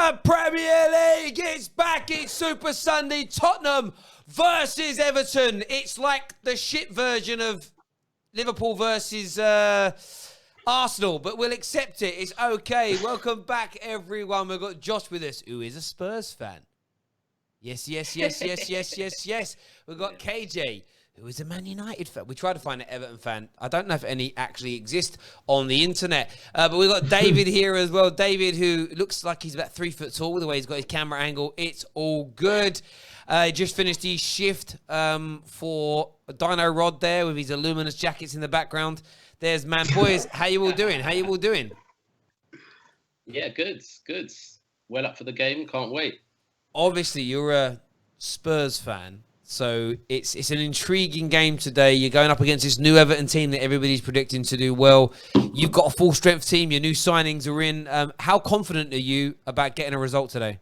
The Premier League is back. It's Super Sunday. Tottenham versus Everton. It's like the shit version of Liverpool versus Arsenal, but we'll accept it. It's okay. Welcome back, everyone. We've got Josh with us, who is a Spurs fan. Yes. We've got KJ, who is a Man United fan. We tried to find an Everton fan. I don't know if any actually exist on the internet. But we've got David here as well. David, who looks like he's about 3 foot tall, the way he's got his camera angle. It's all good. Just finished his shift for Dino Rod there with his Illuminous jackets in the background. There's man. Boys, how you all doing? Yeah, good. Well up for the game. Can't wait. Obviously, you're a Spurs fan. So it's an intriguing game today. You're going up against this new Everton team that everybody's predicting to do well. You've got a full-strength team. Your new signings are in. How confident are you about getting a result today?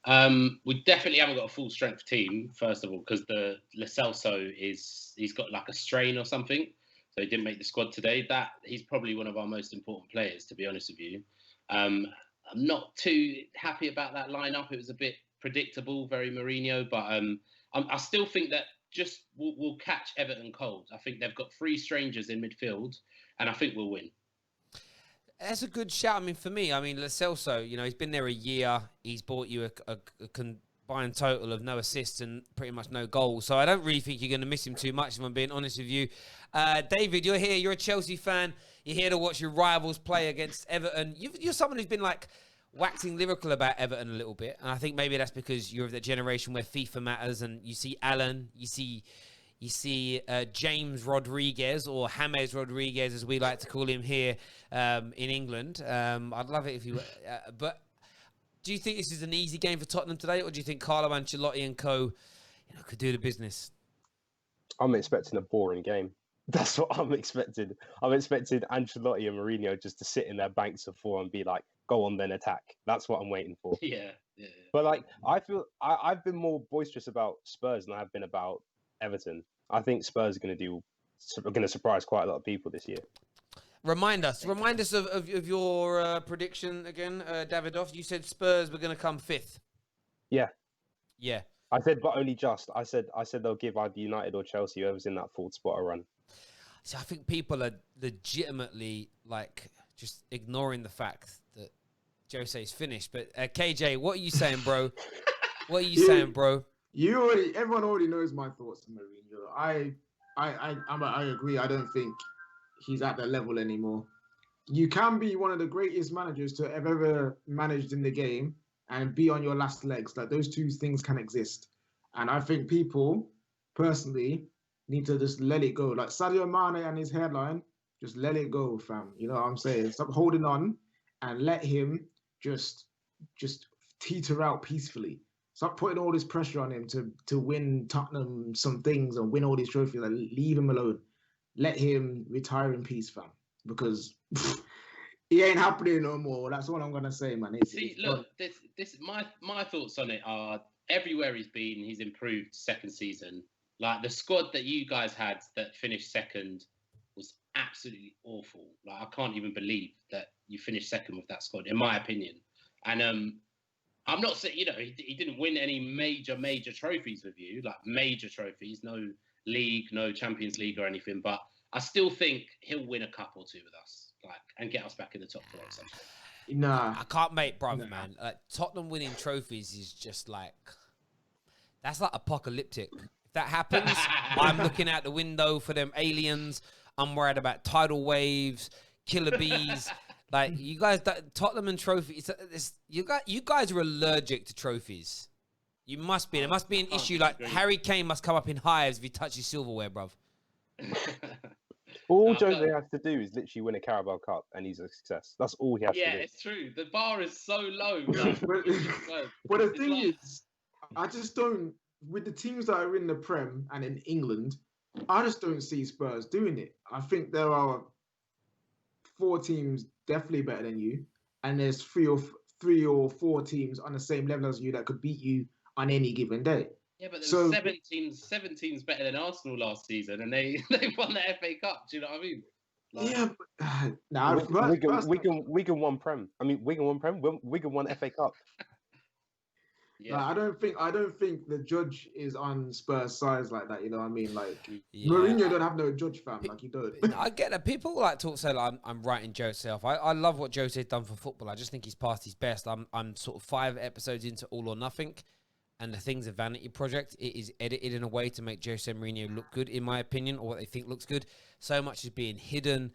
We definitely haven't got a full-strength team, first of all, because the Lo Celso he's got like a strain or something. So he didn't make the squad today. He's probably one of our most important players, to be honest with you. I'm not too happy about that lineup. It was a bit predictable, very Mourinho, but I still think that we'll catch Everton cold. I think they've got 3 strangers in midfield, and I think we'll win. That's a good shout. For me, Lo Celso, he's been there a year. He's bought you a combined total of no assists and pretty much no goals. So I don't really think you're going to miss him too much, if I'm being honest with you. David, you're here. You're a Chelsea fan. You're here to watch your rivals play against Everton. You're someone who's been waxing lyrical about Everton a little bit. And I think maybe that's because you're of the generation where FIFA matters and you see Alan, you see James Rodriguez, or James Rodriguez, as we like to call him here in England. I'd love it if you... but do you think this is an easy game for Tottenham today, or do you think Carlo Ancelotti and co could do the business? I'm expecting a boring game. That's what I'm expecting. I'm expecting Ancelotti and Mourinho just to sit in their banks of 4 and be like, go on then, attack. That's what I'm waiting for. Yeah. But I feel I've been more boisterous about Spurs than I have been about Everton. I think Spurs are going to surprise quite a lot of people this year. Remind us of your prediction again, Davidoff. You said Spurs were going to come 5th. Yeah. I said, but only just. I said they'll give either United or Chelsea, whoever's in that 4th spot, a run. So I think people are legitimately just ignoring the fact that Jose's finished. But KJ, what are you saying, bro? Everyone already knows my thoughts on Mourinho. I agree. I don't think he's at that level anymore. You can be one of the greatest managers to have ever managed in the game and be on your last legs. Those two things can exist. And I think people, personally, need to just let it go. Like Sadio Mane and his headline, just let it go, fam. You know what I'm saying? Stop holding on and let him just teeter out peacefully. Stop putting all this pressure on him to win Tottenham some things and win all these trophies. Leave him alone. Let him retire in peace, fam. Because he ain't happening no more. That's all I'm gonna say, man. My thoughts on it are everywhere he's been, he's improved second season. The squad that you guys had that finished second was absolutely awful. I can't even believe that you finished second with that squad, in my opinion. And I'm not saying, he didn't win any major trophies with you, major trophies, no league, no Champions League or anything. But I still think he'll win a cup or 2 with us, and get us back in the top 4 or something. Nah. I can't make, brother, man. Tottenham winning trophies is just that's apocalyptic. If that happens, I'm looking out the window for them aliens. I'm worried about tidal waves, killer bees. You guys, Tottenham and trophies. You guys are allergic to trophies. You must be. There must be an issue. Harry Kane must come up in hives if he touches silverware, bruv. All Jose has to do is literally win a Carabao Cup, and he's a success. That's all he has to do. Yeah, it's true. The bar is so low. But the thing is, I just don't. With the teams that are in the Prem and in England, I just don't see Spurs doing it. I think there are 4 teams definitely better than you, and there's 3 or 4 teams on the same level as you that could beat you on any given day. Yeah, but there were 7 teams better than Arsenal last season, and they won the FA Cup. Do you know what I mean? Like, Yeah, but, nah, Wigan won Prem. I mean, Wigan won Prem. Wigan won FA Cup. yeah. like, I don't think the judge is on Spurs' sides like that. You know what I mean? Like, Yeah. Mourinho don't have no judge, fam. Like, he don't. I get that. People like talk say like I'm writing Jose off. I love what Jose's done for football. I just think he's past his best. I'm sort of 5 episodes into All or Nothing, and the thing's a vanity project. It is edited in a way to make Jose Mourinho look good, in my opinion, or what they think looks good. So much is being hidden.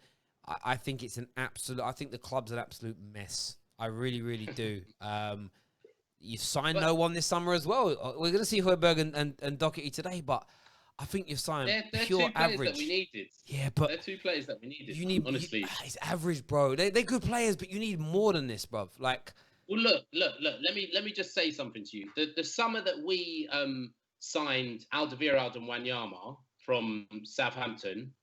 I think it's an absolute. I think the club's an absolute mess. I really, really do. You've signed no one this summer as well. We're going to see Højbjerg and Doherty today, but I think you've signed They're pure 2 players average. that we needed. Yeah, but they're 2 players that we needed. you need honestly. it's average, bro. They're good players, but you need more than this, bro. Like, Well, look. Let me just say something to you. The summer that we signed Alderweireld and Wanyama from Southampton,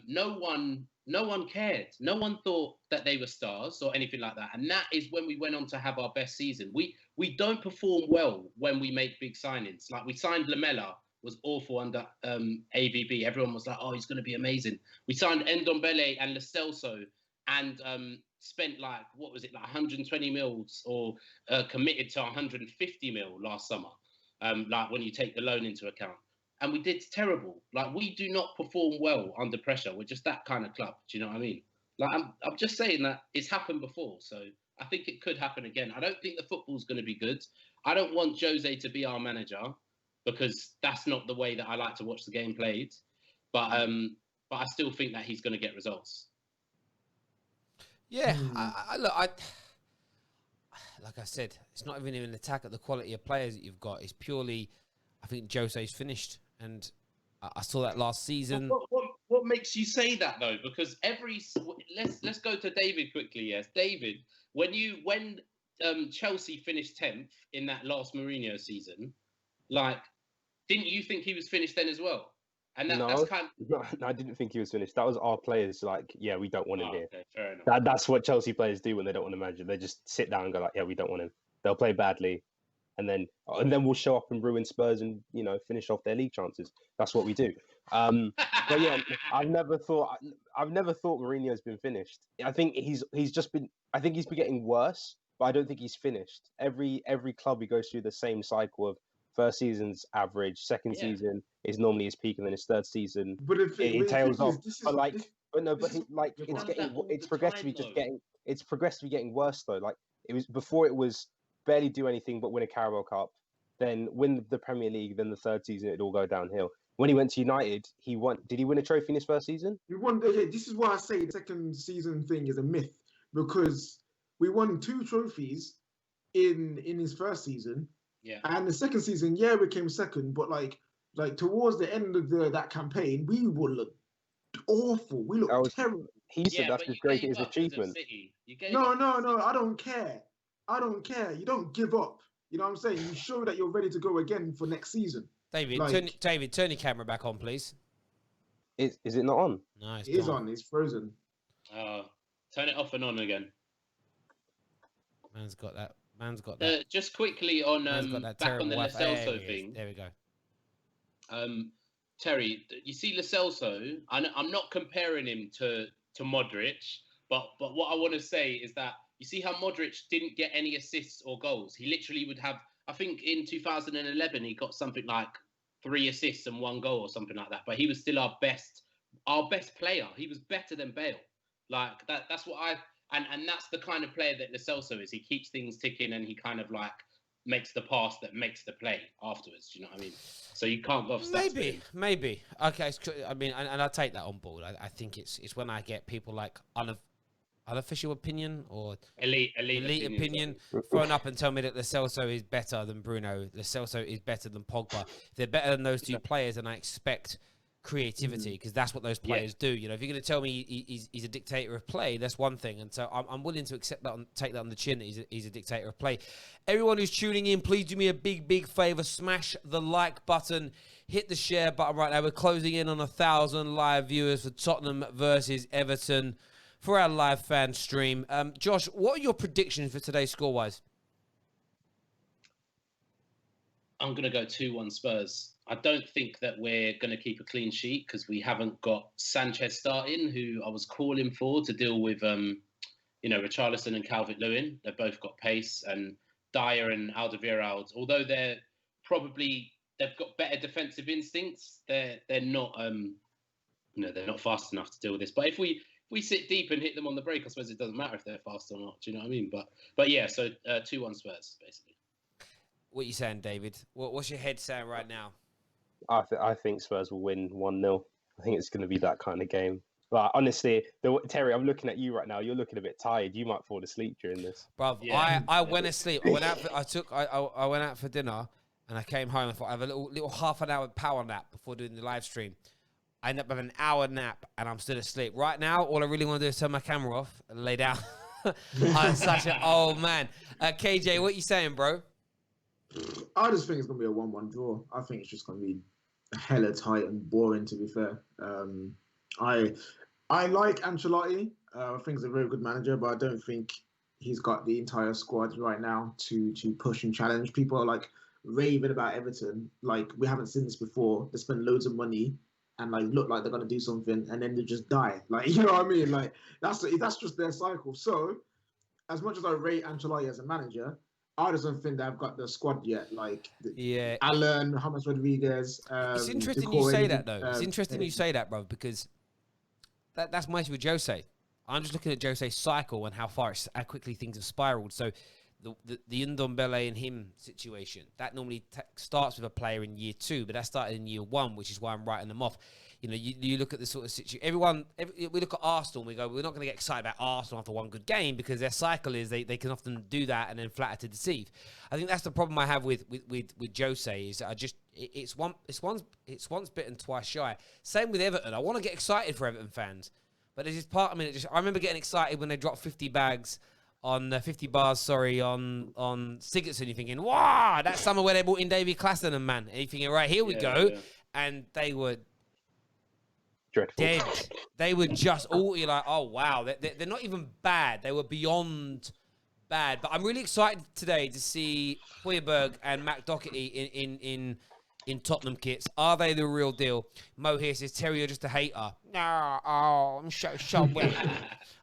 no one cared. No one thought that they were stars or anything like that. And that is when we went on to have our best season. We don't perform well when we make big signings. Like, we signed Lamela, was awful under AVB. Everyone was like, oh, he's going to be amazing. We signed Ndombele and Lo Celso and spent like 120 mils or committed to 150 mil last summer, like when you take the loan into account. And we did terrible. Like, we do not perform well under pressure. We're just that kind of club. Do you know what I mean? Like, I'm just saying that it's happened before. So I think it could happen again. I don't think the football's going to be good. I don't want Jose to be our manager because that's not the way that I like to watch the game played. But I still think that he's going to get results. yeah, like I said, it's not even an attack at the quality of players that you've got. It's purely, I think Jose's finished, and I saw that last season. What makes you say that though? Because let's go to David quickly. Yes, David, when Chelsea finished 10th in that last Mourinho season, like, didn't you think he was finished then as well? And that's kind of... No, I didn't think he was finished. That was our players like, yeah, we don't want him here. Okay, fair enough. That's what Chelsea players do when they don't want to manage. They just sit down and go like, yeah, we don't want him. They'll play badly, and then we'll show up and ruin Spurs and finish off their league chances. That's what we do. But yeah, I've never thought Mourinho's been finished. I think he's been getting worse, but I don't think he's finished. Every club he goes through the same cycle of first season's average, second season is normally his peak, and then his third season it tails off. It's progressively getting worse though. Like, it was before, it was barely do anything but win a Carabao Cup, then win the Premier League, then the third season it'd all go downhill. When he went to United, he won. Did he win a trophy in his first season? We won. Okay, this is why I say the second season thing is a myth, because we won 2 trophies in his first season. Yeah. And the second season, we came second, but like towards the end of that campaign, we look awful. We look terrible. He said that's his greatest achievement. No, I don't care. You don't give up. You know what I'm saying? You show that you're ready to go again for next season. David, turn your camera back on, please. Is it not on? No, it is on. It's frozen. Turn it off and on again. Man's got that. Just quickly on back on the Lo Celso thing. There we go. Terry, you see Lo Celso. I'm not comparing him to Modric, but what I want to say is that you see how Modric didn't get any assists or goals. He literally would have. I think in 2011 he got something like 3 assists and 1 goal or something like that. But he was still our best player. He was better than Bale. Like that. That's what and that's the kind of player that Lo Celso is. He keeps things ticking and he kind of like makes the pass that makes the play afterwards. Do you know what I mean? So you can't go off stats. Maybe. Okay. I mean, and I take that on board. I think it's when I get people like unofficial opinion or elite opinion thrown up and tell me that Lo Celso is better than Bruno. Lo Celso is better than Pogba. If they're better than those 2 players, and I expect creativity, because that's what those players do. If you're going to tell me he's a dictator of play, that's one thing, and so I'm willing to accept that and take that on the chin. He's a dictator of play. Everyone who's tuning in, please do me a big favor: smash the like button, hit the share button right now. We're closing in on 1,000 live viewers for Tottenham versus Everton for our live fan stream. Josh, what are your predictions for today score wise? I'm going to go 2-1 Spurs. I don't think that we're going to keep a clean sheet because we haven't got Sanchez starting, who I was calling for to deal with, Richarlison and Calvert-Lewin. They've both got pace, and Dyer and Alderweireld, although they've got better defensive instincts, they're not they're not fast enough to deal with this. But if we sit deep and hit them on the break, I suppose it doesn't matter if they're fast or not. Do you know what I mean? But yeah, so 2-1 Spurs basically. What are you saying, David? What's your head saying right now? I think Spurs will win 1-0. I think it's going to be that kind of game. Like, honestly, Terry, I'm looking at you right now. You're looking a bit tired. You might fall asleep during this. Bruv, Yeah. I went asleep. I went out for dinner and I came home and thought I have a little half an hour power nap before doing the live stream. I ended up having an hour nap and I'm still asleep. Right now, all I really want to do is turn my camera off and lay down. I'm such an old man. KJ, what you saying, bro? I just think it's going to be a 1-1 draw. I think it's just going to be hella tight and boring, to be fair. I like Ancelotti. I think he's a very good manager, but I don't think he's got the entire squad right now to push and challenge. People are like raving about Everton. Like, we haven't seen this before. They spend loads of money and like look like they're going to do something and then they just die. Like, you know what I mean? Like, that's just their cycle. So, as much as I rate Ancelotti as a manager, I just don't think they've got the squad yet. Like, Alan, James Rodriguez. It's interesting you say that, though. It's interesting you say that, bro, because that's my issue with Jose. I'm just looking at Jose's cycle and how quickly things have spiraled. So the Ndombele and him situation, that normally starts with a player in year 2, but that started in year 1, which is why I'm writing them off. You look at the sort of situation. We look at Arsenal and we go, we're not going to get excited about Arsenal after one good game because their cycle is they can often do that and then flatter to deceive. I think that's the problem I have with Jose is it's once bitten, twice shy. Same with Everton. I want to get excited for Everton fans, but there's this part of me that I remember getting excited when they dropped 50 bars on Sigurdsson. You're thinking, wow, that's summer where they brought in Davy Klaassen, man. And you're thinking, right, here we go. Yeah. And they were dreadful. Dead. They were just all, you're like, oh, wow. They're not even bad. They were beyond bad. But I'm really excited today to see Højbjerg and Matt Doherty in Tottenham kits. Are they the real deal? Mo here says, Terry, you're just a hater. No, I'm so sorry.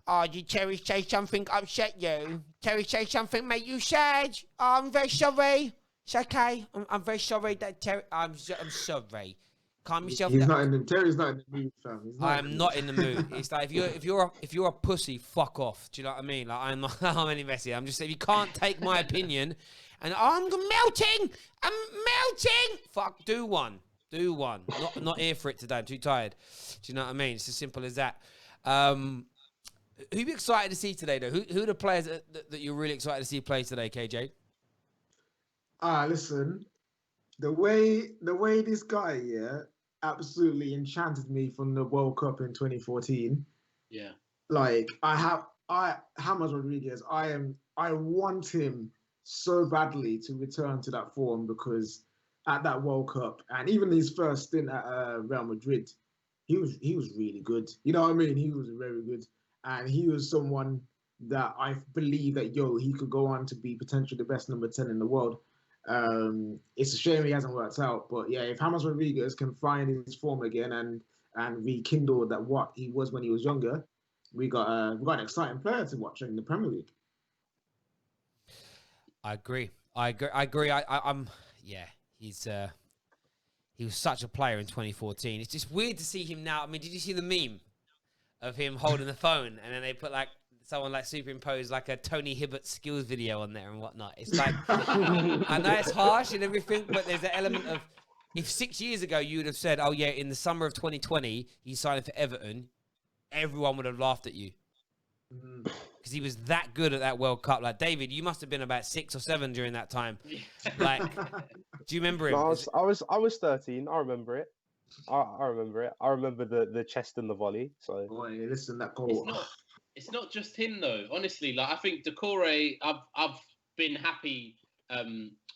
Oh, did Terry say something upset you? Terry say something make you sad? Oh, I'm very sorry. It's okay. I'm very sorry that Terry... I'm sorry. Calm yourself down. Terry's not in the mood, fam. I'm not in the mood. It's like if you're a pussy, fuck off. Do you know what I mean? Like I'm any messy. I'm just saying, if you can't take my opinion, and I'm melting. Fuck, do one. Not here for it today. I'm too tired. Do you know what I mean? It's as simple as that. Who are you excited to see today, though? Who are the players that you're really excited to see play today, KJ? Listen, the way this guy, absolutely enchanted me from the World Cup in 2014. Yeah. Like, James Rodriguez, I want him so badly to return to that form, because at that World Cup and even his first stint at Real Madrid, he was really good. You know what I mean? He was very good. And he was someone that I believe that, he could go on to be potentially the best number 10 in the world. It's a shame he hasn't worked out, but yeah, if James Rodriguez can find his form again and rekindle that what he was when he was younger, we got an exciting player to watch in the Premier League. I agree. He was such a player in 2014. It's just weird to see him now. I mean, did you see the meme of him holding the phone and then they put like someone like superimposed like a Tony Hibbert skills video on there and whatnot? It's like, I know it's harsh and everything, but there's an element of, if 6 years ago you would have said, oh yeah, in the summer of 2020, he's signing for Everton, everyone would have laughed at you. Because he was that good at that World Cup. Like, David, you must have been about 6 or 7 during that time. Like, do you remember him? No, I was 13. I remember it. I remember it. I remember the chest and the volley. So, boy, listen, that goal. It's not just him though. Honestly, like I think Decore, I've been happy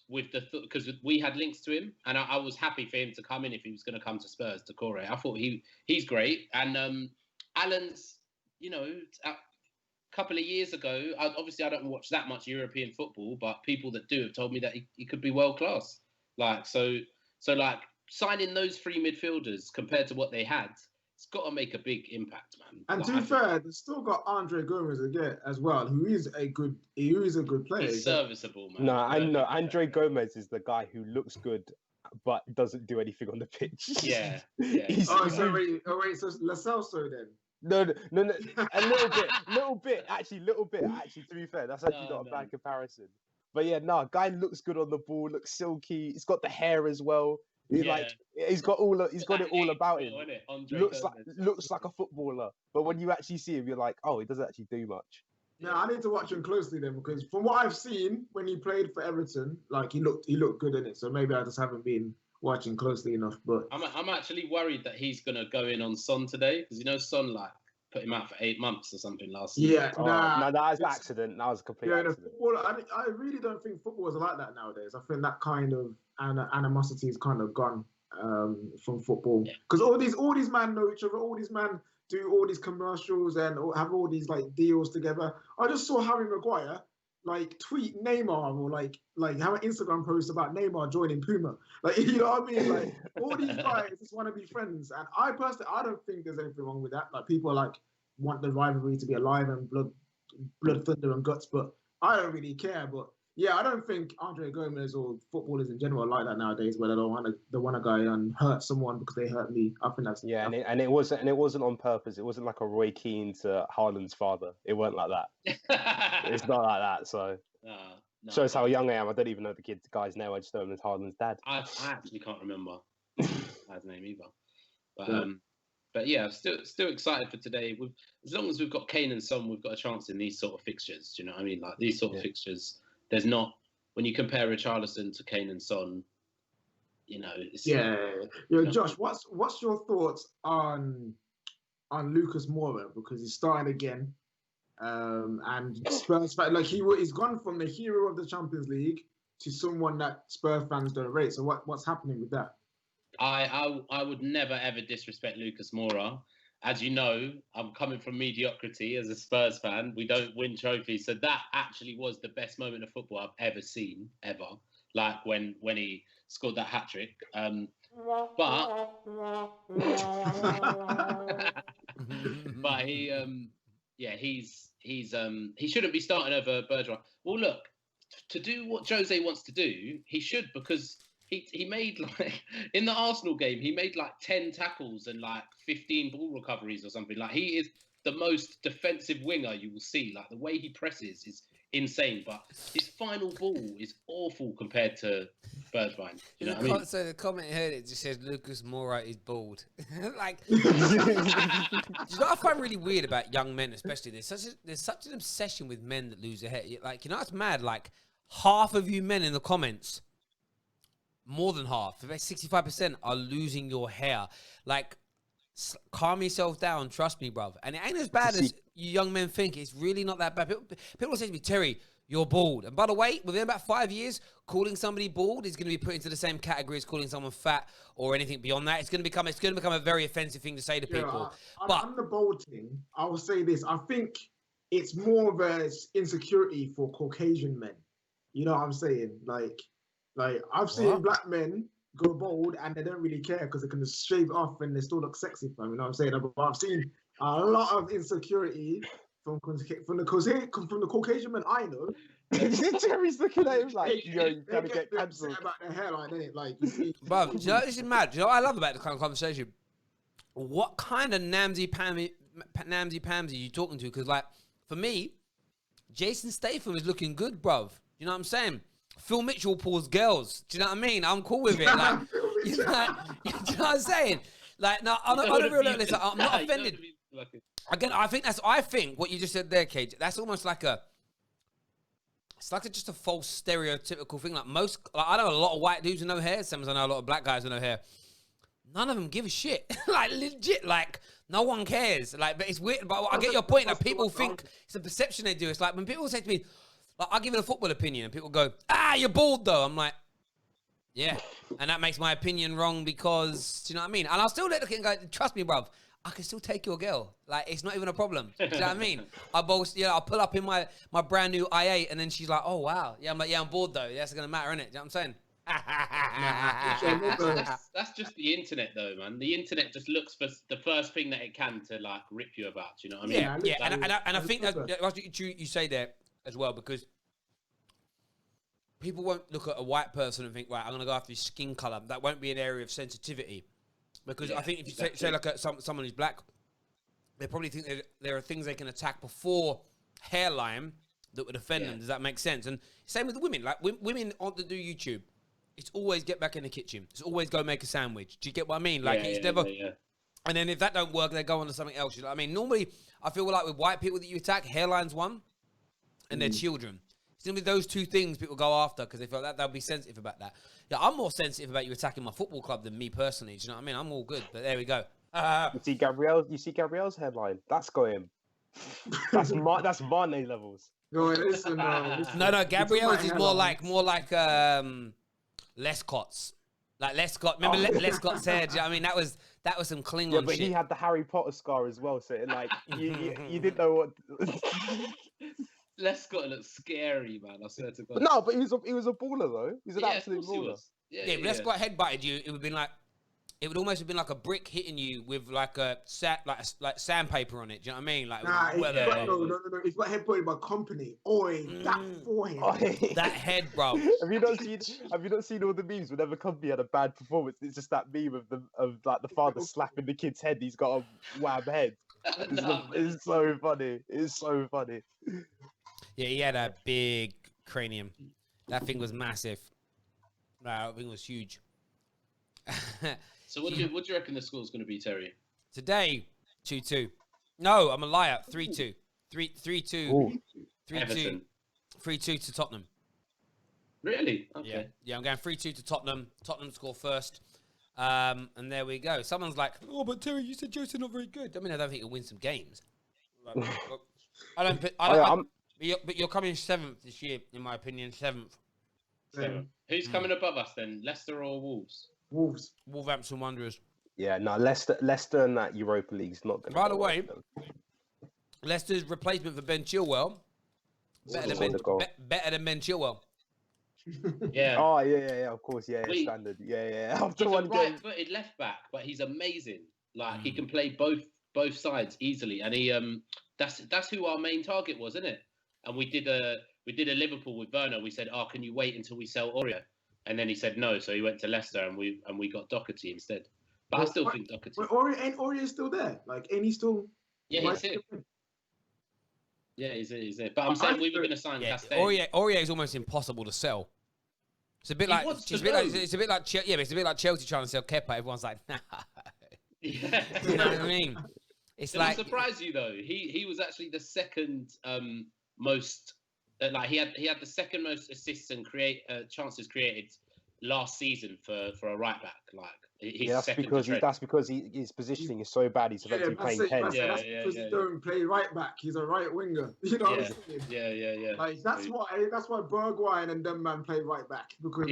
with because we had links to him, and I was happy for him to come in if he was going to come to Spurs. Decore, I thought he's great, and Alan's, a couple of years ago, obviously I don't watch that much European football, but people that do have told me that he could be world class. Like so like signing those 3 midfielders compared to what they had, it's got to make a big impact, man. And to be fair, they've still got Andre Gomez again as well, who is a good player. He's serviceable, man. No, I know Andre Gomez is the guy who looks good but doesn't do anything on the pitch. Yeah. So Lo Celso then. No, a little bit. Actually, to be fair, that's actually not a bad comparison. But yeah, guy looks good on the ball, looks silky. He's got the hair as well. He's he's got it all about him. Looks like a footballer. But when you actually see him, you're like, oh, he doesn't actually do much. Yeah, I need to watch him closely then, because from what I've seen when he played for Everton, like he looked good in it. So maybe I just haven't been watching closely enough. But I'm actually worried that he's gonna go in on Son today, because Son put him out for 8 months or something last season. Yeah, no, that was an accident. That was a complete accident. I really don't think football is like that nowadays. I think that kind of animosity is kind of gone from football, because all these men know each other. All these men do all these commercials and have all these like deals together. I just saw Harry Maguire like tweet Neymar, or like have an Instagram post about Neymar joining Puma. Like, you know what I mean? Like, all these guys just want to be friends. And I personally, I don't think there's anything wrong with that. Like, people want the rivalry to be alive and blood, thunder and guts, but I don't really care. But yeah, I don't think Andre Gomez or footballers in general are like that nowadays, where they want to go and hurt someone because they hurt me. I think that's and it wasn't on purpose. It wasn't like a Roy Keane to Haaland's father. It weren't like that. It's not like that. So shows how young I am. I don't even know the guy's name. I just know him as Haaland's dad. I actually can't remember his name either. But yeah, still excited for today. As long as we've got Kane and Son, we've got a chance in these sort of fixtures. Do you know what I mean? Like these sort of fixtures. There's not, when you compare Richarlison to Kane and Son, it's Josh, what's your thoughts on Lucas Moura, because he's starting again, and Spurs he's gone from the hero of the Champions League to someone that Spurs fans don't rate. So what's happening with that? I would never ever disrespect Lucas Moura. As you know, I'm coming from mediocrity as a Spurs fan. We don't win trophies. So that actually was the best moment of football I've ever seen, ever. Like when he scored that hat-trick. But he shouldn't be starting over Bergeron. Well, look, to do what Jose wants to do, he should, because he made in the Arsenal game, he made 10 tackles and 15 ball recoveries or something. He is the most defensive winger you will see. The way he presses is insane, but his final ball is awful compared to Bergwijn. You know what I mean? So the comment I heard, it just says Lucas Moura is bald. You know what I find really weird about young men, especially there's such an obsession with men that lose their hair. It's mad. Half of you men in the comments, more than half, 65% are losing your hair. Calm yourself down. Trust me, bruv. And it ain't as bad as you young men think. It's really not that bad. People say to me, Terry, you're bald. And by the way, within about 5 years, calling somebody bald is going to be put into the same category as calling someone fat or anything beyond that. It's going to become a very offensive thing to say to people. On the bald thing, I will say this. I think it's more of an insecurity for Caucasian men. You know what I'm saying? I've seen black men go bald and they don't really care because they can just shave it off and they still look sexy. You know what I'm saying? But I've seen a lot of insecurity from the Caucasian men I know. Terry's looking at him you gotta get cancelled about their hairline, innit? You see, bro, do you know this is mad? Do you know what I love about this kind of conversation? What kind of namsy-pamsy are you talking to? Because for me, Jason Statham is looking good, bruv. You know what I'm saying? Phil Mitchell pulls girls. Do you know what I mean? I'm cool with it. You know what I'm saying? No, on a real level, I'm not offended. Again, I think what you just said there, Cage, that's almost just a false stereotypical thing. I know a lot of white dudes with no hair. Same as I know a lot of black guys with no hair. None of them give a shit. Legit. No one cares. But it's weird. But I get your point. People think it's a perception they do. It's when people say to me, I'll give it a football opinion, and people go, you're bald, though. I'm like, yeah. And that makes my opinion wrong because, do you know what I mean? And I'll still look at it and go, trust me, bruv, I can still take your girl. It's not even a problem. Do you know what I mean? I'll pull up in my brand new i8, and then she's like, oh, wow. Yeah, I'm like, yeah, I'm bored, though. That's going to matter, innit? Do you know what I'm saying? That's just the internet, though, man. The internet just looks for the first thing that it can to like rip you about. You know what I mean? Yeah, and I think that's what you say there as well, because people won't look at a white person and think, right, I'm going to go after his skin color. That won't be an area of sensitivity, because I think if you say like someone who's black, they probably think that there are things they can attack before hairline that would offend them. Does that make sense? And same with the women. Like women on to do YouTube, it's always get back in the kitchen. It's always go make a sandwich. Do you get what I mean? Like it's never. And then if that don't work, they go on to something else. You know what I mean? Normally, I feel like with white people that you attack, hairline's one, and their children. It's gonna be those two things people go after because they feel that they'll be sensitive about that. Yeah, I'm more sensitive about you attacking my football club than me personally. Do you know what I mean? I'm all good, but there we go. You see Gabrielle's headline? That's going. That's Mane levels. No, listen, No, Gabrielle's is more like Lescott's. Like Lescott, remember Lescott's hair? Do you know what I mean? That was some Klingon Yeah, but shit. he had the Harry Potter scar as well, so like you didn't know what. Lescott looks scary, man. I swear to God. No, but he was a baller though. He's an absolute baller. Yeah, if Lescott headbutted you, it would been like. It would almost have been like a brick hitting you with like like sandpaper on it. Do you know what I mean? Like no. It's got headbutted by company. Oi, that forehead. That head, bro. Have you not seen all the memes whenever company had a bad performance? It's just that meme of like the father slapping the kid's head. He's got a wham head. It's so funny. It's so funny. Yeah, he had a big cranium. That thing was massive. That thing was huge. So what do you reckon the score's going to be, Terry? Today, 2-2. No, I'm a liar. 3-2. 3-2. 3-2. 3-2 to Tottenham. Really? Okay. Yeah, I'm going 3-2 to Tottenham. Tottenham score first. And there we go. Someone's like, oh, but Terry, you said Joe's not very good. I mean, I don't think he'll win some games. But you're coming 7th this year, in my opinion. 7th. Who's coming above us then? Leicester or Wolves? Wolverhampton Wanderers. Yeah, no, Leicester and that Europa League's not going to. By the way, Leicester's replacement for Ben Chilwell better than Ben Chilwell. Yeah. Oh yeah. Of course, standard. Yeah. After He's one a game, right-footed left back, but he's amazing. Like he can play both sides easily, and that's who our main target was, isn't it? And we did a Liverpool with Werner. We said, "Oh, can you wait until we sell Aurier?" And then he said no, so he went to Leicester, and we got Doherty instead. But I still think Doherty. But Aurier is still there. Like, ain't he still? Yeah, he's here. Yeah, he's there. But I'm saying we were going to sign Castell. Aurier is almost impossible to sell. It's a bit like Chelsea trying to sell Kepa. Everyone's like, nah. Yeah. You know what I mean? It's Did I surprise you though? He was actually the second most. Like he had the second most assists and chances created last season for a right back. Like that's because his positioning is so bad. He's eventually playing 10. That's because he don't play right back. He's a right winger. You know what I'm saying? Yeah. Like that's why Bergwijn and them man play right back, because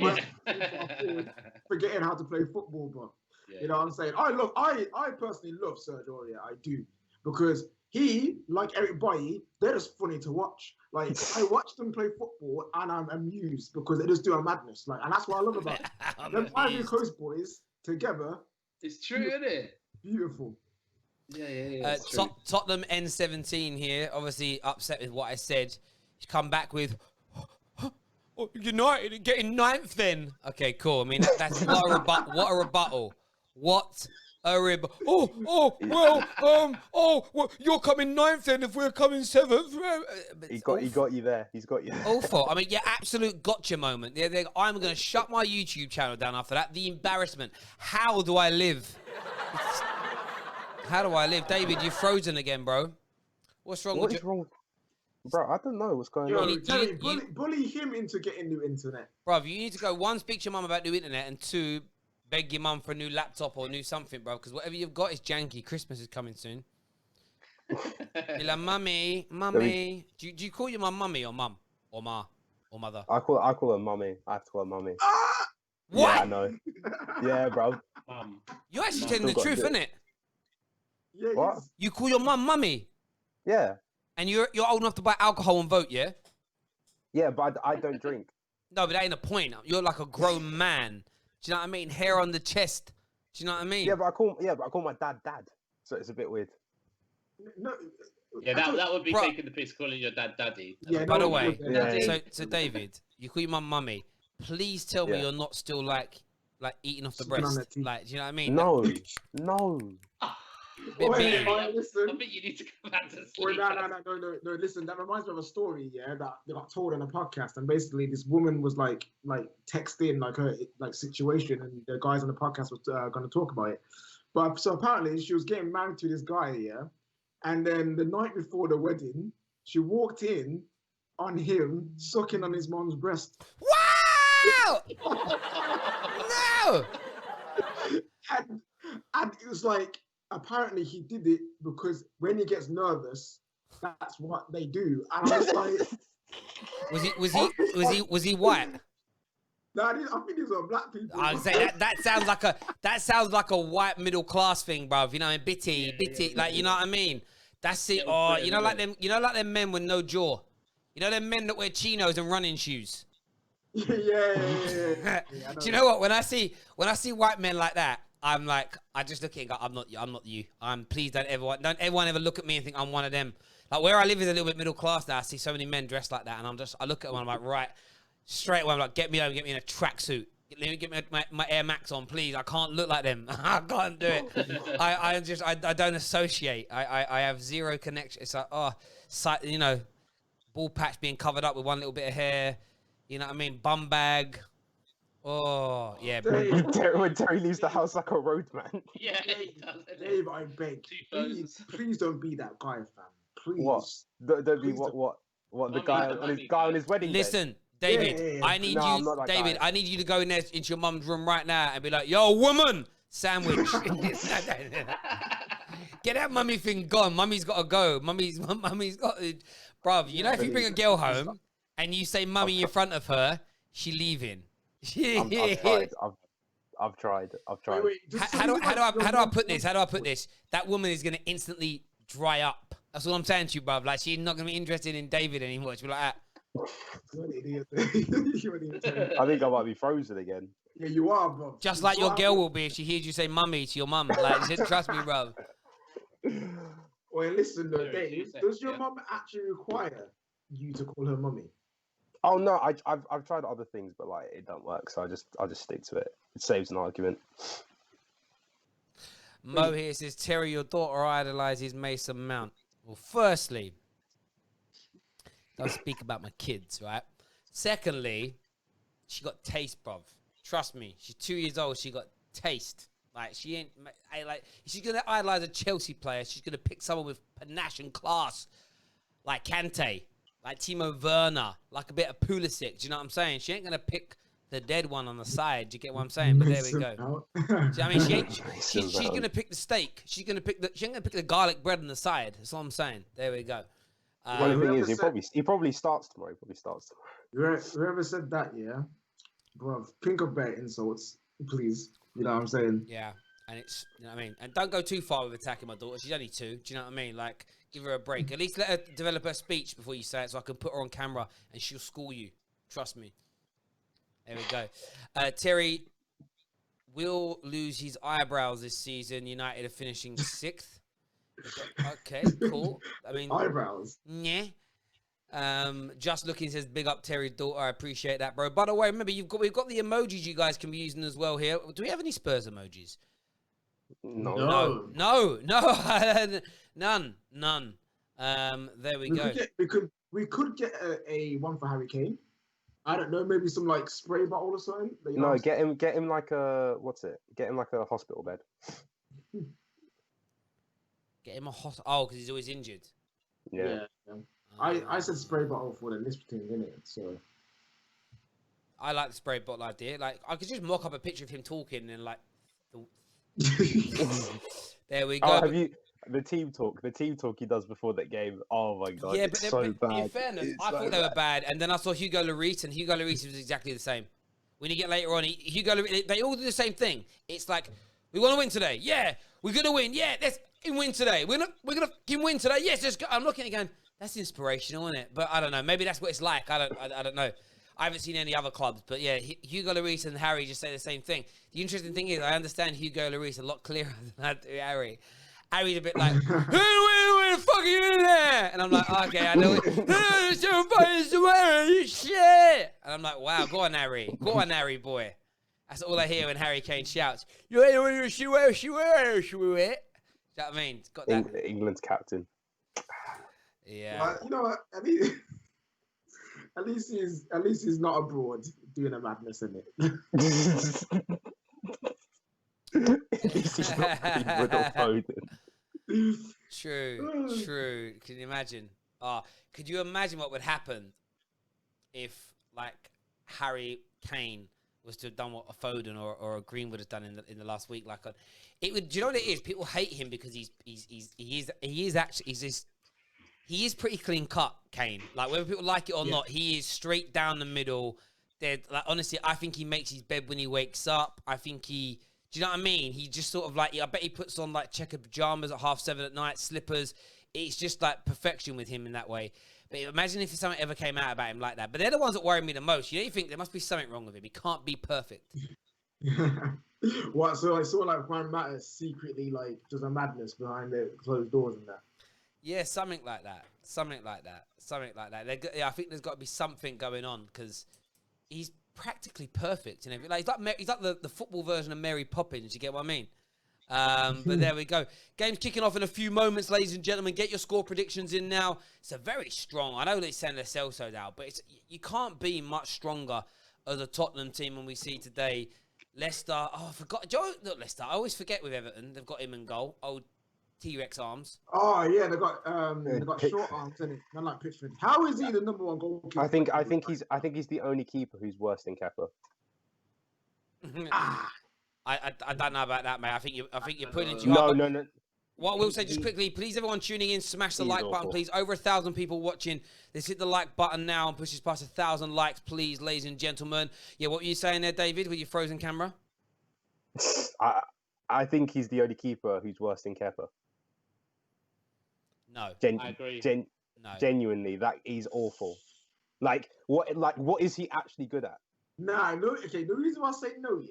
forgetting how to play football, bro. You know what I'm saying? I personally love Serge Aurier. I do, because he, like Eric Bailly, they're just funny to watch. Like, I watch them play football and I'm amused because they just do a madness. Like, and that's what I love about it. Them Ivory Coast boys together. It's true, isn't it? Beautiful. Yeah. Tottenham N17 here, obviously upset with what I said. He's come back with United getting 9th then. Okay, cool. I mean, that's what a rebuttal. What a rebuttal. Well, you're coming 9th then if we're coming 7th. He got you there. He's got you there. Awful. I mean, absolute gotcha moment. I'm going to shut my YouTube channel down after that. The embarrassment. How do I live? How do I live? David, you're frozen again, bro. What's wrong with you? What is wrong? Bro, I don't know what's going on. Bully him into getting new internet. Bro, you need to go, 1, speak to your mum about new internet, and 2, beg your mum for a new laptop or new something, bro, because whatever you've got is janky. Christmas is coming soon. You're like, mummy. Do you call your mum mummy or mum or ma or mother? I call her mummy. I have to call her mummy. What? Yeah, I know. Yeah, bro. You're actually telling the truth, isn't it? Yeah, what? You call your mum mummy? Yeah. And you're old enough to buy alcohol and vote, yeah? Yeah, but I don't drink. No, but that ain't the point. You're like a grown man. Do you know what I mean? Hair on the chest. Do you know what I mean? Yeah, but I call my dad dad, so it's a bit weird. No, Yeah, that would be Bro. taking the piss, calling your dad daddy. Yeah, By no, the way, Yeah. so David, you call your mum mummy. Please tell me Yeah. you're not still like eating off the Sucking on breast. that teeth. Like, do you know what I mean? No. Bit Wait, bitty. listen. I think you need to go back to sleep. Wait, no. Listen, that reminds me of a story. Yeah, that they got told on a podcast, and basically this woman was like texting like her like situation, and the guys on the podcast was going to talk about it. But so apparently she was getting married to this guy, yeah, and then the night before the wedding, she walked in on him sucking on his mom's breast. Wow! No! And it was like, apparently he did it because when he gets nervous, that's what they do. And I was like, Was he white? I think these are black people. I was saying that sounds like a white middle class thing, bruv. You know, bitty, like you know what I mean. That's it. Oh, you know, like them men with no jaw. You know, them men that wear chinos and running shoes. Yeah. Do you know what? When I see white men like that, I'm like, I just look at it and go, I'm not you. Please don't everyone ever look at me and think I'm one of them. Like where I live is a little bit middle class now. I see so many men dressed like that, and I look at them and I'm like, right, straight away I'm like, get me home, get me in a tracksuit. Let me get my Air Max on, please. I can't look like them. I can't do it. I don't associate. I have zero connection. It's like, you know, ball patch being covered up with one little bit of hair. You know what I mean? Bum bag. Oh, yeah. When Terry leaves the house like a roadman. Yeah, he does. Dave, I beg, please don't be that guy, fam. Please. What? Don't be what the guy on his wedding day? Listen, David, Yeah. I need No, I'm you, not that David, guy. I need you to go into your mum's room right now and be like, yo, woman, sandwich. Get that mummy thing gone. Mummy's got to go. Mummy's got to... Bruv, you know if you bring a girl home and you say mummy in front of her, she leaving. I've tried. Wait, How do I put this? How do I put this? That woman is going to instantly dry up. That's what I'm saying to you, bruv. Like, she's not going to be interested in David anymore. She'll be like that. You're an idiot. You're an idiot. I think I might be frozen again. Yeah, you are, bro. Just like your girl will be if she hears you say mummy to your mum. Like, trust me, bruv. Wait, listen though, Sorry, Dave. you Does said- your mum actually require you to call her mummy? Oh no, I've tried other things, but like it don't work. So I'll just stick to it. It saves an argument. Mo here says, Terry, your daughter idolizes Mason Mount. Well, firstly, don't speak about my kids, right? Secondly, she got taste, bruv. Trust me, she's 2 years old. She got taste. Like she ain't like she's gonna idolize a Chelsea player. She's gonna pick someone with panache and class, like Kante, like Timo Werner, like a bit of Pulisic. Do you know what I'm saying? She ain't gonna pick the dead one on the side. Do you get what I'm saying? But there we go. Do you know what I mean? She's gonna pick the steak. She ain't gonna pick the garlic bread on the side. That's all I'm saying. There we go. Well, the thing is, whoever he probably starts tomorrow. Whoever said that, yeah, bro, think of better insults, please. You know what I'm saying? Yeah, and it's, you know what I mean? And don't go too far with attacking my daughter. She's only 2. Do you know what I mean? Like, give her a break. At least let her develop her speech before you say it so I can put her on camera and she'll school you. Trust me. There we go. Terry will lose his eyebrows this season. United are finishing 6th. Okay, cool. I mean, Eyebrows. yeah. Just looking says big up Terry's daughter. I appreciate that, bro. By the way, remember we've got the emojis you guys can be using as well here. Do we have any Spurs emojis? No. No, none. There we go. We could get a one for Harry Kane. I don't know, maybe some like spray bottle or something. But, you know No, what I'm get him like a Get him like a hospital bed. Get him a hospital. Oh, because he's always injured. Yeah. I said spray bottle for the list thing, innit? So I like the spray bottle idea. Like, I could just mock up a picture of him talking and like. There we go. Oh, have you the team talk he does before that game? Oh my god, Yeah, it's but so bad. in fairness, It's I so thought they were bad, and then I saw Hugo Lloris, and Hugo Lloris was exactly the same. When you get later on, Hugo Lloris, they all do the same thing. It's like, we want to win today. Yeah, we're gonna win. Yeah, let's win today. We're gonna win today. Yes, let's go. I'm looking at it going, that's inspirational, isn't it? But I don't know. Maybe that's what it's like. I don't know. I haven't seen any other clubs, but yeah, Hugo Lloris and Harry just say the same thing. The interesting thing is, I understand Hugo Lloris a lot clearer than I do Harry. Harry's a bit like, hey, where the fuck are you in there? And I'm like, okay, I know it. Shit. And I'm like, wow, go on, Harry. Go on, Harry, boy. That's all I hear when Harry Kane shouts. You know what I mean? It's got that. England's captain. Yeah. But you know what? At least he's not abroad doing a madness, isn't it? He's not Greenwood or Foden. True. Can you imagine? Could you imagine what would happen if, like, Harry Kane was to have done what a Foden or a Greenwood has done in the last week? Like, it would. Do you know what it is? People hate him because he is pretty clean cut, Kane. Like, whether people like it or not, he is straight down the middle. Like, honestly, I think he makes his bed when he wakes up. I think do you know what I mean? He just sort of like, I bet he puts on like checkered pajamas at 7:30 at night, slippers. It's just like perfection with him in that way. But imagine if something ever came out about him like that. But they're the ones that worry me the most. You think there must be something wrong with him. He can't be perfect. What? So I saw like Juan Mata secretly like just a madness behind the closed doors and that. Yeah, something like that. I think there's got to be something going on because he's practically perfect and everything. Like, he's like the football version of Mary Poppins. You get what I mean? But there we go. Game's kicking off in a few moments, ladies and gentlemen. Get your score predictions in now. It's a very strong. I know they send Lo Celso out, but you can't be much stronger as a Tottenham team when we see today. Leicester. Oh, I forgot. Look, Leicester. I always forget with Everton. They've got him in goal. Old T-Rex arms. Oh yeah, they got short arms, innit? Not like Pickford. How is he the number one goalkeeper? I think he's the only keeper who's worse than Kepa. I don't know about that, mate. I think you're putting it too No, hard. no. What I will say just quickly, please everyone tuning in, smash the like button, please. Over 1,000 people watching. Let's hit the like button now and push this past 1,000 likes, please, ladies and gentlemen. Yeah, what were you saying there, David, with your frozen camera? I think he's the only keeper who's worse than Kepa. No. I agree. No. Genuinely, that he's awful. Like what is he actually good at? Nah, no. Okay, the reason why I say no,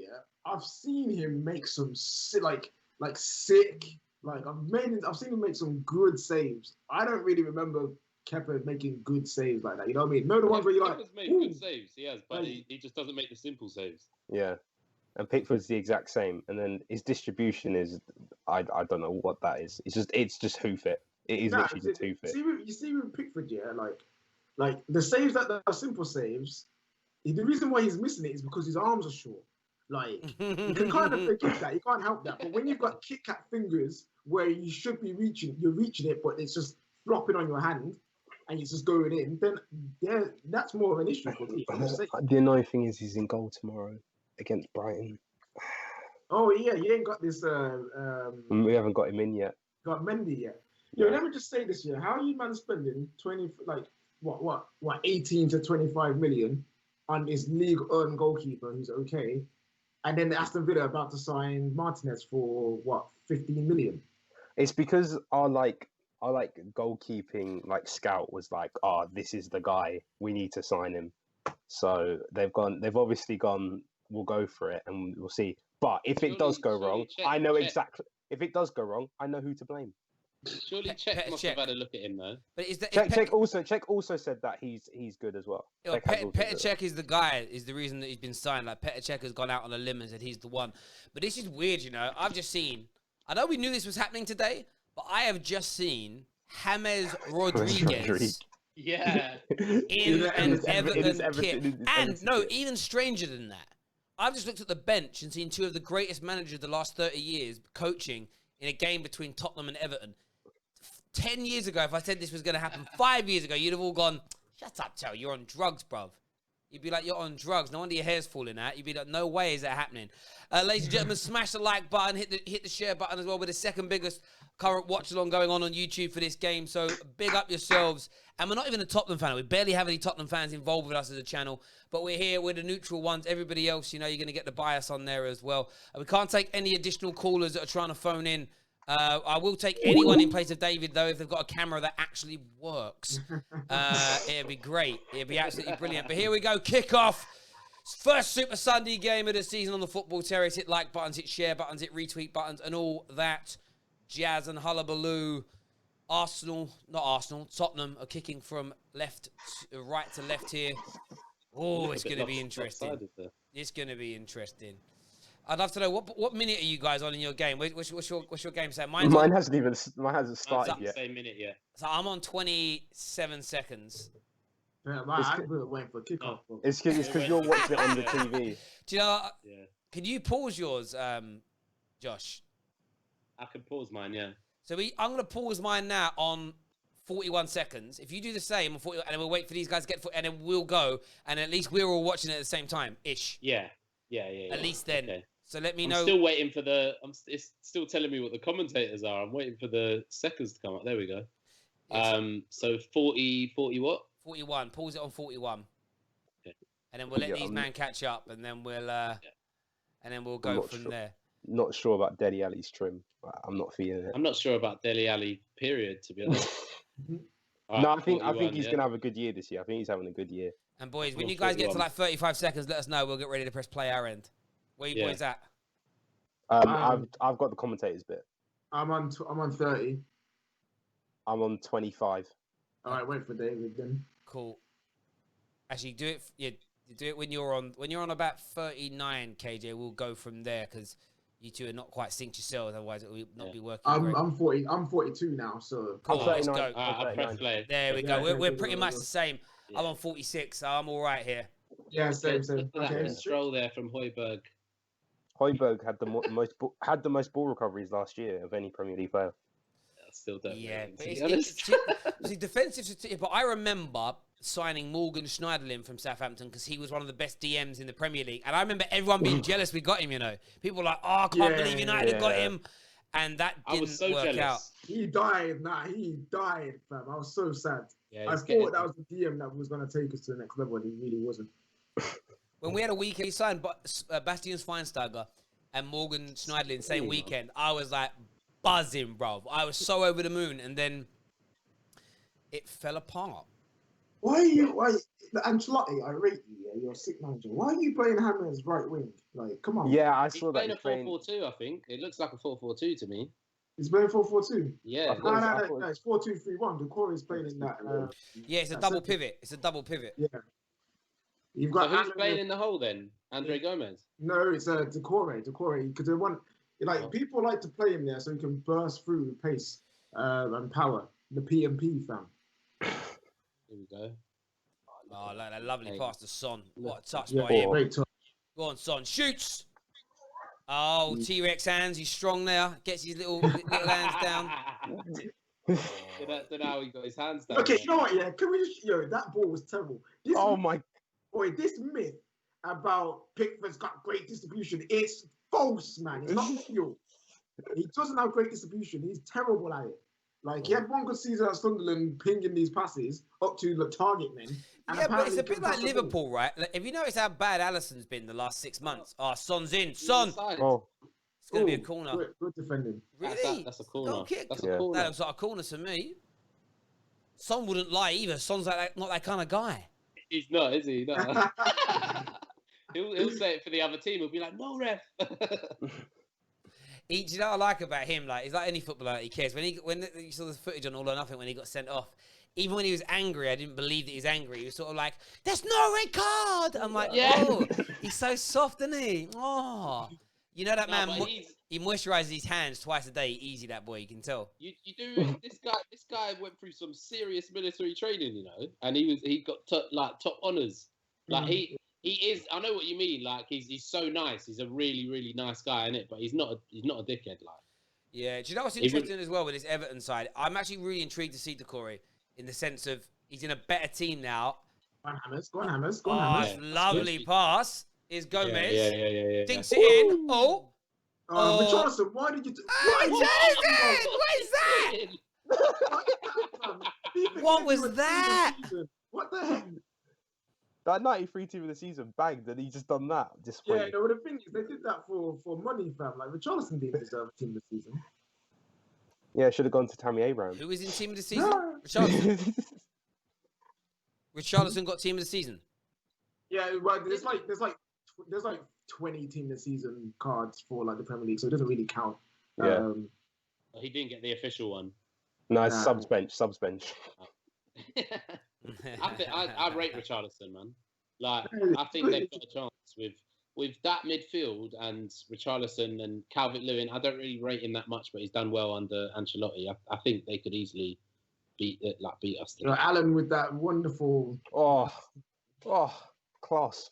I've seen him make some sick. Like I've seen him make some good saves. I don't really remember Kepa making good saves like that. You know what I mean? No, the ones where you're like, Kepa's made good saves, he has, but he just doesn't make the simple saves. Yeah, and Pickford's the exact same. And then his distribution is, I don't know what that is. It's just hoof it. It is literally just hoof it. You see with Pickford, like the saves that are simple saves. The reason why he's missing it is because his arms are short. Like, you can kind of forgive that. You can't help that. But when you've got Kit Kat fingers where you should be you're reaching it, but it's just flopping on your hand and it's just going in, then that's more of an issue for me. The annoying thing is he's in goal tomorrow against Brighton. Oh, yeah. You ain't got this... we haven't got him in yet. Got Mendy yet. Yo, let me just say this here. How are you, man, spending 18 to 25 million on this league-earned goalkeeper who's okay, and then Aston Villa about to sign Martinez for 15 million? It's because our goalkeeping scout was like, this is the guy, we need to sign him. So they've obviously gone, we'll go for it and we'll see. But if it does go wrong, I know exactly. If it does go wrong, I know who to blame. Surely Czech must have had a look at him though. But Czech also said that he's good as well. Petr Cech is the guy, is the reason that he's been signed. Like, Petr Cech has gone out on a limb and said he's the one. But this is weird, you know. I know we knew this was happening today, but I have just seen James Rodriguez in an Everton kit. And no, even stranger than that, I've just looked at the bench and seen two of the greatest managers of the last 30 years coaching in a game between Tottenham and Everton. 10 years ago, if I said this was going to happen 5 years ago, you'd have all gone, shut up, Tell, you're on drugs, bruv. You'd be like, you're on drugs. No wonder your hair's falling out. You'd be like, no way is that happening. Ladies and gentlemen, smash the like button, hit the share button as well. We're the second biggest current watch along going on YouTube for this game. So big up yourselves. And we're not even a Tottenham fan. We barely have any Tottenham fans involved with us as a channel. But we're here. We're the neutral ones. Everybody else, you're going to get the bias on there as well. We can't take any additional callers that are trying to phone in. I will take anyone in place of David, though, if they've got a camera that actually works. It'd be great. It'd be absolutely brilliant. But here we go. Kickoff. First Super Sunday game of the season on the Football Terrace. Hit like buttons, hit share buttons, hit retweet buttons, and all that jazz and hullabaloo. Tottenham are kicking from right to left here. Oh, it's going to be interesting. It's going to be interesting. I'd love to know what minute are you guys on in your game? What's your game set? Mine hasn't started yet. Same minute yet. So I'm on 27 seconds. Yeah, I'm waiting for kickoff. It's because you're watching it on the TV. Do you know? Yeah. Can you pause yours, Josh? I can pause mine. Yeah. So I'm going to pause mine now on 41 seconds. If you do the same on 40, and then we'll wait for these guys to get, and then we'll go, and at least we're all watching it at the same time, ish. Yeah. At least then. Okay. So let me I'm know. Still waiting for it's still telling me what the commentators are. I'm waiting for the seconds to come up. There we go. Yes. So 40 what? 41. Pause it on 41. Okay. And then we'll let these men catch up, and then we'll go from there. Not sure about Dele Alli's trim. I'm not feeling it. I'm not sure about Dele Alli, period, to be honest. No, I think he's going to have a good year this year. I think he's having a good year. And boys, when you guys get to like 35 seconds, let us know. We'll get ready to press play our end. Where you boys at? I've got the commentators bit. I'm on 30. I'm on 25. All right, wait for David then. Cool. Actually, do it. You do it when you're on about 39, KJ. We'll go from there because you two are not quite synced yourselves. Otherwise, it will not be working. I'm 40. I'm 42 now. So cool. Let's go. I'll press play. There we go. We're pretty much the same. Yeah. I'm on 46, so I'm all right here. Yeah, same. Okay. Stroll there from Højbjerg. Højbjerg had the most ball recoveries last year of any Premier League player. I still don't. Yeah, see, defensive. But I remember signing Morgan Schneiderlin from Southampton because he was one of the best DMs in the Premier League, and I remember everyone being jealous we got him. You know, people were like, "Oh, I can't believe United got him," and that didn't work out. He died. Fam. I was so sad. Yeah, I thought that was the DM that was going to take us to the next level, and he really wasn't. When we had a weekend, he signed Bastian Schweinsteiger and Morgan Schneiderlin same weekend. I was like buzzing, bro. I was so over the moon, and then it fell apart. Why Ancelotti, I rate you, yeah, you're a sick manager. Why are you playing Hammer as right wing? Like, come on. Yeah, I saw that. He's playing a 4-4-2, I think. It looks like a 4-4-2 to me. He's playing 4-4-2? Yeah. No, it's 4-2-3-1. Decore is playing in that. Yeah, it's a double pivot. Yeah. You've got who's playing in the hole then? Andre Gomez? No, it's Decore, because they want, people like to play him there so he can burst through with pace and power. The PMP, fam. Here we go. Oh, like that lovely pass to Son. What a touch by him. Great touch. Go on, Son. Shoots. Oh, T-Rex hands. He's strong there. Gets his little hands down. Don't know how he got his hands down. Okay, you know what? Yeah, can we just? That ball was terrible. Boy, this myth about Pickford's got great distribution, it's false, man. It's not real. He doesn't have great distribution. He's terrible at it. Like, he had one good season at Sunderland pinging these passes up to the target men. Yeah, but it's a bit like Liverpool, right? Like, if you notice how bad Alisson's been the last 6 months. Oh, Son's in. Son! Oh. It's going to be a corner. Good defending. Really? That's a corner. Goal kick. That's a corner. That looks like a corner to me. Son wouldn't lie either. Son's like not that kind of guy. He's not, is he? No. he'll say it for the other team. He'll be like, no, ref. Do you know what I like about him? Like, he's like any footballer. He cares. When you saw the footage on All or Nothing when he got sent off, even when he was angry, I didn't believe that he's angry. He was sort of like, "There's no red card." I'm like, "Oh, he's so soft, isn't he?" Oh, you know that man. He moisturizes his hands twice a day. Easy, that boy. You can tell. You do. This guy went through some serious military training, you know, and he got top honors. Like he is. I know what you mean. Like he's so nice. He's a really, really nice guy, innit? But he's not a dickhead. Like. Yeah. Do you know what's interesting as well with this Everton side? I'm actually really intrigued to see Decore in the sense of he's in a better team now. Go on, Hammers. Lovely pass. Is Gomez. Yeah. Dinks it in. Oh. Richarlison, why did you do What was that? What the heck? That 93 team of the season bagged, and he just done that. Yeah, no, the thing is, they did that for money, fam. Like, Richarlison didn't deserve a team of the season. Yeah, should have gone to Tammy Abraham. Who is in team of the season? No. Richarlison. Richarlison got team of the season. Yeah, well, there's like 20 team of the season cards for like the Premier League, so it doesn't really count. Yeah. He didn't get the official one. No, it's Nah. subs bench. I rate Richarlison, man. Like, Yeah, I think they've got a chance with that midfield and Richarlison and Calvert-Lewin. I don't really rate him that much, but he's done well under Ancelotti. I think they could easily beat us. You know, Alan with that wonderful. Oh, class.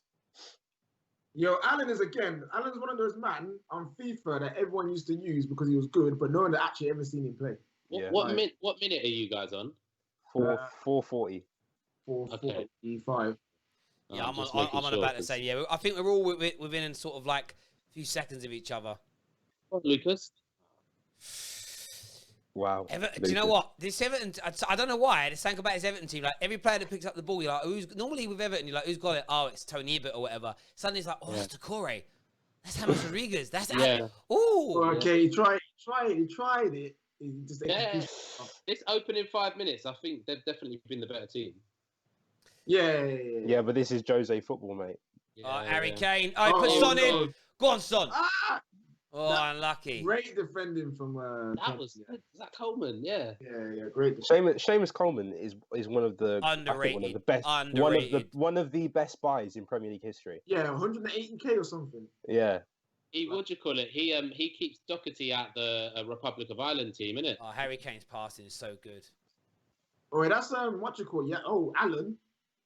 Yo, Alan's one of those man on FIFA that everyone used to use because he was good, but no one had actually ever seen him play. What minute are you guys on? 440. 4:45. Yeah, I'm just on making sure, about to 'cause- say, yeah, I think we're all within sort of like a few seconds of each other. Lucas? Wow. Do you know what? This Everton, I don't know why. There's something about this Everton team. Like, every player that picks up the ball, you're like, normally with Everton, you're like, who's got it? Oh, it's Tony Hibbert or whatever. Suddenly it's like, oh, it's Decore. That's James Rodriguez. That's Oh, okay, he tried it. He just This opening 5 minutes, I think they've definitely been the better team. Yeah, but this is Jose football, mate. Harry Kane. Oh, he put Son in. Go on, Son. Oh, unlucky. Great defending from. Was that Coleman? Yeah. Yeah, great. Seamus Coleman is one of the Underrated. one of the best. Underrated. One of the best buys in Premier League history. Yeah, 180k or something. Yeah. What do you call it? He keeps Doherty at the Republic of Ireland team, innit? Oh, Harry Kane's passing is so good. Oh, that's what you call? Yeah. Oh, Alan.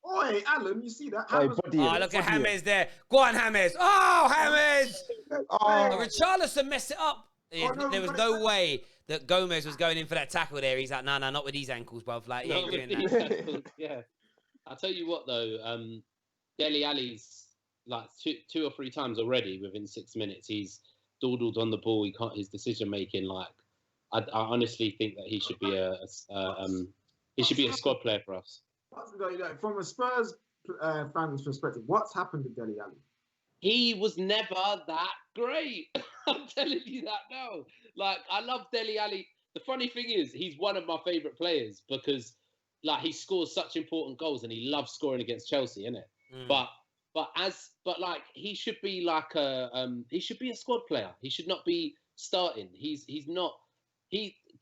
Oh, hey, Alan, you see that? Look at James there. Go on, James. Oh, James! Richarlison messed it up. There was no way that Gomez was going in for that tackle there. He's like, no, not with these ankles, bruv. Like, he ain't doing that. Yeah. I'll tell you what, though. Dele Alli's like two or three times already within 6 minutes. He's dawdled on the ball. His decision making. Like, I honestly think that he should be a squad player for us. From a Spurs fan's perspective, what's happened to Dele Alli? He was never that great. I'm telling you that now. Like, I love Dele Alli. The funny thing is, he's one of my favourite players because, like, he scores such important goals and he loves scoring against Chelsea, innit? But like, he should be like he should be a squad player. He should not be starting. He's not.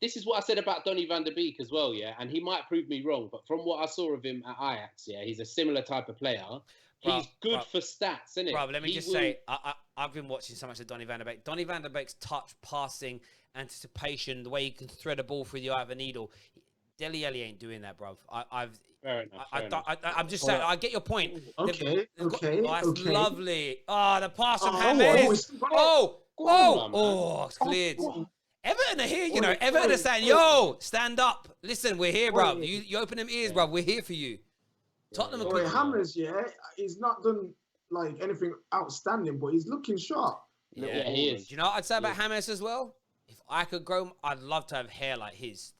This is what I said about Donny van der Beek as well, yeah? And he might prove me wrong, but from what I saw of him at Ajax, yeah, he's a similar type of player. He's good for stats, isn't it? Bro, let me just say, I've been watching so much of Donny van der Beek. Donny van der Beek's touch, passing, anticipation, the way he can thread a ball through the eye of a needle. Dele Alli ain't doing that, bro. Fair enough. I'm just saying, I get your point. Okay. That's lovely. Oh, the pass from James. It's cleared. Everton are here, you know. Everton are saying, yo, stand up. Listen, we're here, bro. You open them ears, bro. We're here for you. Tottenham are good. Hammers, he's not done like anything outstanding, but he's looking sharp. Yeah, he is. Do you know what I'd say about James as well? If I could grow, I'd love to have hair like his.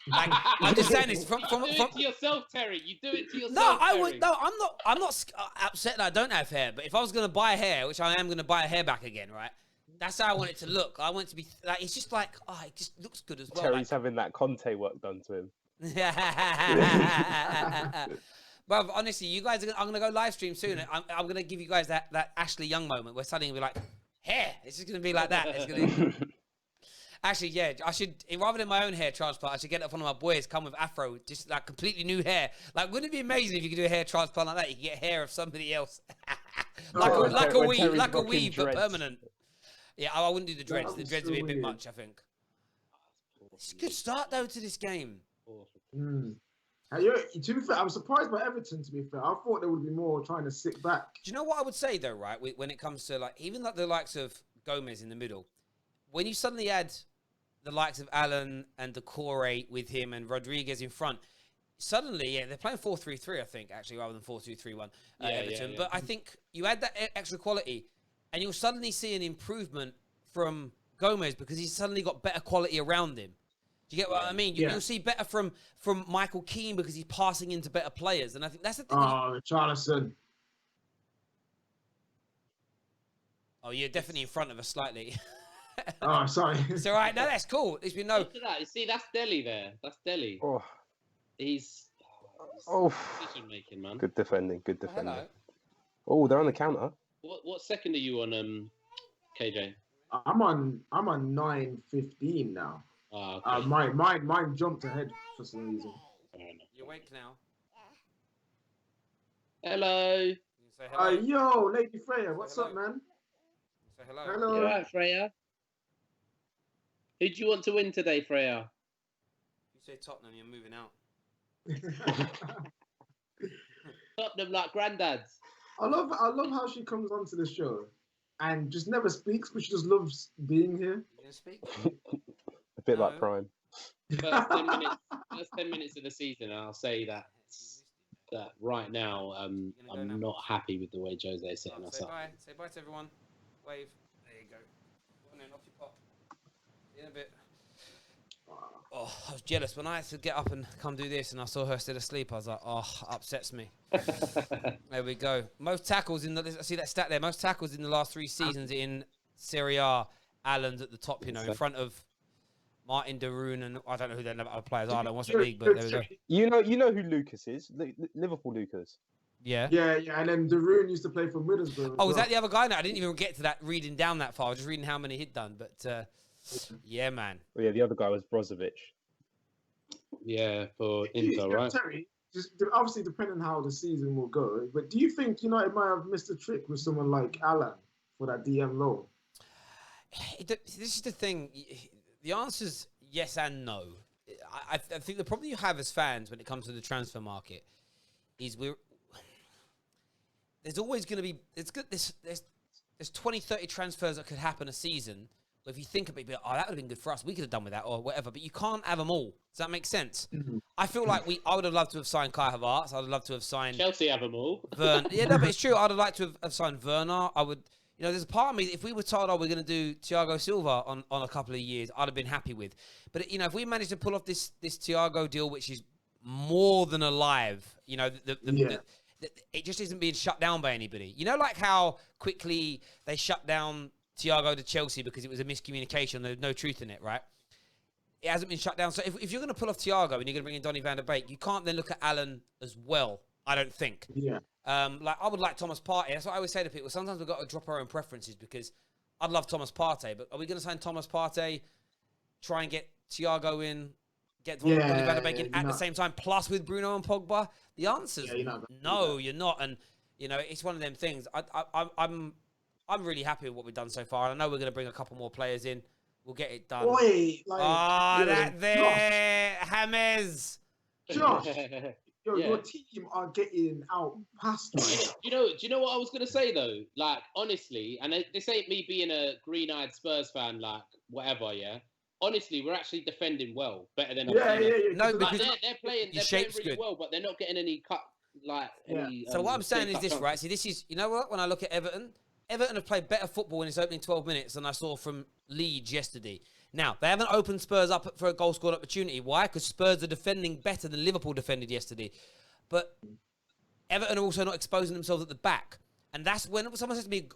Like, I'm just saying this from do it to yourself, Terry. You do it to yourself. No, I would. No, I'm not upset that I don't have hair. But if I was gonna buy hair, which I am gonna buy hair back again, right? That's how I want it to look. I want it to be like, it's just like, it just looks good as well. Terry's having that Conte work done to him. Bro, honestly, you guys, I'm going to go live stream soon. I'm going to give you guys that Ashley Young moment where suddenly we're like, hair. It's just going to be like that. It's gonna... Actually, yeah, I should, rather than my own hair transplant, I should get up one of my boys, come with afro, just like completely new hair. Like, wouldn't it be amazing if you could do a hair transplant like that? You could get hair of somebody else. like a weave, but permanent. Yeah, I wouldn't do the dreads. The dreads would be a bit much, I think. It's a good start, though, to this game. To be fair, I'm surprised by Everton, to be fair. I thought there would be more trying to sit back. Do you know what I would say, though, right? When it comes to, like, even like the likes of Gomez in the middle, when you suddenly add the likes of Allen and Decore with him and Rodriguez in front, suddenly, they're playing 4-3-3, I think, actually, rather than 4-2-3-1, Everton. But I think you add that extra quality, and you'll suddenly see an improvement from Gomez because he's suddenly got better quality around him. Do you get what I mean? You'll see better from Michael Keane because he's passing into better players. And I think that's the thing. Oh, Richarlison. Oh, you're definitely in front of us slightly. Oh, sorry. It's all right. No, that's cool. At least we know. Look at that. You see, that's Delhi there. That's Delhi. Oh, He's oh. decision making, man. Good defending. Good Oh, defending. hello. Oh, they're on the counter. What second are you on, KJ? I'm on 9:15 now. Okay. Mine jumped ahead for some reason. Fair enough. You're awake now. Hello. You can say hello. Yo, Lady Freya, what's hello. up, man? Say hello. Hello. You alright, Freya? Who do you want to win today, Freya? You say Tottenham, you're moving out. Tottenham like granddads. I love how she comes onto the show and just never speaks, but she just loves being here. You gonna speak? A bit No. like Prime. First 10 minutes of the season, I'll say that right now, I'm not happy with the way Jose is setting us Say up. bye. Say bye to everyone. Wave. There you go. Go on then, off you pop. See you in a bit. Oh, I was jealous when I had to get up and come do this, and I saw her still asleep. I was like, oh, upsets me. There we go. Most tackles in I see that stat there. Most tackles in the last 3 seasons in Serie A. Allen's at the top, in front of Martin Darun, and I don't know who their other players are. I don't watch the league, but there we go. You know who Lucas is? Liverpool Lucas. Yeah. Yeah, and then Darun used to play for Middlesbrough. Oh, was that the other guy? No, I didn't even get to that reading down that far. I was just reading how many he'd done, but yeah, man. Oh, yeah, the other guy was Brozovic. Yeah, for Inter, right? Terry, just obviously depending on how the season will go, but do you think United might have missed a trick with someone like Alan for that DM role? This is the thing. The answer's yes and no. I think the problem you have as fans when it comes to the transfer market is there's always going to be there's 20, 30 transfers that could happen a season. But if you think about it, that would have been good for us. We could have done with that or whatever. But you can't have them all. Does that make sense? Mm-hmm. I feel like I would have loved to have signed Kai Havertz. I would have loved to have signed Chelsea have them all. Yeah, no, but it's true. I'd have liked to have signed Werner. I would. There's a part of me, if we were told, we're going to do Thiago Silva on a couple of years, I'd have been happy with. But, if we managed to pull off this Thiago deal, which is more than alive, it just isn't being shut down by anybody. Like how quickly they shut down Thiago to Chelsea because it was a miscommunication. There's no truth in it, right? It hasn't been shut down. So if you're going to pull off Thiago and you're going to bring in Donny van der Beek, you can't then look at Alan as well, I don't think. Yeah. I would like Thomas Partey. That's what I always say to people. Sometimes we've got to drop our own preferences because I'd love Thomas Partey, but are we going to sign Thomas Partey, try and get Thiago in, get Donny van der Beek in at the same time, plus with Bruno and Pogba? The answer's no, you're not. And, it's one of them things. I'm really happy with what we've done so far. And I know we're going to bring a couple more players in. We'll get it done. Wait, that there, James. Josh. Your team are getting out past me. Do you know what I was going to say, though? Like, honestly, and this ain't me being a green-eyed Spurs fan, like, whatever, yeah? Honestly, we're actually defending well, better than I've seen. No, like, because they're playing really well, but they're not getting any cut, any... So what I'm saying is this, right? See, this is... You know what? When I look at Everton have played better football in its opening 12 minutes than I saw from Leeds yesterday. Now, they haven't opened Spurs up for a goal-scored opportunity. Why? Because Spurs are defending better than Liverpool defended yesterday. But Everton are also not exposing themselves at the back. And that's when someone says to me,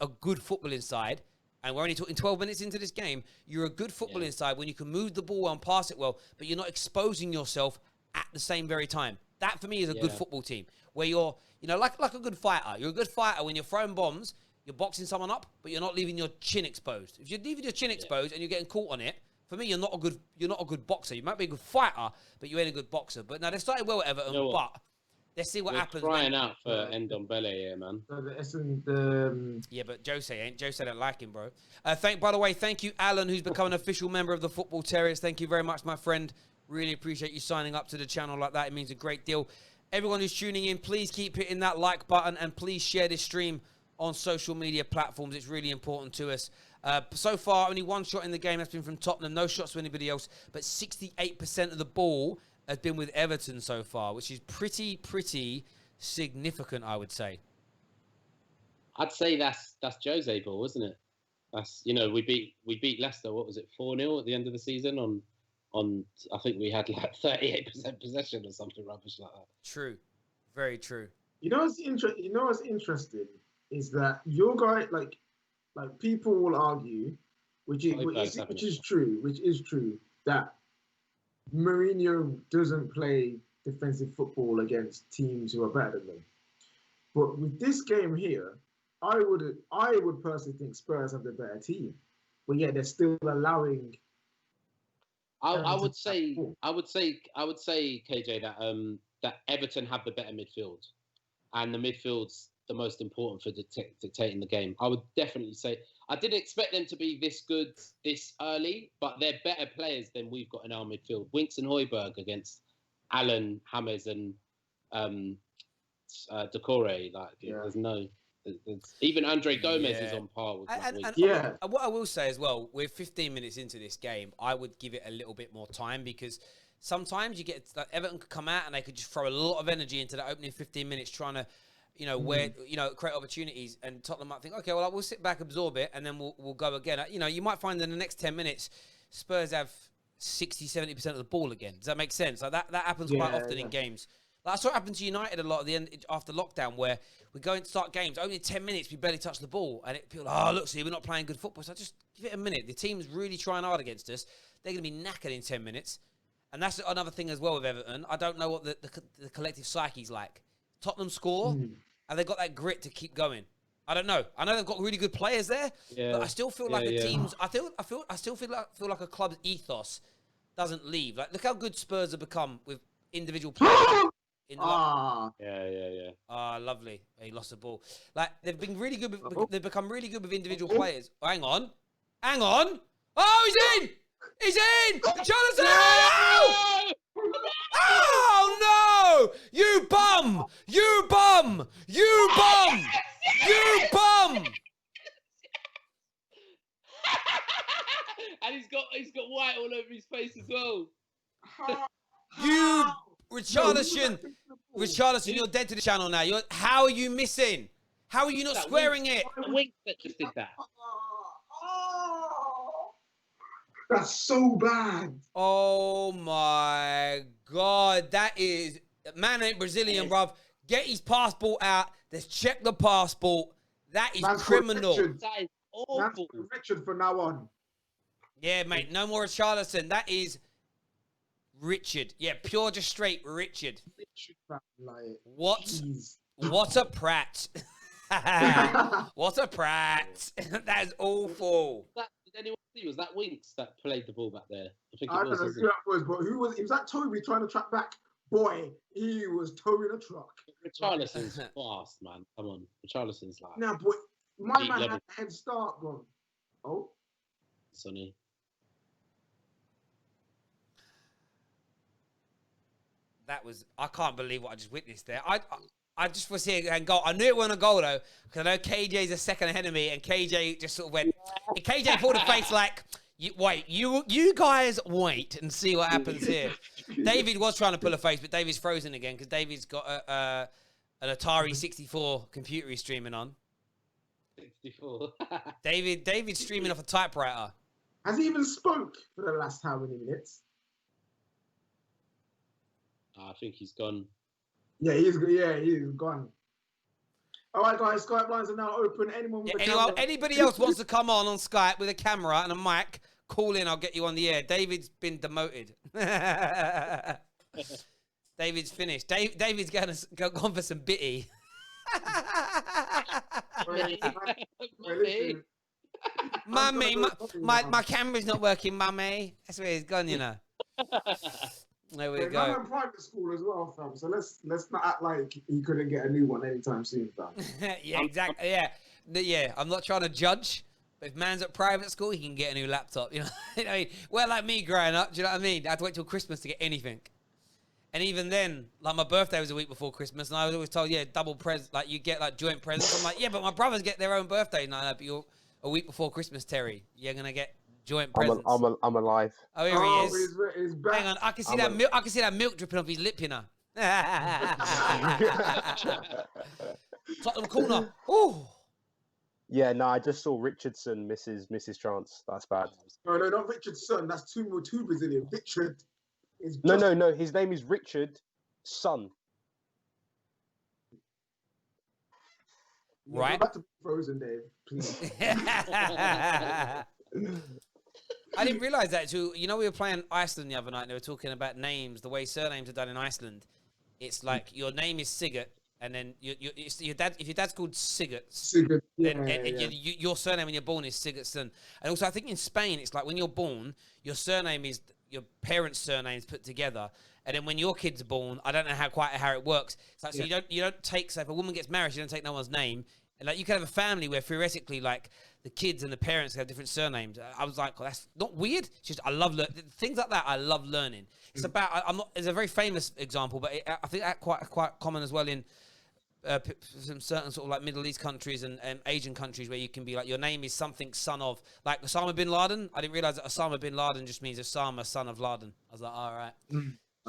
a good footballing side, and we're only talking 12 minutes into this game, you're a good footballing side when you can move the ball well and pass it well, but you're not exposing yourself at the same very time. That, for me, is a good football team. Where you're, like a good fighter. You're a good fighter when you're throwing bombs, you're boxing someone up, but you're not leaving your chin exposed. If you're leaving your chin exposed and you're getting caught on it, for me, you're not a good boxer. You might be a good fighter, but you ain't a good boxer. But now they started well at Everton, but let's see what happens. Crying out for Ndombele here, man. Yeah, but Jose don't like him, bro. By the way, thank you, Alan, who's become an official member of the Football Terrace. Thank you very much, my friend. Really appreciate you signing up to the channel like that. It means a great deal. Everyone who's tuning in, please keep hitting that like button and please share this stream on social media platforms. It's really important to us. So far, only one shot in the game. That's been from Tottenham. No shots to anybody else. But 68% of the ball has been with Everton so far, which is pretty significant, I would say. I'd say that's Jose ball, isn't it? That's we beat Leicester. What was it, 4-0 at the end of the season on I think we had like 38% possession or something rubbish like that. True, very true. What's interesting is that your guy, like people will argue which is true that Mourinho doesn't play defensive football against teams who are better than them. But with this game here, I would personally think Spurs have the better team, but yet they're still allowing. I would say KJ that Everton have the better midfield, and the midfield's the most important for dictating the game. I would definitely say I didn't expect them to be this good this early, but they're better players than we've got in our midfield. Winks and Højbjerg against Allen, James, and Decore. There's no. Even Andre Gomez is on par with and what I will say as well, we're 15 minutes into this game, I would give it a little bit more time, because sometimes you get like Everton could come out and they could just throw a lot of energy into the opening 15 minutes trying to, create opportunities, and Tottenham might think, okay, well, we'll sit back, absorb it, and then we'll go again. You might find in the next 10 minutes, Spurs have 60-70% of the ball again. Does that make sense? Like that happens quite often in games. Like I saw it happen to United a lot at the end after lockdown, where we go and start games, only in 10 minutes we barely touch the ball, and people are look, see, we're not playing good football. So just give it a minute. The team's really trying hard against us. They're going to be knackered in 10 minutes. And that's another thing as well with Everton. I don't know what the collective psyche's like. Tottenham score, and they've got that grit to keep going. I don't know. I know they've got really good players there, but I still feel like the team's. I still feel like a club's ethos doesn't leave. Like, look how good Spurs have become with individual players. Lovely. He lost the ball. Like, they've been really good. They've become really good with individual players. Oh, hang on. Oh, he's in. He's in. Jonathan. No! Oh no! You bum! And he's got white all over his face as well. Richarlison, you're dead to the channel now. How are you missing? How are you not squaring it? Wink that just did that. That's so bad. Oh my God. That is, man ain't Brazilian, bruv. Get his passport out. Let's check the passport. That is criminal. That is awful. Richard from now on. Yeah, mate. No more Richarlison. That is Richard. Yeah, pure, just straight Richard. What a prat. What a prat. That is awful. Did anyone see? Was that Winks that played the ball back there? I think I don't know who that was, but who was? It was that Toby trying to track back. Boy, he was towing a truck. Richarlison's fast, man. Come on, Richarlison's like. Now, boy, my man had a head start gone. Oh, Sonny. That was. I can't believe what I just witnessed there. I just was here and goal. I knew it wasn't a goal though, because I know KJ's a second ahead of me, and KJ just sort of went. And KJ pulled a face like, you guys wait and see what happens here. David was trying to pull a face, but David's frozen again because David's got an Atari 64 computer he's streaming on. 64. David's streaming off a typewriter. Has he even spoke for the last how many minutes? I think he's gone. Yeah, he's gone. All right, guys, Skype lines are now open. Anybody else wants to come on Skype with a camera and a mic, call in. I'll get you on the air. David's been demoted. David's finished. David's gone for some bitty. Mummy, my camera's not working, mummy. That's where he's gone, you know. There we go. I'm in private school as well, fam. So let's not act like he couldn't get a new one anytime soon, fam. Yeah, exactly. Yeah. I'm not trying to judge, but if man's at private school, he can get a new laptop. You know, well, like me growing up. Do you know what I mean? I had to wait till Christmas to get anything, and even then, like my birthday was a week before Christmas, and I was always told, double present, like you get like joint presents. I'm like, yeah, but my brothers get their own birthday. No, but you're a week before Christmas, Terry. You're gonna get joint presents. I'm alive. Oh, here he is. He's back. Hang on, I can see that milk. I can see that milk dripping off his lip, you know. Tottenham corner. Ooh. Yeah, no, I just saw Richardson misses chance. That's bad. No, not Richardson. That's too Brazilian. Richard is. No. His name is Richard Son. Right. Go back to Frozen, Dave, please. I didn't realise that too. You know, we were playing Iceland the other night and they were talking about names, the way surnames are done in Iceland. It's like your name is Sigurd, and then your dad. If your dad's called Sigurd, then your surname when you're born is Sigurdsson. And also, I think in Spain, it's like when you're born, your surname is your parents' surnames put together. And then when your kid's born, I don't know how it works. It's like, so you don't take, so if a woman gets married, you don't take no one's name. And like you can have a family where theoretically, like the kids and the parents have different surnames. I was like, well, that's not weird. It's just I love things like that. I love learning. It's about I'm not. It's a very famous example, but I think that quite common as well in some certain sort of like Middle East countries and Asian countries where you can be like your name is something son of, like Osama bin Laden. I didn't realize that Osama bin Laden just means Osama son of Laden. I was like, all right.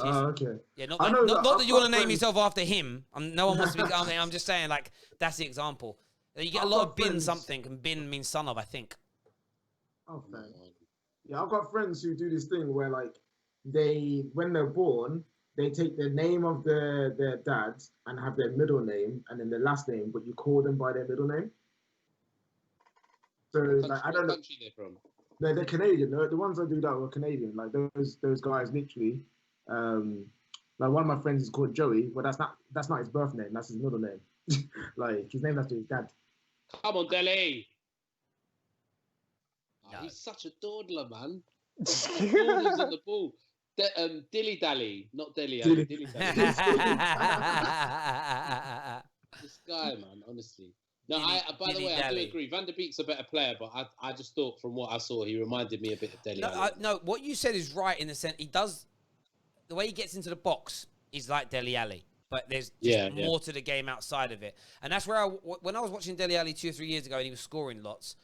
Okay. Yeah, not that you want to name yourself after him. No one wants to be. I'm just saying, like, that's the example. You get a lot of bin something, and bin means son of, I think. Oh, thanks. Yeah, I've got friends who do this thing where, like, when they're born, they take the name of their dad and have their middle name and then their last name, but you call them by their middle name. So, like, I don't know. What country they're from? They're Canadian. The ones that do that were Canadian. Like, those guys literally. Like one of my friends is called Joey, but that's not his birth name. That's his middle name. Like his name after his dad. Come on, Delhi. No. He's such a dawdler, man. He's on the ball. Dilly Dally, not Dilly Dally. This guy, man, honestly. No, by the way, I do agree. Van der Beek's a better player, but I just thought from what I saw, he reminded me a bit of Dele Alli. No, what you said is right in the sense he does. The way he gets into the box is like Dele Alli, but there's just more to the game outside of it. And that's where when I was watching Dele Alli 2 or 3 years ago and he was scoring lots,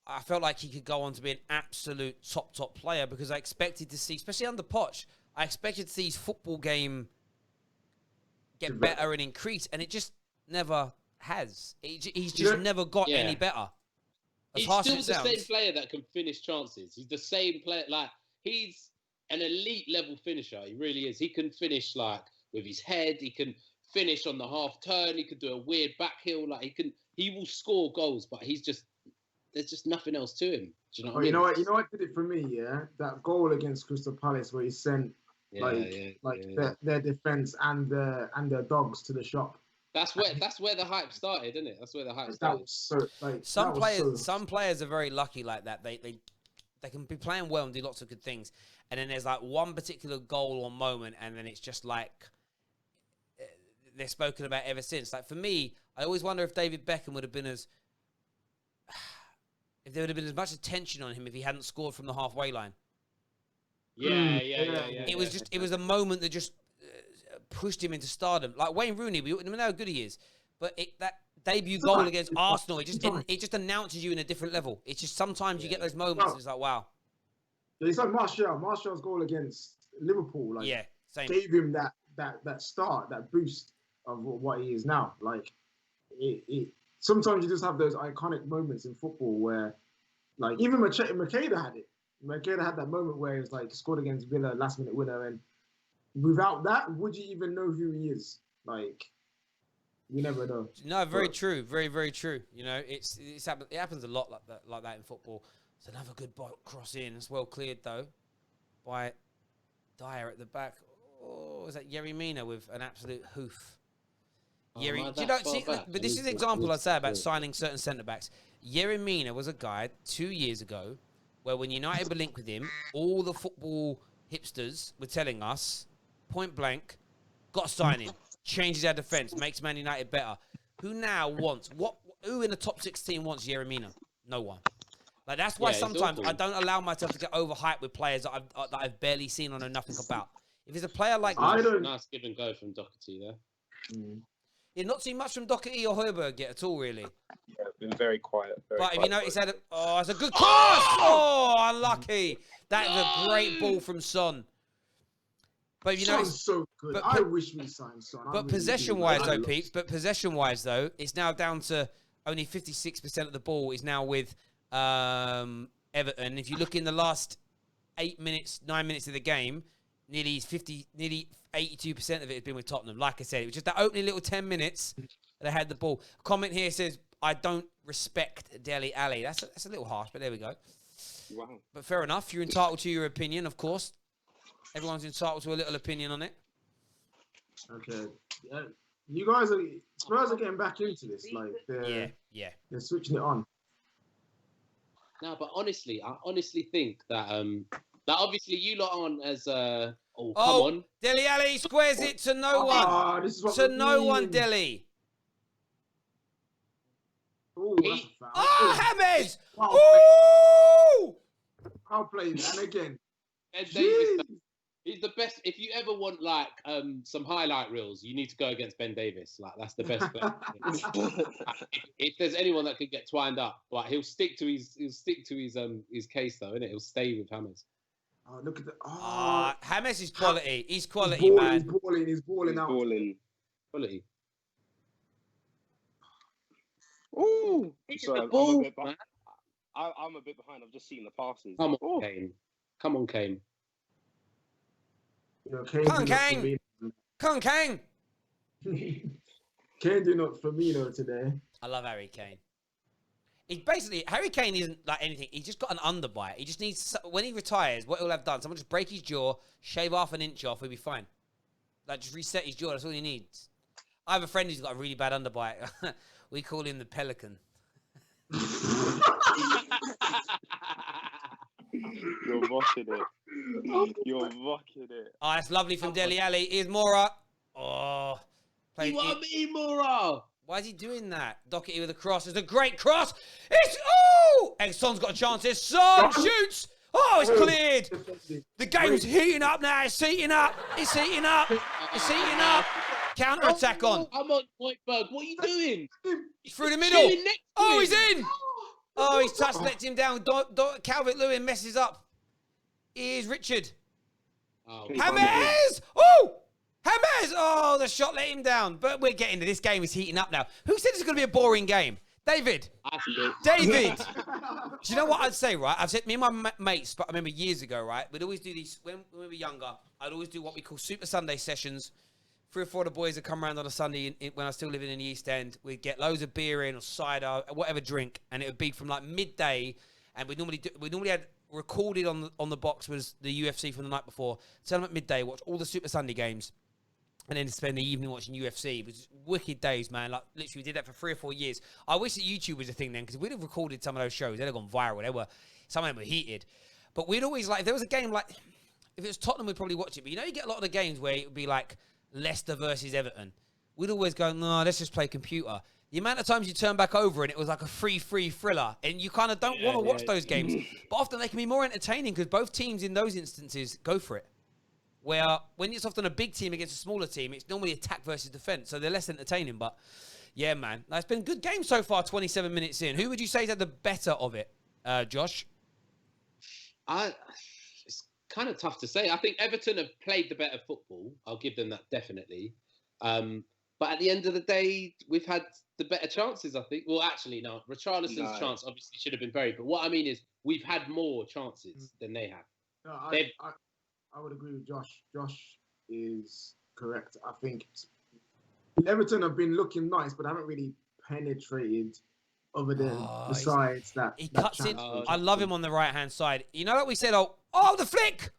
I felt like he could go on to be an absolute top player because I expected to see, especially under Poch, I expected to see his football game get better and increase, and it just never has. He's just never got any better. He's still the same player that can finish chances. He's the same player. Like, he's an elite level finisher. He really is. He can finish like with his head. He can finish on the half turn. He could do a weird back heel. Like he will score goals, but there's just nothing else to him. Do you know what I mean? You know what did it for me? Yeah, that goal against Crystal Palace where he sent their defense and their dogs to the shop. That's where the hype started, isn't it? That's where the hype started. Some players are very lucky like that. They can be playing well and do lots of good things, and then there's like one particular goal or moment, and then it's just like they're spoken about ever since. Like for me, I always wonder if David Beckham would have been if there would have been as much attention on him if he hadn't scored from the halfway line. Yeah. It was a moment that just pushed him into stardom. Like Wayne Rooney, we know how good he is, but that debut goal against Arsenal, it just announces you in a different level. It's just sometimes you get those moments. It's like wow. It's like Martial's goal against Liverpool. Like, same. Gave him that start, that boost of what he is now. Like sometimes you just have those iconic moments in football where, like, even Makeda had it. Makeda had that moment where he was like scored against Villa, last minute winner, and without that, would you even know who he is? Like, you never know. No, very true. Very, very true. You know, it happens a lot like that in football. It's another good cross in. It's well cleared though by Dyer at the back. Oh, is that Yerry Mina with an absolute hoof? Yerry, do you know? See, but this is an example I say about signing certain centre backs. Yerry Mina was a guy 2 years ago where when United were linked with him, all the football hipsters were telling us, point blank, got to sign him. Changes our defence, makes Man United better. Who now wants who in the top 16 wants Yerry Mina? No one. Like that's why sometimes I don't allow myself to get overhyped with players that I've barely seen or know nothing about. If it's a player like nice give and go from Doherty there. Yeah, not too much from Doherty or Højbjerg yet at all, really. Yeah, been very quiet. But if you notice, it's a good cross. Oh, unlucky. That is a great ball from Son. But you know, it's so good. I wish we signed Son. But possession-wise, though, Pete. But possession-wise, though, it's now down to only 56% of the ball is now with Everton. If you look in the last 9 minutes of the game, nearly 82% of it has been with Tottenham. Like I said, it was just that opening little 10 minutes that they had the ball. Comment here says, I don't respect Dele Alli. That's a little harsh, but there we go. Wow. But fair enough. You're entitled to your opinion, of course. Everyone's entitled to a little opinion on it. Okay. Yeah. You guys are Spurs are getting back into this. Like they're switching it on. No, but honestly, I honestly think that that obviously you lot aren't as come on. Dele Alli squares it to no one. This is what To we no one, mean. Dele. Ooh, that's a foul. James! Foul Ooh! I'll play it. And again. Ben Davis, he's the best. If you ever want like some highlight reels, you need to go against Ben Davis. Like that's the best player. If there's anyone that could get twined up, but he'll stick to his case though, innit? He'll stay with Hammers. Oh, look at the. James is quality. He's quality, man. He's balling out. Quality. Ooh! Sorry, I'm a bit behind. I've just seen the passes. Come on, Kane. Come on, Kane. You know, Come on, Kane. Kane do not Firmino today. I love Harry Kane. Harry Kane isn't like anything. He's just got an underbite. He just needs, when he retires, what he'll have done, someone just break his jaw, shave half an inch off, he'll be fine. Like, just reset his jaw. That's all he needs. I have a friend who's got a really bad underbite. We call him the Pelican. You're mocking it. You're mocking it. Oh, that's lovely from Dele Alli. Here's Mora. Oh. You want me, Mora? Why is he doing that? Doherty with a cross. It's a great cross. And Son's got a chance here. Son shoots. Oh, it's cleared. The game's heating up now. It's heating up. It's heating up. It's heating up. Counter-attack on. I'm on Whiteberg. What are you doing? He's through the middle. Oh, he's in. Oh, he's touched, let him down. Calvert-Lewin messes up. Here's Richard. Oh, James! Oh! James! Oh, the shot let him down. But we're getting to this game. Is heating up now. Who said it's going to be a boring game? David. David. Do you know what I'd say, right? I've said, me and my mates, but I remember years ago, right? We'd always do these, when we were younger, I'd always do what we call Super Sunday sessions. 3 or 4 of the boys would come around on a Sunday when I was still living in the East End. We'd get loads of beer in or cider, whatever drink, and it would be from like midday. And we normally had recorded on the box was the UFC from the night before. Tell them at midday, watch all the Super Sunday games, and then spend the evening watching UFC. It was wicked days, man. Like literally, we did that for 3 or 4 years. I wish that YouTube was a thing then, because we'd have recorded some of those shows. They'd have gone viral. Some of them were heated, but we'd always like if there was a game like if it was Tottenham, we'd probably watch it. But you get a lot of the games where it would be like Leicester versus Everton. We'd always go, no, let's just play computer. The amount of times you turn back over and it was like a free thriller, and you kind of don't want to watch those games. But often they can be more entertaining because both teams in those instances go for it. Where when it's often a big team against a smaller team, it's normally attack versus defense, so they're less entertaining. But yeah, man, it's been a good game so far. 27 minutes in, who would you say is at the better of it, Josh? It's kind of tough to say. I think Everton have played the better football. I'll give them that definitely. But at the end of the day, we've had the better chances, I think. Well, actually, no. Richarlison's chance obviously should have been buried. But what I mean is we've had more chances than they have. No, I would agree with Josh. Josh is correct. I think Everton have been looking nice, but haven't really penetrated other than besides that. He cuts in. I love him on the right-hand side. You know what we said? Oh, the flick!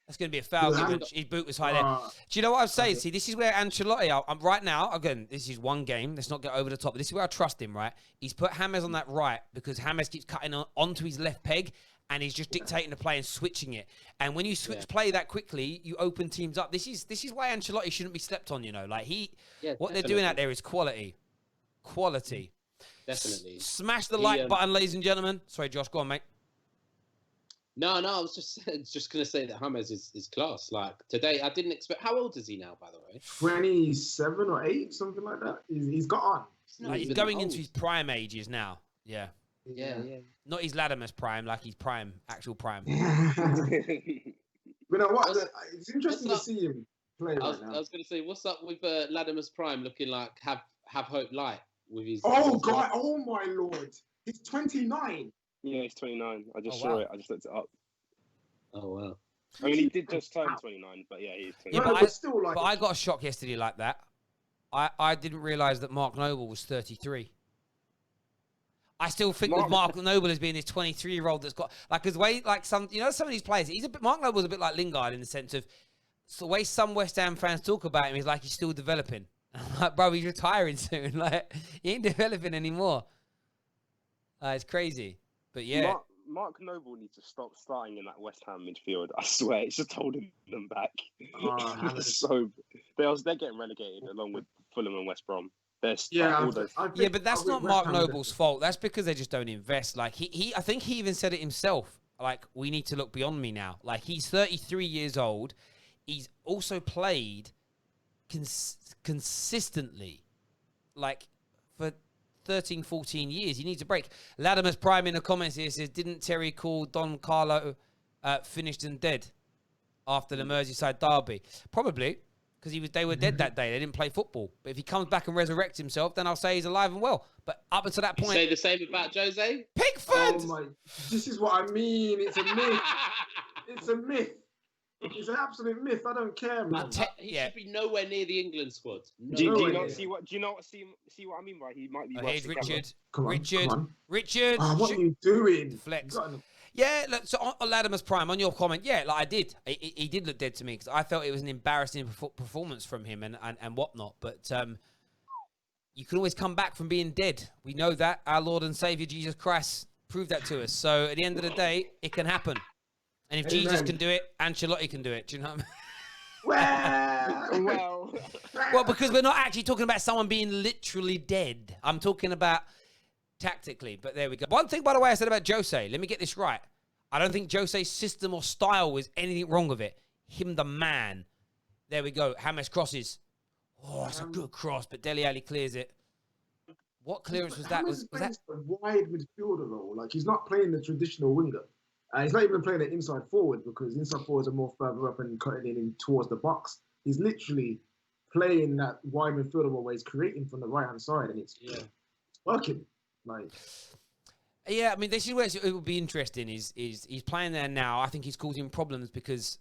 That's going to be a foul. His boot was high there. Do you know what I'd say? See, this is where Ancelotti, I'm right now, again, this is one game. Let's not get over the top. But this is where I trust him, right? He's put James on that right because James keeps cutting onto his left peg and he's just dictating the play and switching it. And when you switch play that quickly, you open teams up. This is why Ancelotti shouldn't be slept on, Like what they're doing out there is quality. Quality. Definitely. Smash the like button, ladies and gentlemen. Sorry, Josh, go on, mate. No, I was just going to say that James is class. Like, today, I didn't expect... How old is he now, by the way? 27 or 8, something like that. He's got on. He's going into his prime ages now. Yeah. Yeah. Not his Latimer's prime, like his prime, actual prime. But you know what? It's interesting to see him play right now. I was going to say, what's up with Latimer's prime looking like have hope light with his... Oh, God. Oh, my Lord. He's 29. Yeah, he's 29. I just saw it. I just looked it up. Oh, wow. I mean, he did just turn 29, but yeah, he's 29. Yeah, but I got a shock yesterday like that. I didn't realise that Mark Noble was 33. I still think with Mark Noble as being this 23-year-old that's got like his way, like some of these players. Mark Noble's a bit like Lingard in the sense of the way some West Ham fans talk about him is like he's still developing. I'm like, bro, he's retiring soon. Like he ain't developing anymore. It's crazy, but yeah. Mark Noble needs to stop starting in that West Ham midfield. I swear, it's just holding them back. They're getting relegated along with Fulham and West Brom. But that's not Mark Noble's fault. That's because they just don't invest. Like I think he even said it himself. Like, we need to look beyond me now. Like, he's 33 years old. He's also played consistently, like, for 13, 14 years. He needs a break. Latimer's Prime in the comments here says, didn't Terry call Don Carlo finished and dead after the Merseyside derby? Probably. Because they were dead that day. They didn't play football. But if he comes back and resurrects himself, then I'll say he's alive and well. But up until that point... You say the same about Jose? Pickford! This is what I mean. It's a myth. It's a myth. It's an absolute myth. I don't care, man. He should be nowhere near the England squad. Do you not see what I mean by he might be... Here's Richard. Come on. Richard. Oh, what are you doing? Flex. Yeah, look, so on Latimer's Prime, on your comment, yeah, like I did. He did look dead to me because I felt it was an embarrassing performance from him and whatnot. But you can always come back from being dead. We know that. Our Lord and Saviour, Jesus Christ, proved that to us. So at the end of the day, it can happen. And if Jesus can do it, Ancelotti can do it. Do you know what I mean? Well, because we're not actually talking about someone being literally dead. I'm talking about... tactically, but there we go. One thing, by the way, I said about Jose, let me get this right. I don't think Jose's system or style was anything wrong with it. Him, the man. There we go. James crosses. Oh, that's a good cross, but Dele Alli clears it. What clearance was that? Was that a wide midfielder role? Like, he's not playing the traditional winger. He's not even playing an inside forward because inside forwards are more further up and cutting in towards the box. He's literally playing that wide midfielder role where he's creating from the right-hand side, and it's working. Like, yeah, I mean, this is where it would be interesting. Is he's playing there now? I think he's causing problems because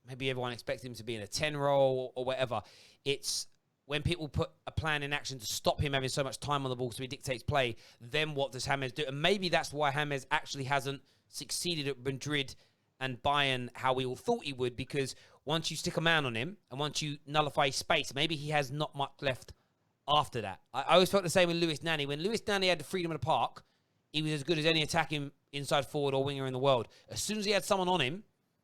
maybe everyone expects him to be in a 10 role or whatever. It's when people put a plan in action to stop him having so much time on the ball so he dictates play, then what does James do? And maybe that's why James actually hasn't succeeded at Madrid and Bayern how we all thought he would, because once you stick a man on him and once you nullify his space, maybe he has not much left after that. I always felt the same with Lewis Nani. When Lewis Nani had the freedom of the park, he was as good as any attacking inside forward or winger in the world. As soon as he had someone on him,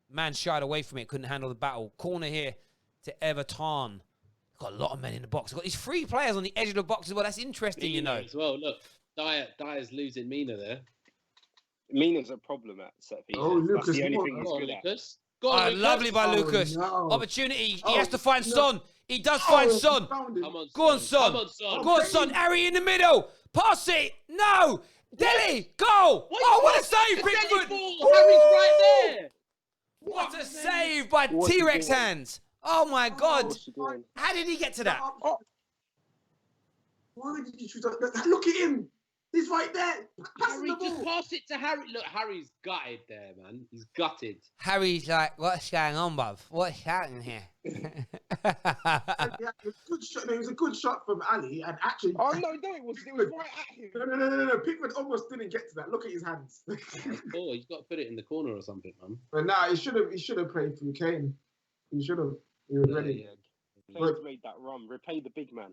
man shied away from it, couldn't handle the battle. Corner here to Everton. Got a lot of men in the box. Got these three players on the edge of the box as well. That's interesting, Mina you know. as well. Look, Dyer's losing Mina there. Mina's a problem at set pieces. Oh, Lucas, that's the only thing he's good at. Lucas. Go on, Lucas. Lovely by Lucas. No. Opportunity. He has to find Son. He does find Son. Come on, Go on, Son. Come on, Son. Go on, Son. Harry in the middle. Pass it. No. Dele. Go. What a save, Pickford. Harry's right there. What a save by T-Rex hands. Oh, my God. Oh, How did he get to that? Why did you choose that? Look at him. He's right there. Harry, just pass it to Harry. Look, Harry's gutted there, man. He's gutted. Harry's like, what's going on, bruv? What's happening here? It was a good shot from Ali, and actually. Oh no, it was right at him. No. Pickford almost didn't get to that. Look at his hands. Oh, he's got to put it in the corner or something, man. But nah, he should have played through Kane. He should have. He was ready. Kane's made that run. Repay the big man.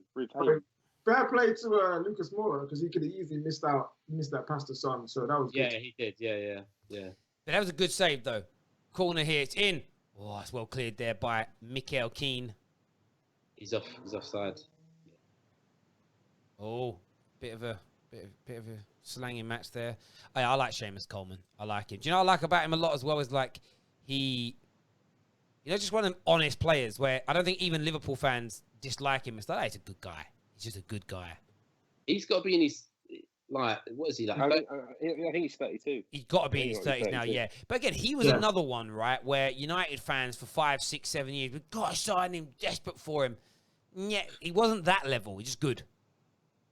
Fair play to Lucas Moura, because he could have easily missed that pass to Son. So that was good. Yeah, he did. Yeah. But that was a good save, though. Corner here, it's in. Oh, it's well cleared there by Michael Keane. He's offside. Oh, bit of a slanging match there. I like Seamus Coleman. I like him. Do you know what I like about him a lot as well? Is like just one of them honest players where I don't think even Liverpool fans dislike him. It's like, he's a good guy. He's just a good guy. He's got to be in his, like, what is he like? I think he's 32. He's got to be in his 30s now, yeah. But again, he was another one, right, where United fans for 5, 6, 7 years, we've got to sign him, desperate for him. Yeah, he wasn't that level. He's just good.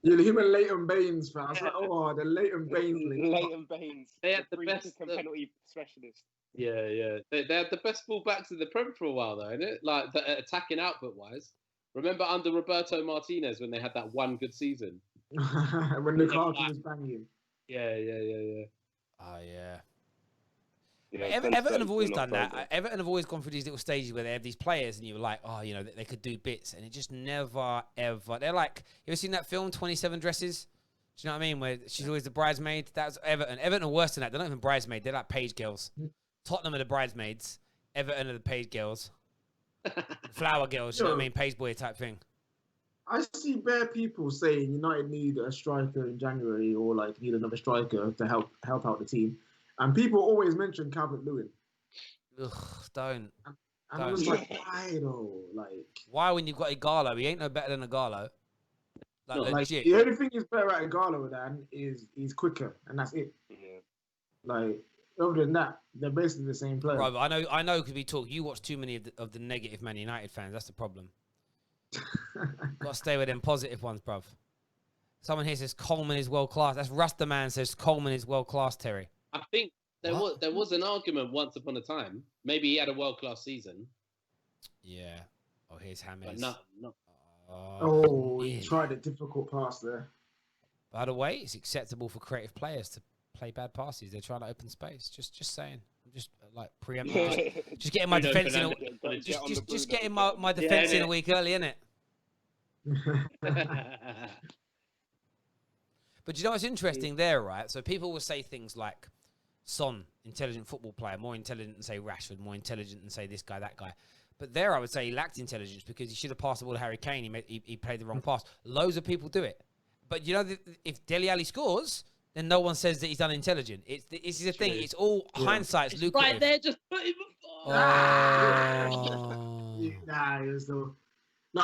Yeah, him and Leighton Baines, man. I was like, oh, the Leighton Baines link. Leighton Baines. They had the best penalty specialist. Yeah. They had the best fullbacks in the Prem for a while, though, innit? Like, attacking output-wise. Remember under Roberto Martinez when they had that one good season? When Lukaku was banging. Yeah. Oh yeah. Yeah, Everton have always 2032 in done that. October. Everton have always gone through these little stages where they have these players, and you're like, oh, you know, they could do bits, and it just never, ever. They're like, you ever seen that film, 27 Dresses? Do you know what I mean? Where she's always the bridesmaid. That's Everton. Everton are worse than that. They're not even bridesmaids. They're like page girls. Tottenham are the bridesmaids. Everton are the page girls. Flower girls. You know what I mean? Page boy type thing. I see bare people saying United need a striker in January or like need another striker to help out the team, and people always mention Calvert-Lewin. Ugh, don't. And I'm just like, why though? Like, Why when you've got Igalo? He ain't no better than Igalo. Like, no, like legit. the only thing he's better at Igalo than is he's quicker, and that's it. Yeah. Like, other than that, they're basically the same player. Bro, I know. Because we talk, you watch too many of the negative Man United fans. That's the problem. Got to stay with them positive ones, bruv. Someone here says Coleman is world class. That's Rastaman says Coleman is world class. Terry. I think there was an argument once upon a time. Maybe he had a world class season. Yeah. Oh, here's Hammers. But not. Oh, he tried a difficult pass there. By the way, it's acceptable for creative players to play bad passes. They're trying to open space. Just saying. I'm just like preempting. Just getting my defense in. Just getting my defense in a week early, innit? But you know what's interesting there, right? So people will say things like Son, intelligent football player, more intelligent than say Rashford, more intelligent than say this guy, that guy. But there I would say he lacked intelligence because he should have passed the ball to Harry Kane. He played the wrong pass. Loads of people do it. But you know, if Dele Alli scores, then no one says that he's unintelligent. This is the thing. It's all hindsight's lucrative. Right there, just put him. No,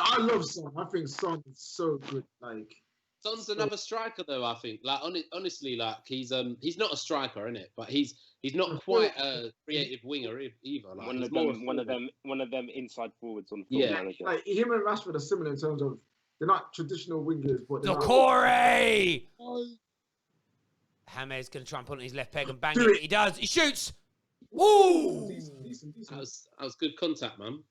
I love Son. I think Son is so good. Like, Son's another striker, though. I think, like, honestly, like he's not a striker, innit? But he's not quite a creative winger either. Like, one of them inside forwards on Football Manager. Like him and Rashford are similar in terms of they're not traditional wingers, but they're Decore! James going to try and put it on his left peg and bang it. He does. He shoots. Woo! Decent. That was good contact, man.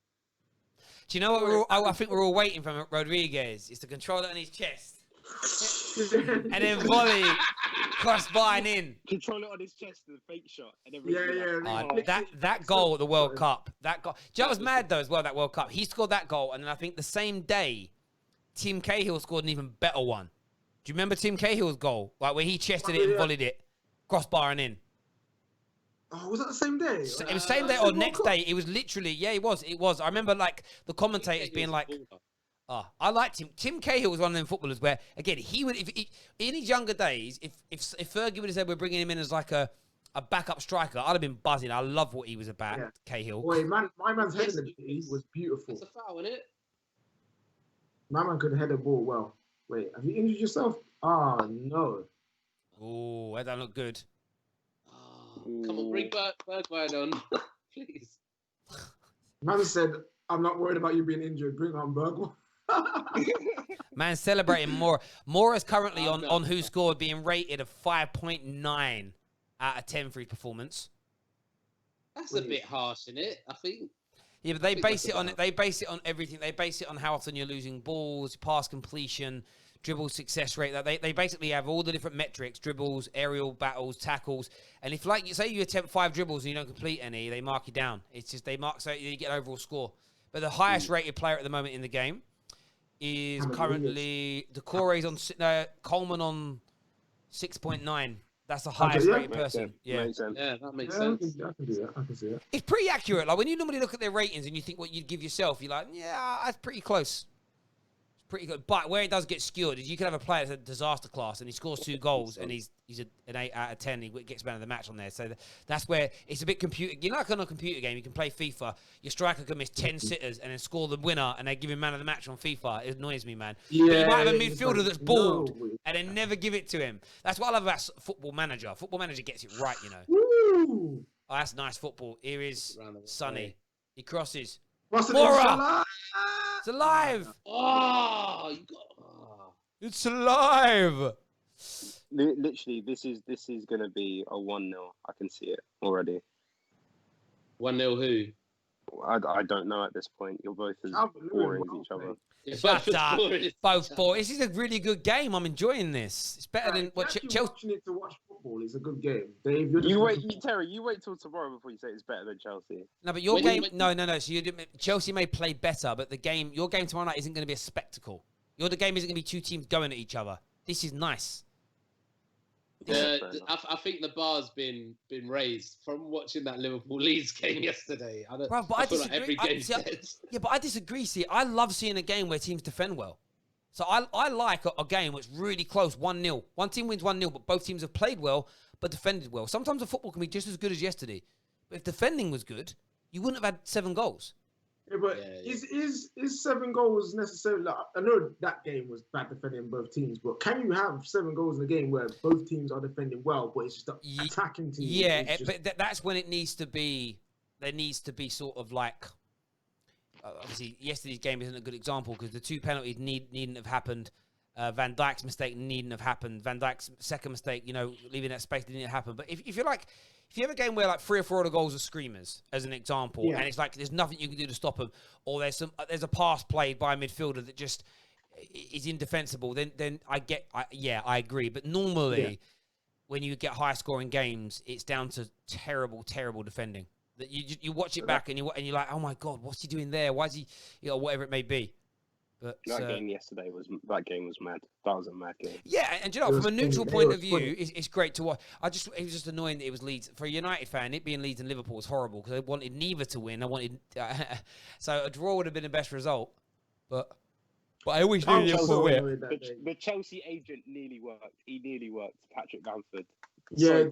Do you know what I think we're all waiting from Rodriguez? Is to control it on his chest. And then volley, crossbar and in. Control it on his chest and fake shot. And that goal at the World Cup. That goal. Do you know what was mad though as well? That World Cup. He scored that goal, and then I think the same day, Tim Cahill scored an even better one. Do you remember Tim Cahill's goal? Like where he chested it and volleyed it, crossbar and in. Oh, was that the same day? It was same day or next day. It was literally, it was. I remember like the commentators being like, I liked him. Tim Cahill was one of them footballers where, again, he would, if in his younger days, if Fergie would have said we're bringing him in as like a backup striker, I'd have been buzzing. I love what he was about, Cahill. Boy, my man's heading was beautiful. It's a foul, isn't it? My man could head the ball well. Wait, have you injured yourself? Oh, no. Oh, that don't look good. Come on, bring Bergwijn on, please. Man said, I'm not worried about you being injured. Bring on Bergwijn. Man, celebrating more. Mora's currently on Who Scored being rated a 5.9 out of 10 for his performance. That's a bit harsh, isn't it? I think. Yeah, but they base it on everything. They base it on how often you're losing balls, pass completion, dribble success rate. They basically have all the different metrics: dribbles, aerial battles, tackles. And if, like you say, you attempt 5 dribbles and you don't complete any, they mark you down. It's just they mark so you get an overall score. But the highest rated player at the moment in the game is currently Decore's on Coleman on 6.9. That's the highest rated person. Yeah, that makes sense. I can do that. I can see that. It's pretty accurate. Like when you normally look at their ratings and you think what you'd give yourself, you're like, yeah, that's pretty close. It's pretty good. But where it does get skewed is you can have a player that's a disaster class and he scores 2 goals and he's an 8 out of 10. He gets man of the match on there. So that's where it's a bit computer. You know, like on a computer game, you can play FIFA. Your striker can miss 10 sitters and then score the winner, and they give him man of the match on FIFA. It annoys me, man. Yeah, but you might have a midfielder that's bald and then never give it to him. That's what I love about Football Manager. Football Manager gets it right, you know. Woo! Oh, that's nice football. Here is Sonny. He crosses. Mora! It's alive! Oh, you got. It's alive! Literally, this is going to be a 1-0. I can see it already. 1-0 who? I don't know at this point. You're both as boring as each other. Shut up. Both boys. This is a really good game. I'm enjoying this. It's better than what Chelsea. Watching it to watch football is a good game. Dave, Terry, you wait till tomorrow before you say it's better than Chelsea. No, but your game. No. So Chelsea may play better, but your game tomorrow night isn't going to be a spectacle. The game isn't going to be two teams going at each other. This is nice. I think the bar's been raised from watching that Liverpool Leeds game yesterday. I disagree. But I disagree. See, I love seeing a game where teams defend well. So I like a game that's really close, 1-0. One team wins 1-0, but both teams have played well, but defended well. Sometimes the football can be just as good as yesterday. But if defending was good, you wouldn't have had 7 goals. Yeah, but is 7 goals necessarily? Like, I know that game was bad defending both teams, but can you have 7 goals in a game where both teams are defending well, but it's just the attacking team? Yeah, but that's when it needs to be. There needs to be sort of like. Obviously, yesterday's game isn't a good example because the 2 penalties needn't have happened. Van Dijk's mistake needn't have happened. Van Dijk's second mistake, leaving that space didn't happen. But if you have a game where like 3 or 4 of the goals are screamers, as an example, and it's like there's nothing you can do to stop them, or there's a pass played by a midfielder that just is indefensible, then I agree. But normally, when you get high scoring games, it's down to terrible defending. That you watch it back and you're like, oh my god, what's he doing there? Why is he, whatever it may be. But that game yesterday was mad. That was a mad game. Yeah, and from a neutral point of view, it's great to watch. It was just annoying that it was Leeds. For a United fan, it being Leeds and Liverpool was horrible because I wanted neither to win. So a draw would have been the best result. But I always knew Liverpool win. The Chelsea agent nearly worked. He nearly worked. Patrick Bamford. Yeah,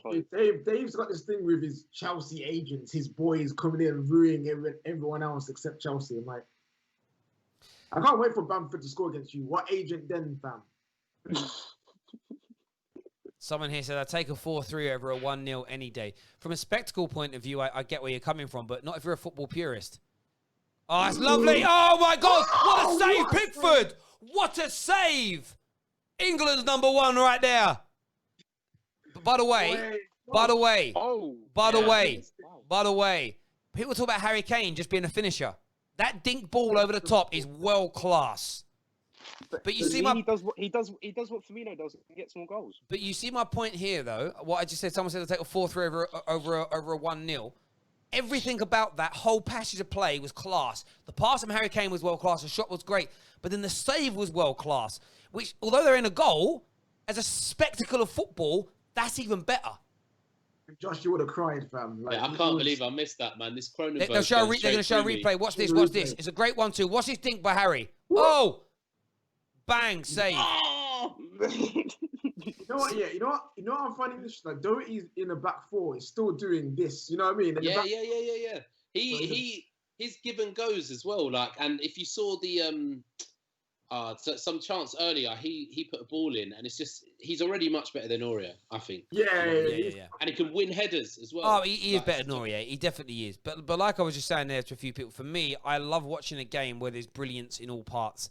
Dave's got this thing with his Chelsea agents. His boys coming in and ruining everyone else except Chelsea. I'm like, I can't wait for Bamford to score against you. What agent then, fam? Someone here said, I'd take a 4-3 over a 1-0 any day. From a spectacle point of view, I get where you're coming from, but not if you're a football purist. Oh, it's lovely. Oh, my God. What a save, Pickford. What a save. England's number 1 right there. But by the way, people talk about Harry Kane just being a finisher. That dink ball over the top is world class. But you see, he does what Firmino does. He gets more goals. But you see my point here, though. What I just said. Someone said to take a 4-3 over a 1-0. Everything about that whole passage of play was class. The pass from Harry Kane was world class. The shot was great, but then the save was world class. Which, although they're in a goal, as a spectacle of football, that's even better. Josh, you would have cried, fam. Like, I can't believe I missed that, man. This Cronenberg. They're going to show a replay. Watch this. It's a great one, too. Watch this dink by Harry. Oh! Bang, save. Oh! You know what? Yeah, you know what I'm finding this? Like, Doherty's in the back 4 is still doing this. You know what I mean? Yeah. His give and goes as well. Like, and if you saw the some chance earlier, he put a ball in, and it's just he's already much better than Aurier, I think. Yeah. And he can win headers as well. Oh, he is better than Aurier. He definitely is. But like I was just saying there to a few people, for me, I love watching a game where there's brilliance in all parts.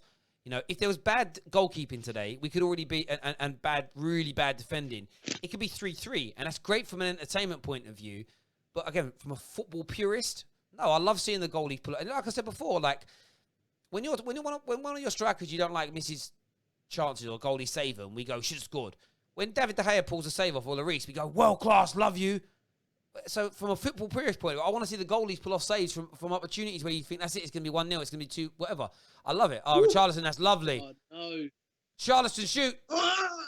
If there was bad goalkeeping today, we could already be and really bad defending. It could be 3-3, and that's great from an entertainment point of view. But again, from a football purist, no, I love seeing the goalies pull it. And like I said before, like. When one of your strikers you don't like misses chances or goalie save them, we go, should have scored. When David De Gea pulls a save off or Lloris, we go, world class, love you. So from a football purist point of view, I want to see the goalies pull off saves from opportunities where you think that's it, it's going to be 1-0, it's going to be 2, whatever. I love it. Oh, Richarlison, that's lovely. Oh, no. Charleston, shoot.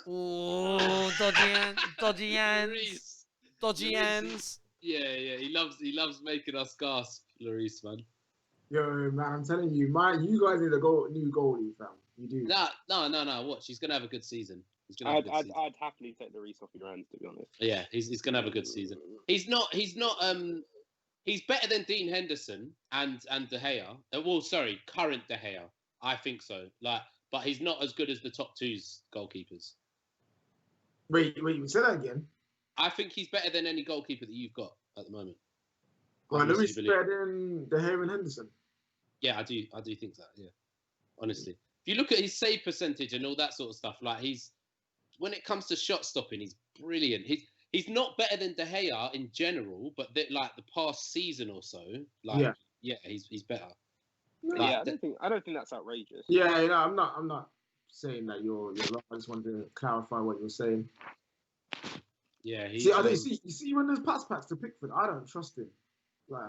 Oh, dodgy hands. Yeah. He loves making us gasp, Lloris, man. Yo, man, I'm telling you, you guys need a new goalie, fam. You do. No. Watch, he's gonna have a good season. I'd happily take the Reese off your hands, to be honest. Yeah, he's gonna have a good season. He's better than Dean Henderson and De Gea. Current De Gea. I think so. But he's not as good as the top 2's goalkeepers. Wait, say that again. I think he's better than any goalkeeper that you've got at the moment. Well, let me better than De Gea and Henderson. Yeah, I do think that. Yeah, honestly, if you look at his save percentage and all that sort of stuff, like when it comes to shot stopping, he's brilliant. He's not better than De Gea in general, but the past season or so, he's better. Yeah, I don't think that's outrageous. Yeah, I'm not saying that you're wrong. I just wanted to clarify what you're saying. Yeah, You see when there's pass backs to Pickford, I don't trust him. Like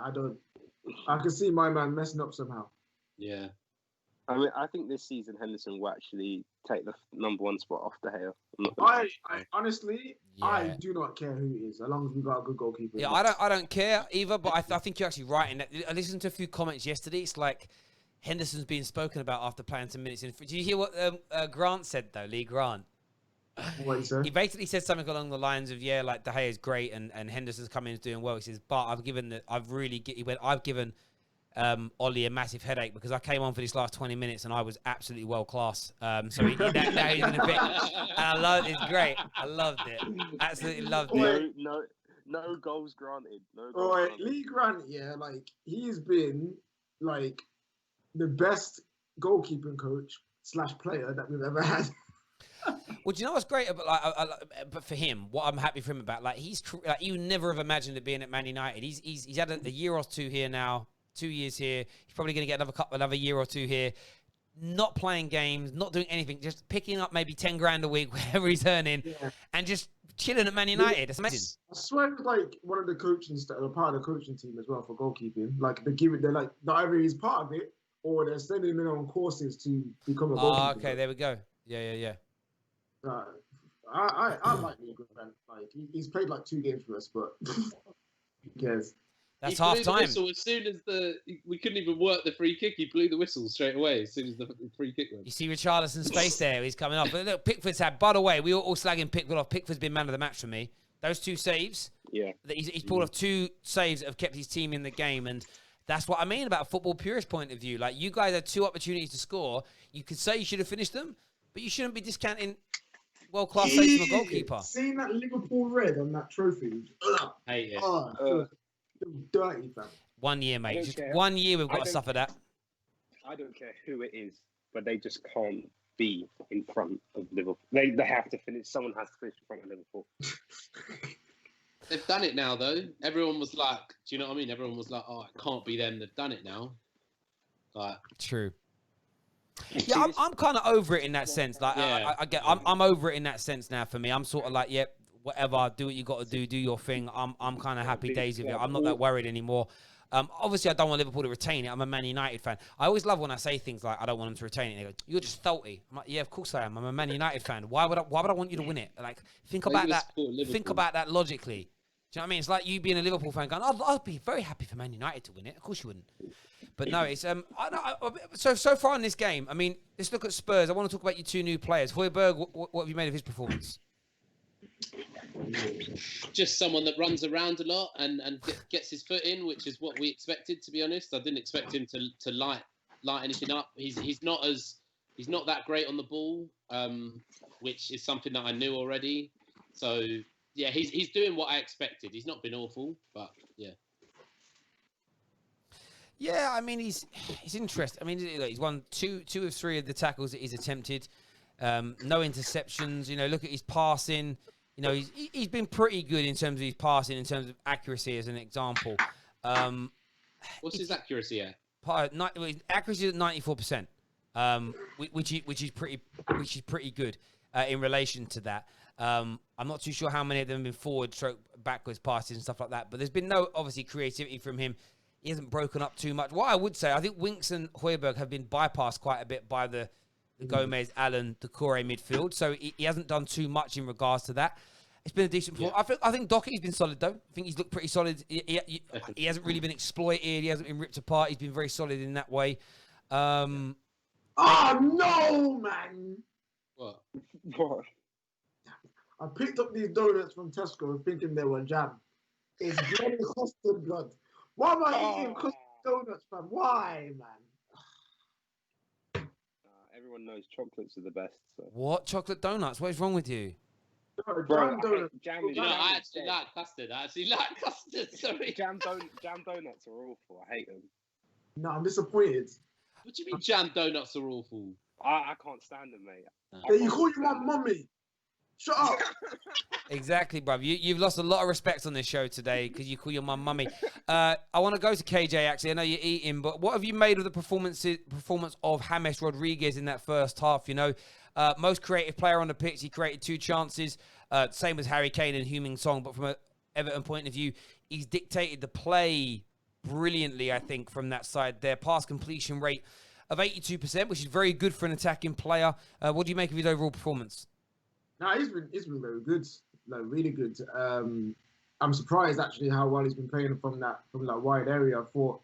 I can see my man messing up somehow. Yeah. I mean, I think this season Henderson will actually take the number 1 spot off De Gea. I honestly, I do not care who it is, as long as we got a good goalkeeper. Yeah, I don't care either, but I think you're actually right in that. I listened to a few comments yesterday. It's like Henderson's being spoken about after playing some minutes in. Did you hear what Grant said though, Lee Grant? What did he say? He basically said something along the lines of, yeah, like De Gea is great and Henderson's coming in doing well. He says, but I've given Ollie a massive headache because I came on for this last 20 minutes and I was absolutely world class. So now he's going to pick. And I love it. It's great. I loved it. Absolutely loved it. No goals granted. Lee Grant, yeah, like he's been like the best goalkeeping coach / player that we've ever had. Well, do you know what's great about but for him, what I'm happy for him about, like you would never have imagined it being at Man United. He's had a year or two here now. 2 years here. He's probably going to get another year or two here. Not playing games, not doing anything, just picking up maybe 10 grand a week, whatever he's earning, and just chilling at Man United. It's amazing. I swear it's like one of the coaching staff, or part of the coaching team as well for goalkeeping. Like they're like either he's part of it or they're sending him in on courses to become a goalkeeper. Okay, there we go. Yeah. I like Lee Grant. Like he's played like 2 games for us, but who cares? That's he blew half the time. whistle as soon as we couldn't even work the free kick. He blew the whistle straight away as soon as the free kick went. You see Richarlison's face there. He's coming up. But look, Pickford's had. By the way, we were all slagging Pickford off. Pickford's been man of the match for me. Those 2 saves. Yeah. He's pulled off 2 saves that have kept his team in the game, and that's what I mean about a football purist point of view. Like you guys had 2 opportunities to score. You could say you should have finished them, but you shouldn't be discounting world-class saves from a goalkeeper. Seeing that Liverpool red on that trophy. Hate it. Dirty, fam. 1 year, mate. Just 1 year we've got to suffer that. I don't care who it is, but they just can't be in front of Liverpool. They have to finish. Someone has to finish in front of Liverpool. They've done it now, though. Everyone was like, do you know what I mean? Everyone was like, oh, it can't be them. They've done it now. Like, true. Yeah, I'm kind of over it in that sense. Like, yeah. I'm over it in that sense now. For me, I'm sort of like, yep, whatever. Do what you got to do. Do your thing. I'm kind of happy days with it. I'm not that worried anymore. Obviously, I don't want Liverpool to retain it. I'm a Man United fan. I always love when I say things like, I don't want them to retain it. And they go, you're just salty. I'm like, yeah, of course I am. I'm a Man United fan. Why would I want you to win it? Like, think about that. Think about that logically. Do you know what I mean? It's like you being a Liverpool fan going, I'd be very happy for Man United to win it. Of course you wouldn't. But no, it's so far in this game. I mean, let's look at Spurs. I want to talk about your 2 new players. Højbjerg, what have you made of his performance? Just someone that runs around a lot and gets his foot in, which is what we expected. To be honest, I didn't expect him to light anything up. He's not that great on the ball, which is something that I knew already. So yeah, he's doing what I expected. He's not been awful, but yeah. Yeah, I mean he's interesting. I mean he's won two of 3 of the tackles that he's attempted. No interceptions. You know, look at his passing. You know, he's been pretty good in terms of his passing, in terms of accuracy, as an example. What's his accuracy at? Accuracy is at 94%, which is pretty good in relation to that. I'm not too sure how many of them have been forward, stroke, backwards passes and stuff like that. But there's been no obviously creativity from him. He hasn't broken up too much. What I would say, I think Winks and Højbjerg have been bypassed quite a bit by the Gomez, Allen, Doucouré midfield. So he hasn't done too much in regards to that. It's been a decent performance. I think Doherty's been solid, though. I think he's looked pretty solid. He hasn't really been exploited. He hasn't been ripped apart. He's been very solid in that way. Oh, no, man. What? I picked up these donuts from Tesco thinking they were jam. It's bloody custard blood. Why am I eating custard donuts, fam? Why, man? Everyone knows chocolates are the best. So. What? Chocolate donuts? What is wrong with you? Jam donuts. I actually like custard. Sorry. Jam donuts are awful. I hate them. No, I'm disappointed. What do you mean jam donuts are awful? I can't stand them, mate. You call your mum mummy. Shut up. Exactly, bruv. You've lost a lot of respect on this show today because you call your mum mummy. I want to go to KJ, actually. I know you're eating, but what have you made of the performance of James Rodriguez in that first half? You know, most creative player on the pitch. He created 2 chances. Same as Harry Kane and Heung-min Son. But from an Everton point of view, he's dictated the play brilliantly, I think, from that side there. Pass completion rate of 82%, which is very good for an attacking player. What do you make of his overall performance? No, he's been very good, like really good. I'm surprised actually how well he's been playing from that wide area. I thought,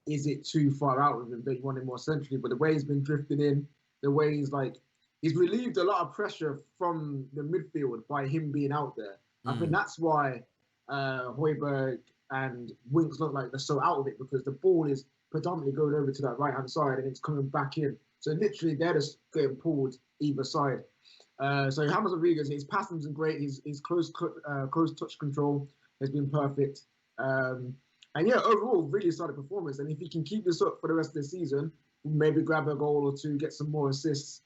is it too far out with him? Don't you want him more centrally? But the way he's been drifting in, the way he's relieved a lot of pressure from the midfield by him being out there. I think that's why Højbjerg and Winks look like they're so out of it, because the ball is predominantly going over to that right hand side and it's coming back in. So literally they're just getting pulled either side. So James Rodriguez, his passing's been great. His close touch control has been perfect. And yeah, overall, really solid performance. And if he can keep this up for the rest of the season, maybe grab a goal or 2, get some more assists,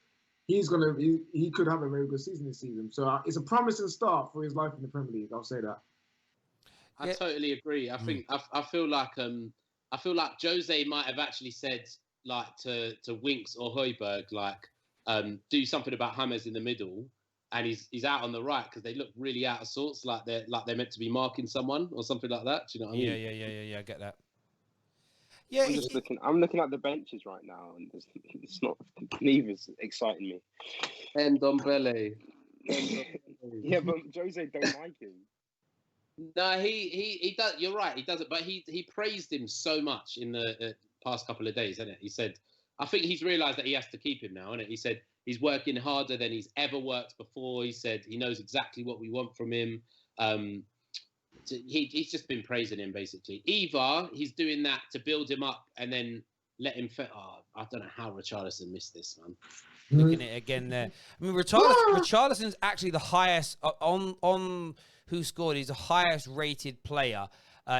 he could have a very good season this season. So it's a promising start for his life in the Premier League. I'll say that. I totally agree. I think I feel like Jose might have actually said like to Winks or Højbjerg like. Do something about James in the middle, and he's out on the right because they look really out of sorts, like they're meant to be marking someone or something like that. Do you know what I mean? Yeah. I get that. Yeah, I'm looking at the benches right now, and it's not neither's exciting me. And Ndombele. Yeah, but Jose don't like him. No, he does. You're right, he doesn't. But he praised him so much in the past couple of days, hasn't it? He said, I think he's realised that he has to keep him now, isn't it? He said he's working harder than he's ever worked before. He said he knows exactly what we want from him. He's just been praising him, basically. Either he's doing that to build him up and then let him... I don't know how Richarlison missed this, man. Looking at it again there. I mean, Richarlison's actually the highest... On who scored, he's the highest rated player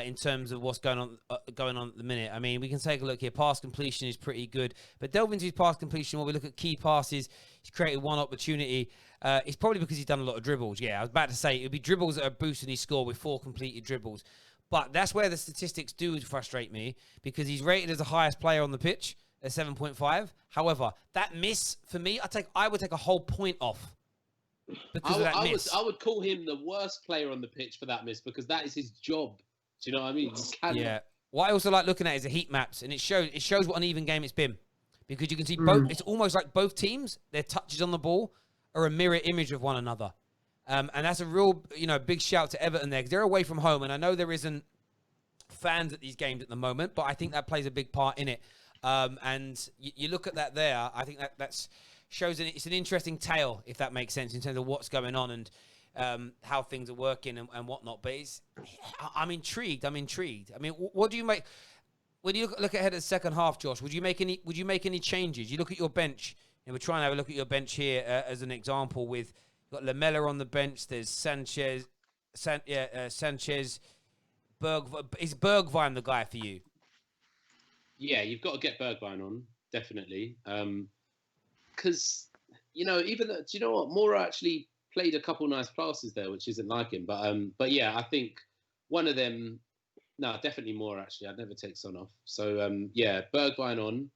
in terms of what's going on at the minute. I mean, we can take a look here. Pass completion is pretty good. But delve into his pass completion, when we look at key passes, he's created 1 opportunity. It's probably because he's done a lot of dribbles. Yeah, I was about to say, it would be dribbles that are boosting his score with 4 completed dribbles. But that's where the statistics do frustrate me, because he's rated as the highest player on the pitch at 7.5. However, that miss, for me, I would take a whole point off because of that miss. I would call him the worst player on the pitch for that miss, because that is his job. Do you know what I mean? Yeah. What I also like looking at is the heat maps, and it shows what an even game it's been, because you can see both. It's almost like both teams, their touches on the ball are a mirror image of one another, and that's a real big shout to Everton there, because they're away from home, and I know there isn't fans at these games at the moment, but I think that plays a big part in it. And you look at that there, I think that shows it's an interesting tale, if that makes sense, in terms of what's going on and how things are working and whatnot. But I'm intrigued. I mean, what do you make when you look ahead at the second half, Josh? Would you make any changes? You look at your bench, and we're trying to have a look at your bench here as an example. With you've got Lamela on the bench. There's Sanchez. Is Bergwijn the guy for you? Yeah, you've got to get Bergwijn on, definitely. Because even though, do you know what, Moura actually played a couple nice passes there, which isn't like him. But yeah, I think one of them. No, definitely more actually. I'd never take Son off. So yeah, Bergwijn on,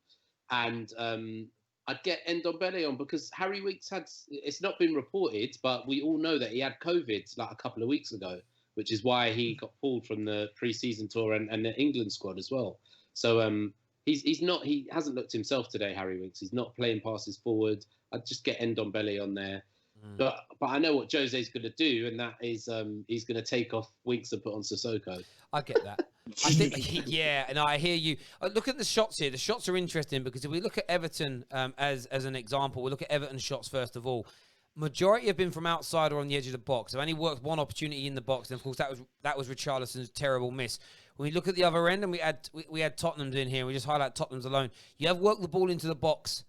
and I'd get Ndombele on, because Harry Winks it's not been reported, but we all know that he had COVID like a couple of weeks ago, which is why he got pulled from the pre-season tour and the England squad as well. So he hasn't looked himself today, Harry Winks. He's not playing passes forward. I'd just get Ndombele on there. But I know what Jose's going to do, and that is he's going to take off Winks and put on Sissoko. I get that. I think, yeah, and I hear you. Look at the shots here. The shots are interesting, because if we look at Everton as an example, we look at Everton shots first of all. Majority have been from outside or on the edge of the box. They've only worked 1 opportunity in the box, and of course that was Richarlison's terrible miss. When we look at the other end, and we had Tottenham's in here, we just highlight Tottenham's alone. You have worked the ball into the box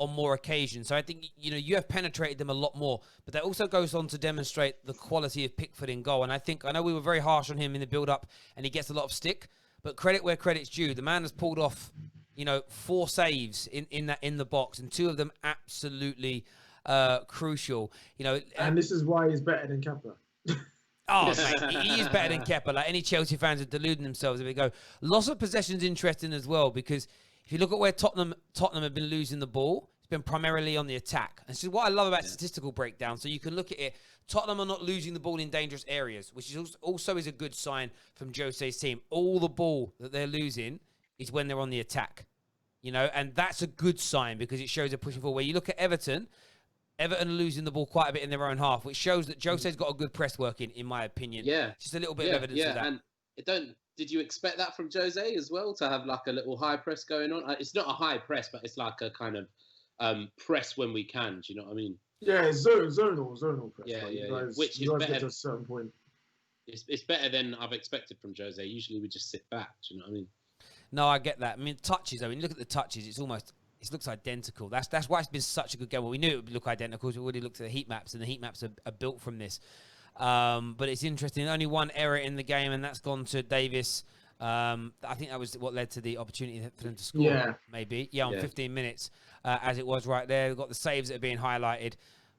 on more occasions. So I think, you have penetrated them a lot more. But that also goes on to demonstrate the quality of Pickford in goal. And I know we were very harsh on him in the build-up, and he gets a lot of stick. But credit where credit's due. The man has pulled off, 4 saves in the box, and 2 of them absolutely crucial. And this is why he's better than Kepa. Oh, mate, he is better than Kepa. Like, any Chelsea fans are deluding themselves if they go. Loss of possession's interesting as well, because if you look at where Tottenham have been losing the ball, it's been primarily on the attack. And this is what I love about statistical breakdown. So you can look at it. Tottenham are not losing the ball in dangerous areas, which is also is a good sign from Jose's team. All the ball that they're losing is when they're on the attack, and that's a good sign because it shows they're pushing forward. Where you look at Everton are losing the ball quite a bit in their own half, which shows that Jose's got a good press working, in my opinion. Yeah. Just a little bit of evidence of that. And did you expect that from Jose as well, to have like a little high press going on? It's not a high press, but it's like a kind of press when we can. Do you know what I mean? Yeah, it's zonal press. Yeah, Guys, which you is guys better. get to a certain point. It's better than I've expected from Jose. Usually we just sit back. Do you know what I mean? No, I get that. I mean, touches, when you look at the touches, it looks identical. That's why it's been such a good game. Well, we knew it would look identical. We already looked at the heat maps, and the heat maps are built from this. But it's interesting. Only one error in the game, and that's gone to Davis. I think that was what led to the opportunity for them to score, maybe. Yeah, on 15 minutes, as it was right there. We've got the saves that are being highlighted.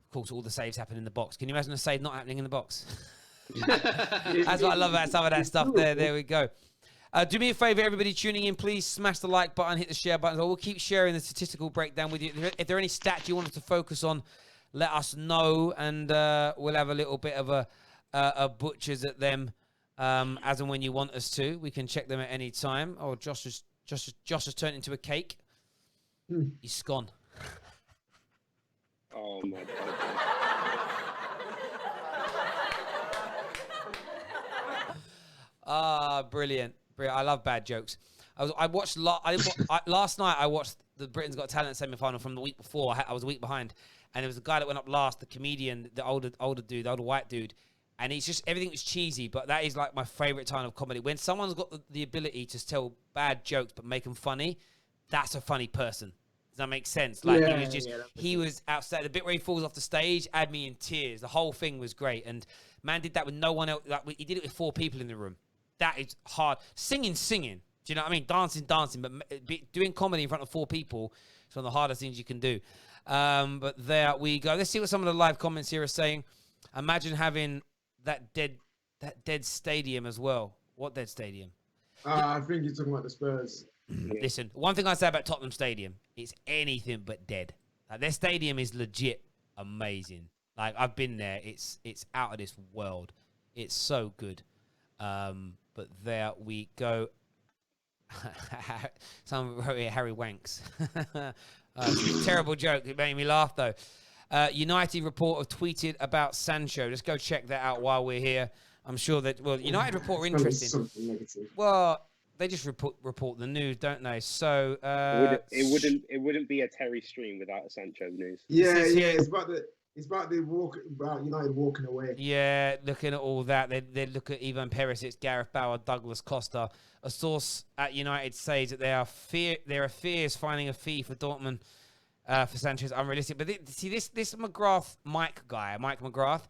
Of course, all the saves happen in the box. Can you imagine a save not happening in the box? That's what I love about some of that stuff there. There we go. Do me a favour, everybody tuning in, please smash the like button, hit the share button. We'll keep sharing the statistical breakdown with you. If there are any stats you want us to focus on, let us know, and we'll have a little bit of a butchers at them as and when you want us to. We can check them at any time. Oh, Josh has turned into a cake. He's gone. Oh my God. Brilliant. I love bad jokes. Last night. I watched the Britain's Got Talent semi-final from the week before. I was a week behind, and there was a guy that went up last, the comedian, the older dude, the older white dude, and it's just everything was cheesy. But that is like my favorite kind of comedy. When someone's got the ability to tell bad jokes but make them funny, that's a funny person. Does that make sense? Like he was outside. The bit where he falls off the stage had me in tears. The whole thing was great, and man did that with no one else. Like, he did it with 4 people in the room. That is hard. Singing. Do you know what I mean? Dancing. But doing comedy in front of 4 people is one of the hardest things you can do. But there we go. Let's see what some of the live comments here are saying. Imagine having that dead stadium as well. What dead stadium? I think you're talking about the Spurs. Listen, one thing I say about Tottenham Stadium, it's anything but dead. Like, their stadium is legit amazing. Like, I've been there. It's out of this world. It's so good. But there we go. Someone wrote here, Harry Wanks. Terrible joke. It made me laugh, though. United reporter tweeted about Sancho. Let's go check that out while we're here. I'm sure that, United report are interesting. Well, they just report the news, don't they? So it wouldn't be a Terry stream without a Sancho news. Yeah. It's about United walking away. Yeah, looking at all that, they look at Ivan Perisic, Gareth Bale, Douglas Costa. A source at United says that there are fears finding a fee for Dortmund for Sanchez unrealistic. But this McGrath Mike McGrath,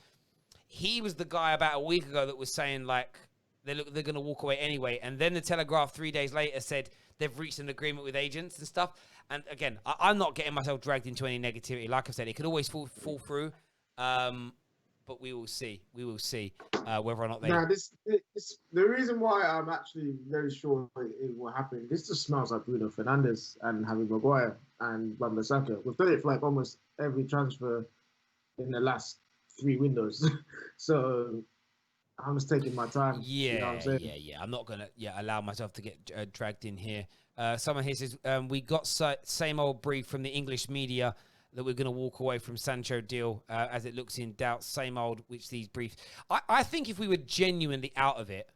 he was the guy about a week ago that was saying like they're going to walk away anyway. And then the Telegraph 3 days later said they've reached an agreement with agents and stuff. And again, I'm not getting myself dragged into any negativity. Like I said, it could always fall through. But we will see. Whether or not they... the reason why I'm actually very sure it will happen, this just smells like Bruno Fernandes and Harry Maguire and Bukayo Saka. We've done it for like almost every transfer in the last 3 windows. So I'm just taking my time. Yeah, you know what I'm saying? yeah. I'm not going to allow myself to get dragged in here. Someone here says, we got same old brief from the English media that we're going to walk away from Sancho deal as it looks in doubt. Same old, which these briefs. I think if we were genuinely out of it,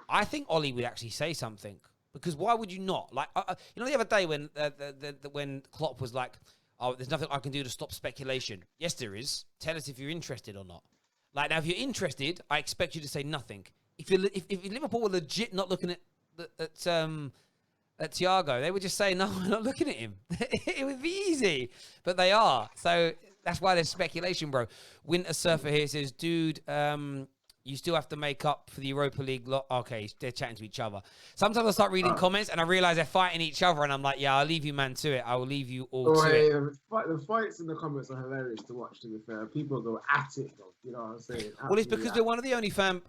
I think Ollie would actually say something. Because why would you not? Like, the other day when Klopp was like, oh, there's nothing I can do to stop speculation. Yes, there is. Tell us if you're interested or not. Like, now, if you're interested, I expect you to say nothing. If Liverpool were legit not looking at Thiago, they would just say, no, we're not looking at him. It would be easy. But they are. So that's why there's speculation, bro. Winter Surfer here says, dude, you still have to make up for the Europa League lot. Okay, they're chatting to each other. Sometimes I start reading comments and I realize they're fighting each other, and I'm like, yeah, I'll leave you, man, to it. I will leave you all to it. The fights in the comments are hilarious to watch, to be fair. People go at it, though. You know what I'm saying? Well, it's because we're one of the only fan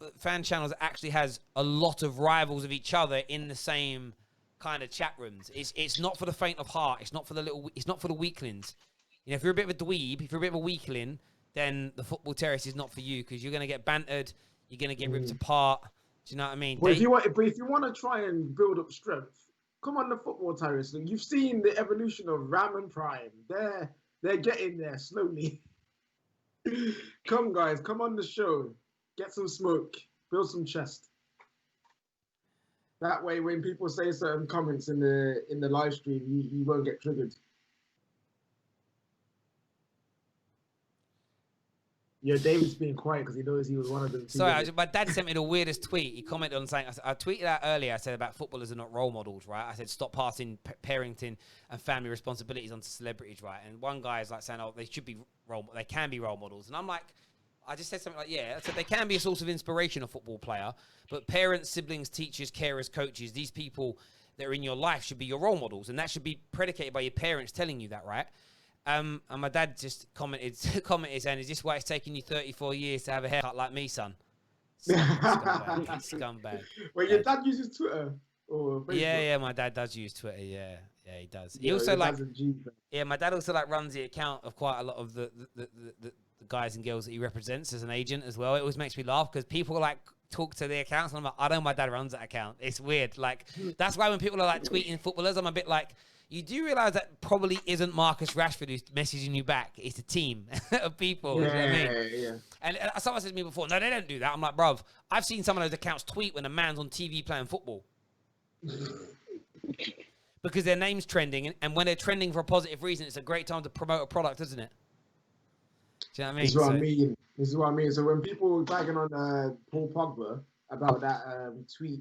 channels that actually has a lot of rivals of each other in the same kind of chat rooms. It's not for the faint of heart. It's not for the weaklings. You know, if you're a bit of a dweeb, if you're a bit of a weakling, then the Football Terrace is not for you, because you're going to get bantered, you're going to get ripped apart. Do you know what I mean? But if you want to try and build up strength, come on the Football Terrace. You've seen the evolution of Ram and Prime. They're getting there slowly. Come, guys, come on the show. Get some smoke. Build some chest. That way, when people say certain comments in the live stream, you won't get triggered. Yeah, David's being quiet because he knows he was one of them. Sorry, my dad sent me the weirdest tweet. He commented on something. I tweeted out earlier. I said about footballers are not role models, right? I said stop passing parenting and family responsibilities onto celebrities, right? And one guy is like saying, oh, they should be they can be role models. And I'm like, I just said something like, yeah. I said they can be a source of inspiration, a football player, but parents, siblings, teachers, carers, coaches, these people that are in your life should be your role models, and that should be predicated by your parents telling you that, right? And my dad just commented saying, is this why it's taking you 34 years to have a haircut like me, son? Scumbag. Well, your dad uses Twitter or Facebook? Yeah, my dad does use Twitter, yeah, he does. He also my dad also runs the account of quite a lot of the guys and girls that he represents as an agent as well. It always makes me laugh because people talk to their accounts and I'm like, I know my dad runs that account. It's weird. Like, that's why when people are tweeting footballers, I'm a bit like, you do realise that probably isn't Marcus Rashford who's messaging you back. It's a team of people. Yeah, you know what I mean? yeah. And someone said to me before, no, they don't do that. I'm like, bruv, I've seen some of those accounts tweet when a man's on TV playing football. Because their name's trending, and when they're trending for a positive reason, it's a great time to promote a product, isn't it? Do you know what I mean? This is what I mean. So when people were bagging on Paul Pogba about that tweet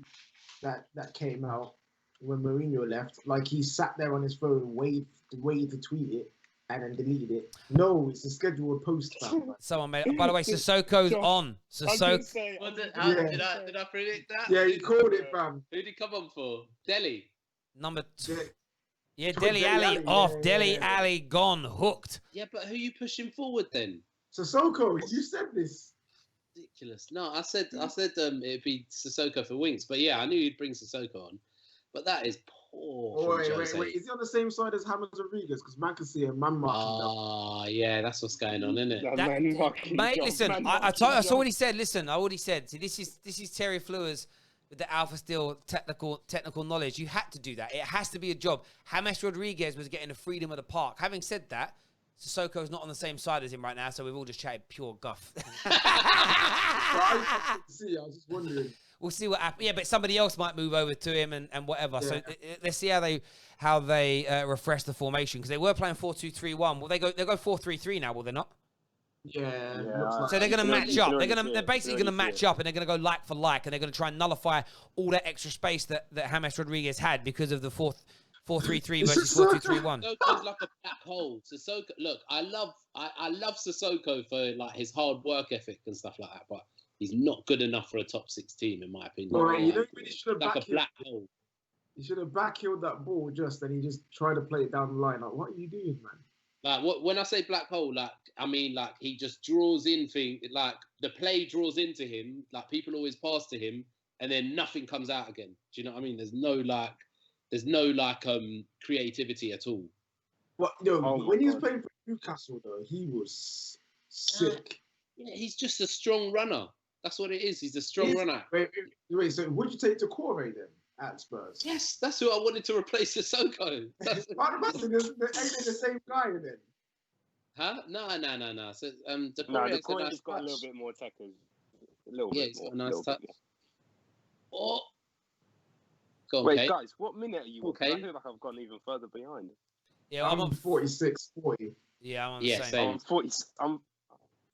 that came out when Mourinho left, like he sat there on his phone, waited to tweet it, and then deleted it. No, it's a scheduled post. Someone made it. By the way, Sissoko's on. Did I predict that? Yeah, he called it, fam. Who did he come on for? Delhi. Number 2. Yeah, Dele Alli off. Dele Alli gone, hooked. Yeah, but who are you pushing forward then? Sissoko, you said this. Ridiculous. No, I said it'd be Sissoko for Winks, but yeah, I knew you'd bring Sissoko on. But that is poor. Wait. Is he on the same side as James Rodriguez? Because man can see a man marking. Yeah, that's what's going on, isn't it? Mate, listen, I saw what he said. Listen, I already said. See, this is Terry Fleurs with the Alpha Steel technical knowledge. You had to do that. It has to be a job. James Rodriguez was getting the freedom of the park. Having said that, Sissoko's not on the same side as him right now, so we've all just chatted pure guff. I was just wondering. We'll see what happens. Yeah, but somebody else might move over to him and whatever. Yeah. So let's see how they refresh the formation, because they were playing 4-2-3-1. Will they go 4-3-3 now? Will they not? Yeah. So they're going to match up. They're basically going to match up, and they're going to go like for like, and they're going to try and nullify all that extra space that James Rodriguez had because of the 4-3-3 versus 4-2-3-1. Sissoko's like a black hole. Sissoko, look, I love Sissoko for like his hard work ethic and stuff like that, but he's not good enough for a top 6 team, in my opinion. Well, you know, he should have like a black hole. He should have backheeled that ball and he just tried to play it down the line. Like, what are you doing, man? Like, when I say black hole, like, I mean, like, he just draws in things, like, the play draws into him, like, people always pass to him, and then nothing comes out again. Do you know what I mean? There's no creativity at all. When he was playing for Newcastle, though, he was sick. Yeah, he's just a strong runner. That's what it is. He's a strong runner. Wait, so would you take Decore then at Spurs? Yes, that's who I wanted to replace Sissoko. They're the same guy then. Huh? No. So Decore's got a little bit more techers. He's got a nice touch. Oh. Wait, guys, what minute are you? Okay. I feel like I've gone even further behind. Yeah, I'm on 46, 40. Yeah, I'm on the same. I'm 40.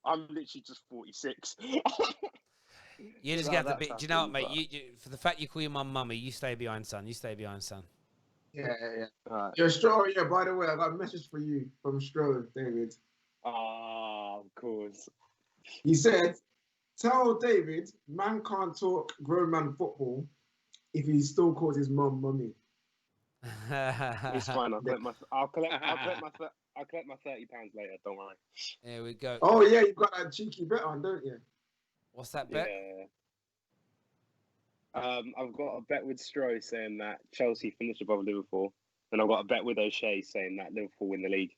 I'm literally just 46. You just get the bit. Do you know what, mate? You for the fact you call your mum mummy, you stay behind, son. You stay behind, son. Yeah. Right. Yeah, Stroh. Yeah, by the way, I got a message for you from Stroh, David. Of course. He said, Tell David, man can't talk grown man football if he still calls his mum mummy. It's fine. I'll collect my £30 later. Don't worry. There we go. Oh yeah, you've got that cheeky bet on, don't you? What's that bet? Yeah. I've got a bet with Stroh saying that Chelsea finish above Liverpool, and I've got a bet with O'Shea saying that Liverpool win the league.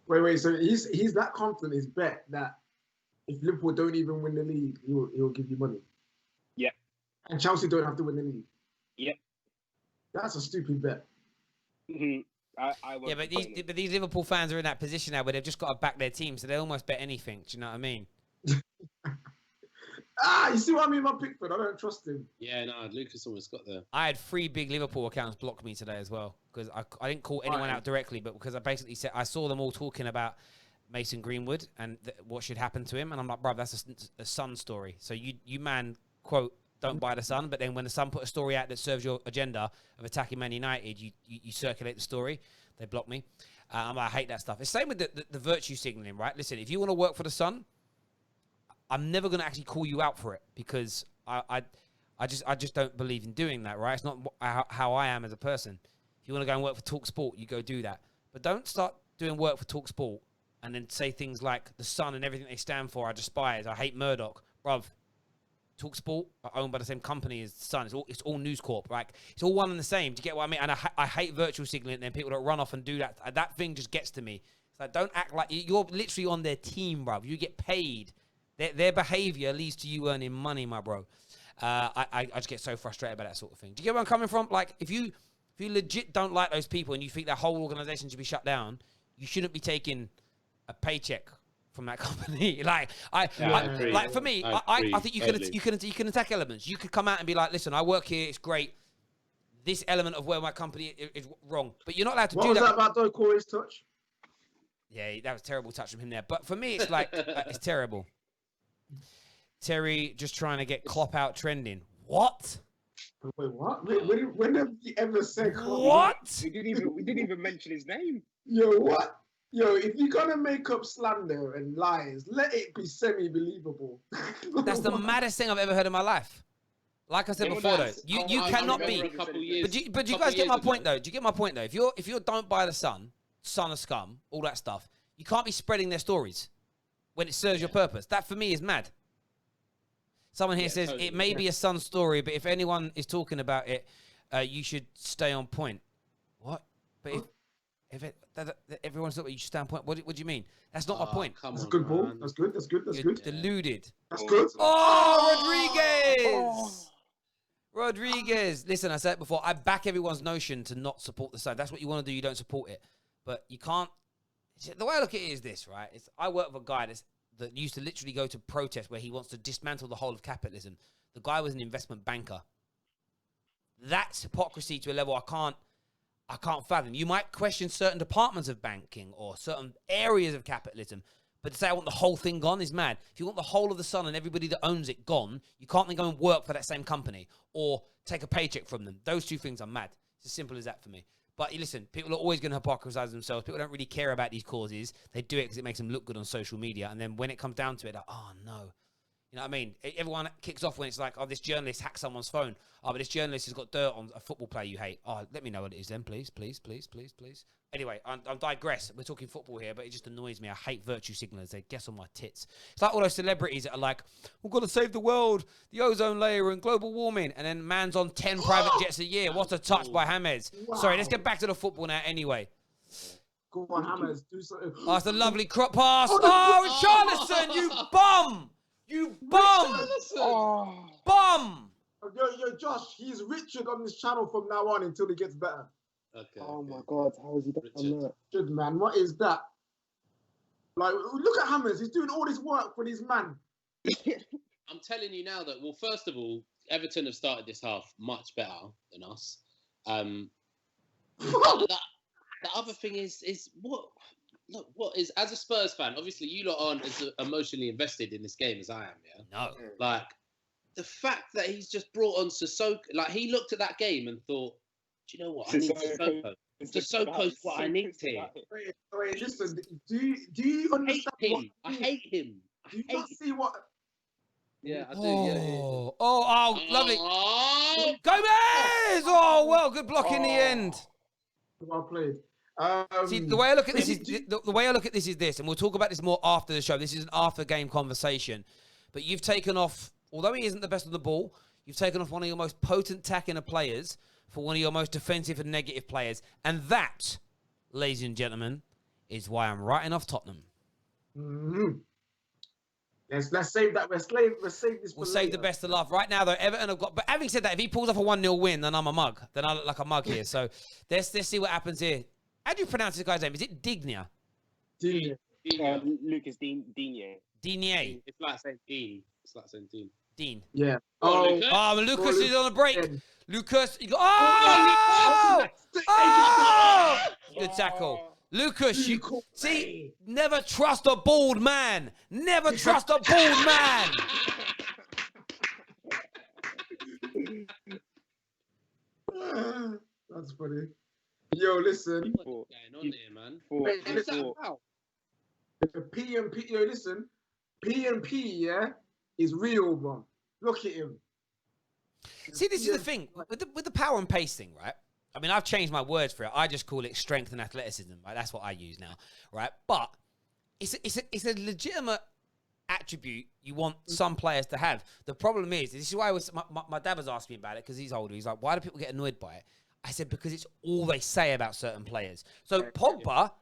Wait. So he's that confident. His bet that if Liverpool don't even win the league, he'll give you money. Yep. And Chelsea don't have to win the league. Yep. That's a stupid bet. But these Liverpool fans are in that position now where they've just got to back their team, so they almost bet anything. Do you know what I mean? You see what I mean about Pickford? I don't trust him. Yeah, no, Lucas almost got there. I had 3 big Liverpool accounts block me today as well because I didn't call anyone out directly, but because I basically said I saw them all talking about Mason Greenwood and what should happen to him, and I'm like, bruv, that's a Sun story. So you man, quote, don't buy the Sun, but then when the Sun put a story out that serves your agenda of attacking Man United, you circulate the story. They block me. I hate that stuff. It's the same with the virtue signaling, right? Listen, if you want to work for the Sun, I'm never going to actually call you out for it because I just don't believe in doing that, right? It's not how I am as a person. If you want to go and work for TalkSport, you go do that. But don't start doing work for TalkSport and then say things like the Sun and everything they stand for, I despise, I hate Murdoch. Bruv, TalkSport are owned by the same company as the Sun. It's all News Corp. Like, it's all one and the same. Do you get what I mean? And I hate virtual signaling and then people that run off and do that. That thing just gets to me. It's like, don't act like you're literally on their team, bruv. You get paid. Their behavior leads to you earning money, my bro. I just get so frustrated by that sort of thing. Do you get where I'm coming from? Like, if you legit don't like those people and you think that whole organization should be shut down, you shouldn't be taking a paycheck from that company. For me, I think you can attack elements. You could come out and be like, listen, I work here, it's great. This element of where my company is wrong, but you're not allowed to do that. What was that about Doucouré's touch? Yeah, that was terrible touch from him there. But for me, it's like it's terrible. Terry just trying to get Klopp out trending. What? Wait, what? When have you ever said Klopp? What? We didn't even mention his name. Yo, what? Yo, if you're gonna make up slander and lies, let it be semi-believable. That's the maddest thing I've ever heard in my life. Like I said before, though, you cannot be. But you guys get my point, though. Do you get my point, though? If you don't buy the Sun of scum, all that stuff, you can't be spreading their stories when it serves your purpose. That for me is mad. Someone here says it may be a Sun story, but if anyone is talking about it, you should stay on point. What? But if everyone's talking, you should stay on point. What do you mean? That's not my point. That's a good ball. That's good. You're deluded. That's good. Oh, Rodriguez. Listen, I said it before. I back everyone's notion to not support the side. That's what you want to do. You don't support it. But you can't. The way I look at it is this, right? I work with a guy that used to literally go to protest where he wants to dismantle the whole of capitalism. The guy was an investment banker. That's hypocrisy to a level I can't fathom. You might question certain departments of banking or certain areas of capitalism, but to say I want the whole thing gone is mad. If you want the whole of the Sun and everybody that owns it gone, you can't then go and work for that same company or take a paycheck from them. Those two things are mad. It's as simple as that for me. But listen, people are always going to hypocrisize themselves. People don't really care about these causes. They do it because it makes them look good on social media. And then when it comes down to it, like, oh, no. You know what I mean? Everyone kicks off when it's like, oh, this journalist hacked someone's phone. Oh, but this journalist has got dirt on a football player you hate. Oh, let me know what it is then, please. Anyway, I digress. We're talking football here, but it just annoys me. I hate virtue signalers. They guess on my tits. It's like all those celebrities that are like, we've got to save the world, the ozone layer and global warming. And then man's on 10 private jets a year. What a touch by James. Wow. Sorry, let's get back to the football now anyway. Go on, James. Do something. Oh, it's a lovely crop pass. Oh, Richarlison, you bum. You bum. Oh. Bum. Yo, Josh, he's Richard on this channel from now on until he gets better. Okay. Oh my God, how has he done that? Good man, what is that? Like, look at Hammers. He's doing all this work for this man. I'm telling you now that, well, first of all, Everton have started this half much better than us. The other thing is what is, as a Spurs fan, obviously you lot aren't as emotionally invested in this game as I am, yeah? No. Like, the fact that he's just brought on Sissoko, like, he looked at that game and thought, do you know what? I need Sissoko. Sissoko's what I need here. Wait, listen, do you understand? I hate him. Do you not see what Yeah, I do. Yeah. Lovely. Oh, Gomez! Oh, well, good block in the end. Well played. See, the way I look at this is the way I look at this is this, and we'll talk about this more after the show. This is an after-game conversation. But you've taken off, although he isn't the best on the ball, you've taken off one of your most potent attacking players for one of your most defensive and negative players. And that, ladies and gentlemen, is why I'm writing off Tottenham. Mm-hmm. Let's save that. Let's save this. We'll save the best to love. Right now, though, Everton have got... But having said that, if he pulls off a 1-0 win, then I'm a mug. Then I look like a mug here. So let's see what happens here. How do you pronounce this guy's name? Is it Digna? Lucas Digne. Digne. It's like saying Dean. It's like saying Dean. Dean. Yeah. Lucas is on a break. Yeah. Lucas. Good tackle. Lucas, see, never trust a bald man. Never trust a bald man. That's funny. Yo, listen. What's going on here, man? The P&P, yo, listen. P&P, yeah, is real, bro. Look at him. See, this is the thing with the power and pace thing, right? I mean, I've changed my words for it. I just call it strength and athleticism, right? That's what I use now, right? But it's a legitimate attribute you want some players to have. The problem is, this is why my dad was asking me about it because he's older. He's like, why do people get annoyed by it? I said, because it's all they say about certain players. So Pogba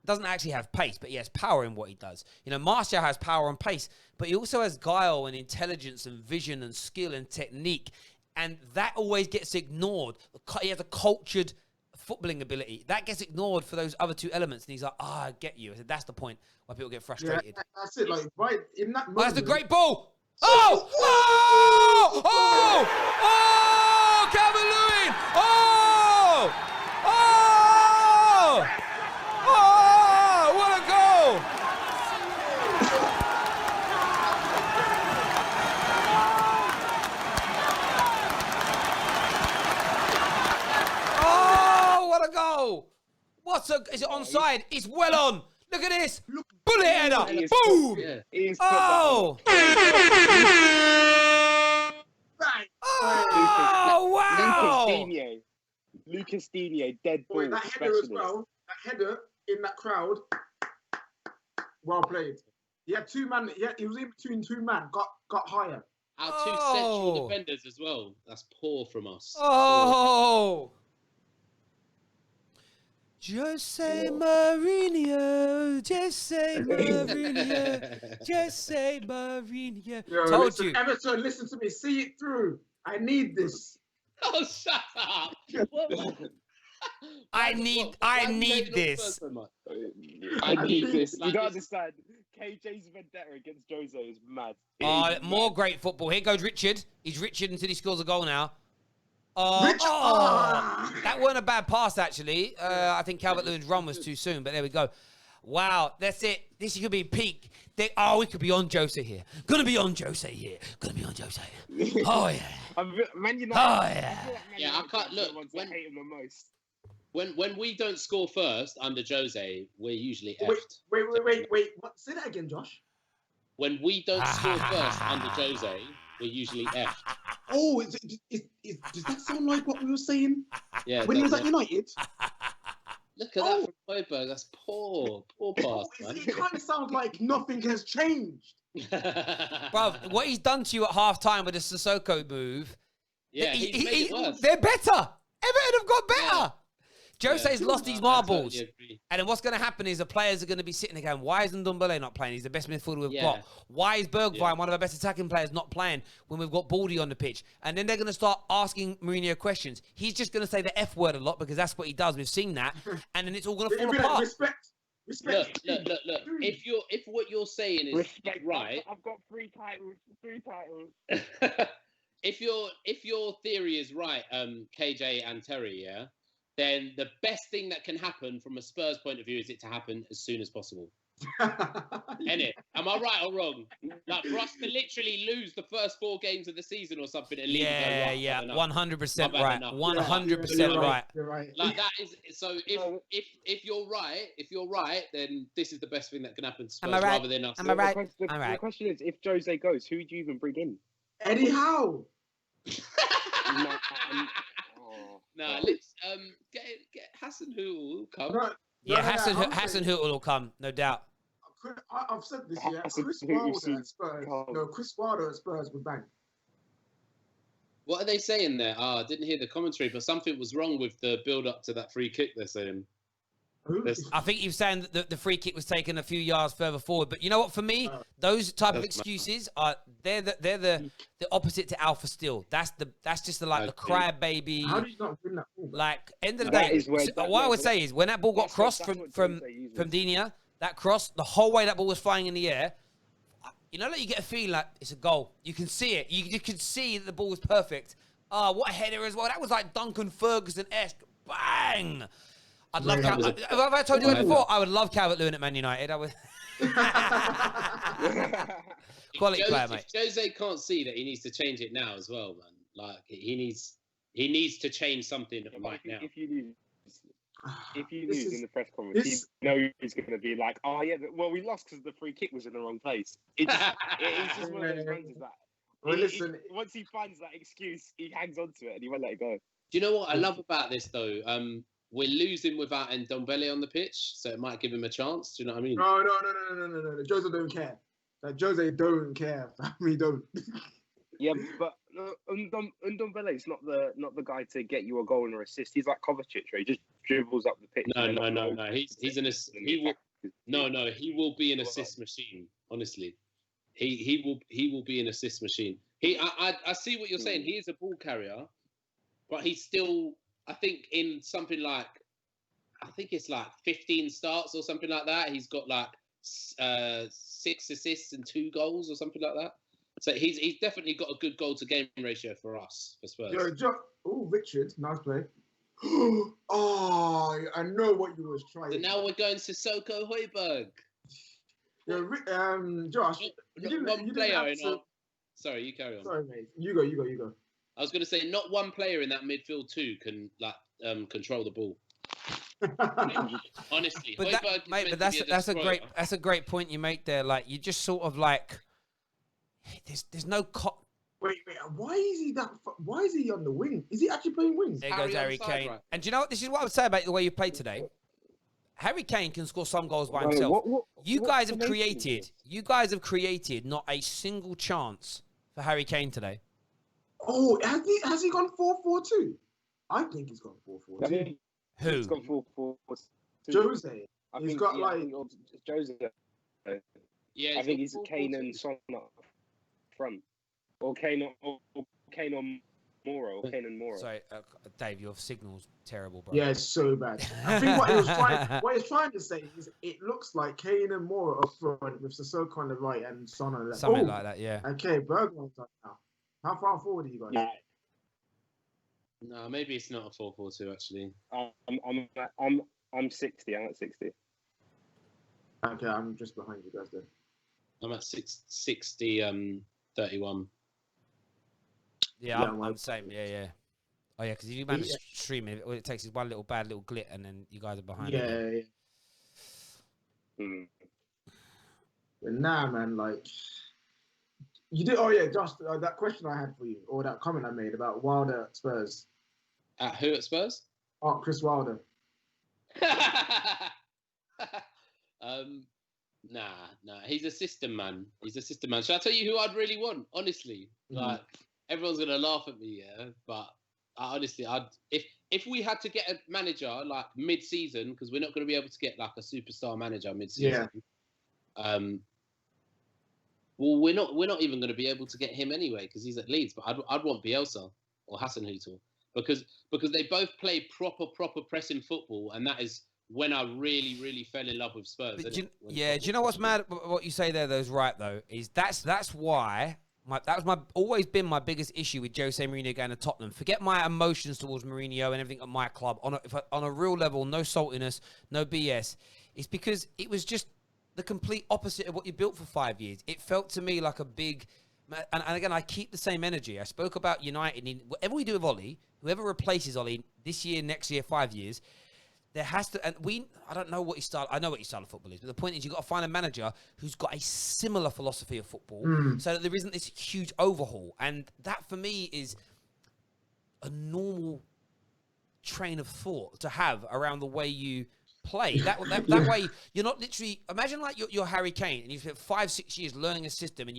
doesn't actually have pace, but he has power in what he does. You know, Martial has power and pace, but he also has guile and intelligence and vision and skill and technique. And that always gets ignored. He has a cultured footballing ability. That gets ignored for those other two elements. And he's like, I get you. I said, that's the point why people get frustrated. Yeah, that's it. Like, right in that moment. That's a great ball. Oh! Oh! Oh! Oh! Calvert-Lewin! Oh! Oh! Oh! What a goal! What a goal! Is it onside? It's well on. Look at this. Bullet header. Boom! Yeah. Oh! Oh, wow! Lucas Digne, dead ball. Wait, that header as well. That header in that crowd. Well played. He had two man. He was in between two man. Got higher. Our two central defenders as well. That's poor from us. Oh! Jose Mourinho, Jose Mourinho, Jose Mourinho. Yo, Told you. Everton, listen to me. See it through. I need this. Oh, shut up! I need this. I need this. You don't understand. KJ's vendetta against Jose is mad. More great football. Here goes Richard. He's Richard until he scores a goal now. That weren't a bad pass, actually. I think Calvert-Lewin's run was too soon, but there we go. Wow, that's it. This could be peak. We could be on Jose here. Gonna be on Jose here. Gonna be on Jose. Oh, yeah. Man United. Oh, yeah. Yeah, I can't look. When hate him the most. When we don't score first under Jose, we're usually effed. Wait. What? Say that again, Josh. When we don't score first under Jose, we're usually effed. Oh, does that sound like what we were saying? Yeah. When he was at United? Look at that from Hoiberg. That's poor pass, man. It kind of sounds like nothing has changed. Bro, what he's done to you at half-time with the Sissoko move. Yeah, he's made it worse. They're better. Everton have got better. Yeah. Jose's lost his marbles. Totally and then what's going to happen is the players are going to be sitting there going, why is Ndombele not playing? He's the best midfielder we've got. Why is Bergwijn, one of our best attacking players, not playing when we've got Baldy on the pitch? And then they're going to start asking Mourinho questions. He's just going to say the F word a lot because that's what he does. We've seen that. And then it's all going to fall apart. Respect. Look. If what you're saying is right, I've got three titles. if your theory is right, KJ and Terry, yeah, then the best thing that can happen from a Spurs point of view is it to happen as soon as possible. Innit? Am I right or wrong? Like for us to literally lose the first 4 games of the season or something and leave and go, right, Yeah, I've had enough. 100% I've had right. enough. 100% right. You're right. Like that is so. If you're right, then this is the best thing that can happen to Spurs, Am I right? rather than us. Am I right? The question is, if Jose goes, who do you even bring in? Eddie Howe. No, let's get Hassan who come. Yeah, Hassan Hüttl will come, no doubt. I've said this, yeah. Chris Wilder at Spurs. No, Chris Wilder at Spurs would bang. What are they saying there? I didn't hear the commentary, but something was wrong with the build-up to that free kick. They're saying. I think you're saying that the free kick was taken a few yards further forward, but you know what? For me, those type of excuses are they're the opposite to alpha still. That's just the crybaby. How do you not win that ball? Like end of the day, what I would say is when that ball got crossed from Digne, that cross the whole way that ball was flying in the air. You know, like you get a feeling like it's a goal. You can see it. You can see that the ball was perfect. Oh, what a header as well. That was like Duncan Ferguson-esque. Bang! I'd love Calvert. Have I told you that before? I would love Calvert-Lewin at Man United. I would. Quality player, mate. If Jose can't see that he needs to change it now as well, man. Like he needs to change something right now. If you lose in the press conference, you know he's going to be like, "Oh yeah, well we lost because the free kick was in the wrong place." It's just one of those ones that. Well, listen. Once he finds that excuse, he hangs on to it and he won't let it go. Do you know what I love about this though? We're losing without Ndombele on the pitch, so it might give him a chance. Do you know what I mean? No. Jose don't care. Like Jose don't care. He don't. Yeah, but Ndombele is not the guy to get you a goal and or assist. He's like Kovacic, right? He just dribbles up the pitch. No. He will be an assist machine. Honestly, he will be an assist machine. I see what you're saying. He is a ball carrier, but he's still. I think in something like, I think it's like 15 starts or something like that. He's got like 6 assists and 2 goals or something like that. So he's definitely got a good goal to game ratio for us, for Spurs. Richard, nice play. Oh, I know what you was trying. So now we're going to Sissoko Højbjerg. Josh, Sorry, you carry on. Sorry, mate. You go. I was going to say, not one player in that midfield too can control the ball. Honestly, but that's a great point you make there. Like you just sort of like there's no. Wait. Why is he on the wing? Is he actually playing wings? There goes Harry Kane. Right. And do you know what? This is what I would say about the way you played today. Harry Kane can score some goals by himself. You guys have created not a single chance for Harry Kane today. Oh, has he gone 4-4-2? I think he's gone 4-4-2. Who? He's gone 4-4-2. Jose. Jose. Yeah, I think he's Kane and Son up front, or Kane on Moro, or Kane and Moro. Sorry, Dave, your signal's terrible, bro. Yeah, it's so bad. I think what he's trying to say is it looks like Kane and Moro up front with Sissoko on the right and Son on the left. Something like that, yeah. Okay, Bergman's up now. How far forward are you guys? Yeah. No, maybe it's not a 4-4-2 actually. I'm 60. I'm at 60. Okay, I'm just behind you guys then. I'm at 60, 31. Yeah, I'm the same. Yeah. Oh yeah, because if you manage to stream it, all it takes is one little bad little glit, and then you guys are behind. Yeah. But nah, man, like. You did. Oh yeah, Josh. That question I had for you, or that comment I made about Wilder at Spurs. At who at Spurs? Oh, Chris Wilder. Nah. He's a system man. Shall I tell you who I'd really want? Honestly, like everyone's gonna laugh at me, yeah. But honestly, if we had to get a manager like mid-season, because we're not gonna be able to get like a superstar manager mid-season. Yeah. Well, we're not even going to be able to get him anyway because he's at Leeds. But I'd want Bielsa or Hassan Hüttl because they both play proper pressing football, and that is when I really fell in love with Spurs. Do you know what's mad? What you say there, though, is right though. Is that's why always been my biggest issue with Jose Mourinho going to Tottenham. Forget my emotions towards Mourinho and everything at my club on a real level, no saltiness, no BS. It's because it was just. the complete opposite of what you built for 5 years. It felt to me like a big, and again, I keep the same energy. I spoke about United. Whatever we do with Ollie, whoever replaces Ollie this year, next year, 5 years, there has to, and I don't know what his style, I know what his style of football is, but the point is you've got to find a manager who's got a similar philosophy of football so that there isn't this huge overhaul. And that for me is a normal train of thought to have around the way you play. That way, you're not literally, imagine like you're Harry Kane and you've spent 5-6 years learning a system and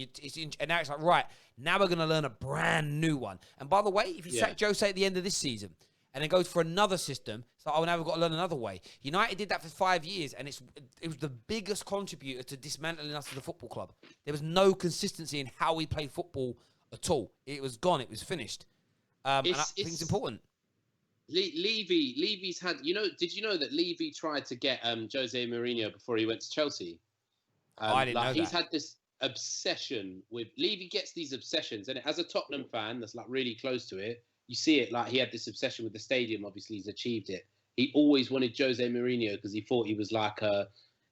now it's like, right, now we're going to learn a brand new one. And by the way, if you sack Jose at the end of this season and then goes for another system, it's like, oh, now we've got to learn another way. United did that for 5 years and it was the biggest contributor to dismantling us as a football club. There was no consistency in how we played football at all. It was gone. It was finished. And I think it's important. Levy's had, did you know that Levy tried to get Jose Mourinho before he went to Chelsea? I didn't know that. He's had this obsession with, Levy gets these obsessions, and as a Tottenham fan that's like really close to it, you see it, like he had this obsession with the stadium. Obviously he's achieved it. He always wanted Jose Mourinho because he thought he was like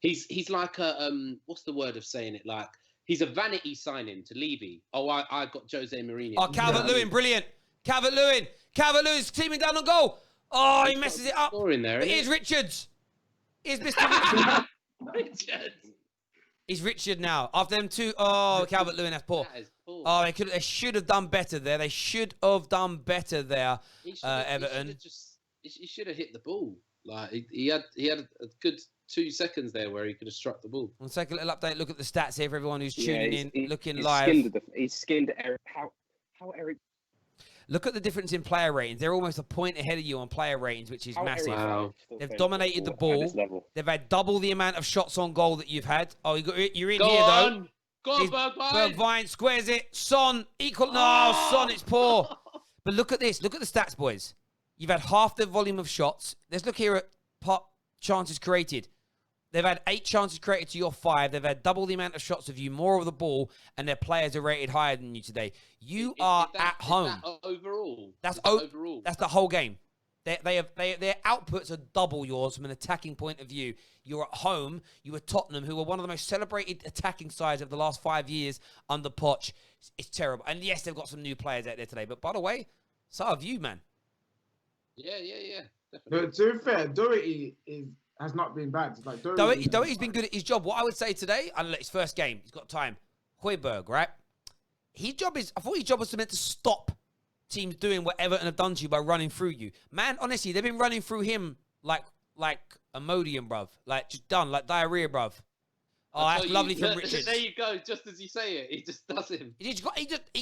he's like a what's the word of saying it, like he's a vanity signing to Levy. Oh, I got Jose Mourinho. Oh, Calvert-Lewin, brilliant. Calvert-Lewin's teaming down on goal. Oh, he messes it up. There, but here's Richards. Here's Mr. Richards. He's Richard now. After them two. Oh, Calvert-Lewin, that's poor. That is poor. Oh, they should have done better there. Everton. He should have hit the ball. Like he had a good 2 seconds there where he could have struck the ball. We'll take a little update. Look at the stats here for everyone who's tuning in, looking he's live. He's skinned Eric. How Eric? Look at the difference in player ratings. They're almost a point ahead of you on player ratings, which is massive. Wow. They've dominated the ball. They've had double the amount of shots on goal that you've had. Oh, you're in Go here, on. though. Go on, Bergwijn. Bergwijn squares it. Son, equal. No, Son, it's poor. But look at this. Look at the stats, boys. You've had half the volume of shots. Let's look here at chances created. They've had 8 chances created to your 5. They've had double the amount of shots of you, more of the ball, and their players are rated higher than you today. You are at home. That overall. That's overall. That's the whole game. Their outputs are double yours from an attacking point of view. You're at home. You were Tottenham, who were one of the most celebrated attacking sides of the last 5 years under Poch. It's terrible. And yes, they've got some new players out there today. But by the way, so have you, man. Yeah. Definitely. But to be fair, Doherty has not been bad. Like Doherty's been good at his job. What I would say today, his first game, he's got time. Højbjerg, right? I thought his job was meant to stop teams doing what Everton have done to you by running through you. Man, honestly, they've been running through him like Imodium, bruv. Like, just done, like diarrhea, bruv. Oh, that's lovely from Richards. There you go, just as you say it. He just does him. He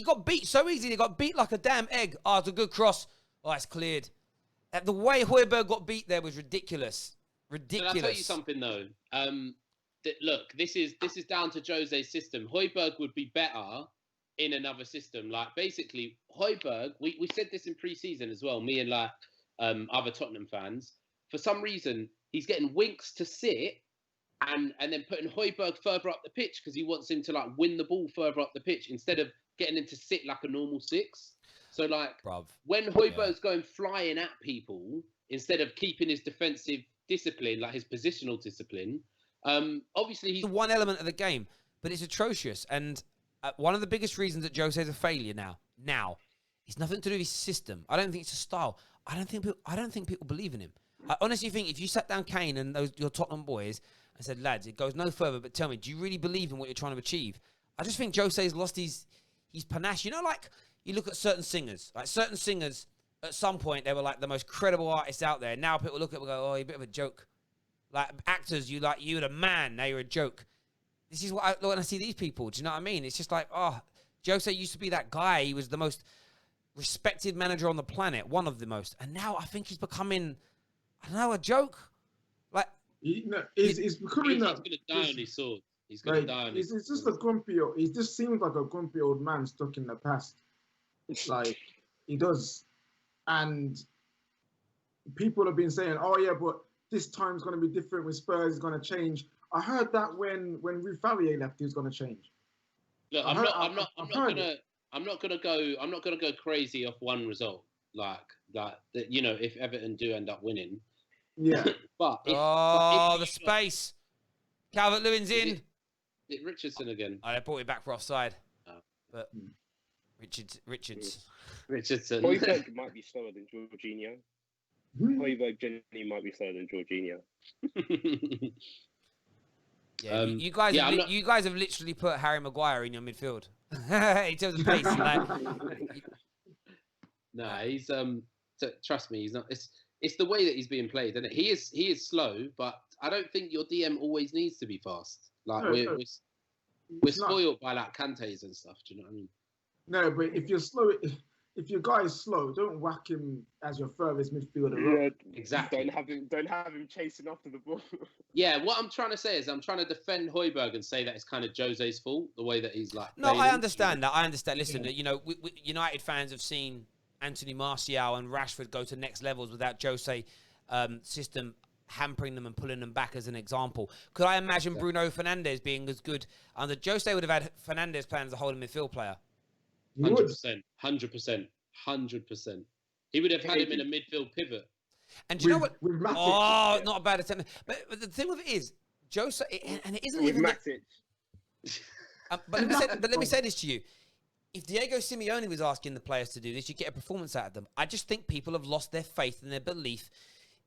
got beat so easy. He got beat like a damn egg. Oh, it's a good cross. Oh, it's cleared. The way Højbjerg got beat there was ridiculous. Ridiculous. Can I tell you something, though? Look, this is down to Jose's system. Højbjerg would be better in another system. Like, basically, Højbjerg, we said this in pre-season as well, me and other Tottenham fans. For some reason, he's getting Winks to sit and then putting Højbjerg further up the pitch because he wants him to like win the ball further up the pitch instead of getting him to sit like a normal 6. So like, when Højbjerg's going flying at people instead of keeping his defensive discipline, like his positional discipline, obviously he's one element of the game, but it's atrocious. And one of the biggest reasons that Jose's a failure now, it's nothing to do with his system. I don't think it's a style. I don't think people believe in him. I honestly think if you sat down Kane and your Tottenham boys and said, lads, it goes no further, but tell me, do you really believe in what you're trying to achieve? I just think Jose's lost his panache. You know, like you look at certain singers, at some point they were like the most credible artists out there. Now people look at them and go, oh, you're a bit of a joke. Like actors, you're the man, now you're a joke. This is what when I see these people, do you know what I mean? It's just like, oh, Jose used to be that guy. He was the most respected manager on the planet, one of the most. And now I think he's becoming, I don't know, a joke. Like, he's becoming He's going to die on his sword. He's going to die on his sword. It's just a grumpy, he just seems like a grumpy old man stuck in the past. Like, he does. And people have been saying, oh yeah, but this time's going to be different with Spurs, is going to change. I heard that when Ruth Farrier left, he was going to change. Look, I'm not going to go crazy off one result. Like you know, if Everton do end up winning. Yeah. The space. Calvert-Lewin's in. Is it Richardson again? I brought it back for offside. Oh. But Richards. Richardson. Højbjerg might be slower than Jorginho. Højbjerg genuinely might be slower than Jorginho. Yeah, you guys have literally put Harry Maguire in your midfield in terms of pace. No, he's trust me, he's not. It's the way that he's being played, isn't it? He is slow, but I don't think your DM always needs to be fast. Like we're spoiled by like Kantes and stuff. Do you know what I mean? No, but if you're slow, if your guy is slow, don't whack him as your furthest midfielder. Yeah, exactly. Don't have him chasing after the ball. Yeah, what I'm trying to say is I'm trying to defend Højbjerg and say that it's kind of Jose's fault, the way that he's like. No, I understand that. I understand. Listen, you know, United fans have seen Anthony Martial and Rashford go to next levels without Jose system hampering them and pulling them back as an example. Could I imagine Bruno Fernandes being as good under Jose? Would have had Fernandes playing as a holding midfield player. 100%, 100%. He would have had him in a midfield pivot. And do you know what? Matic, not a bad attempt. But the thing with it is, Jose, and it isn't with even. Matic. But let me say this to you. If Diego Simeone was asking the players to do this, you get a performance out of them. I just think people have lost their faith and their belief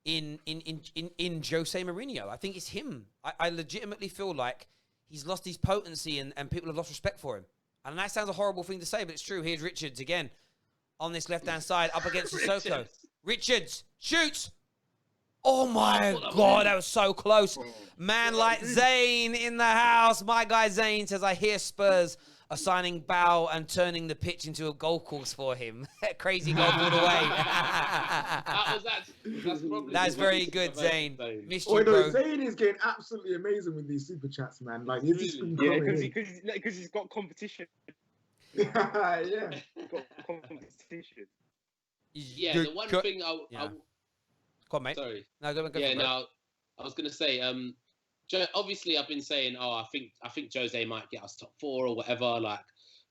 in Jose Mourinho. I think it's him. I legitimately feel like he's lost his potency and people have lost respect for him. And that sounds a horrible thing to say, but it's true. Here's Richards again on this left-hand side up against Sissoko. Richards shoots. Oh, my God. That was so close. Man like Zayn in the house. My guy Zayn says, I hear Spurs are signing Bow and turning the pitch into a golf course for him. Crazy golf all the way. That's very good, Zayn. Missed you, bro. Zayn is getting absolutely amazing with these super chats, man. Like, he's just been because he's got competition. Yeah. Got competition. Yeah, the one thing Go on, mate. Sorry. No, go yeah, no, I was going to say, obviously I've been saying, I think Jose might get us top 4 or whatever, like,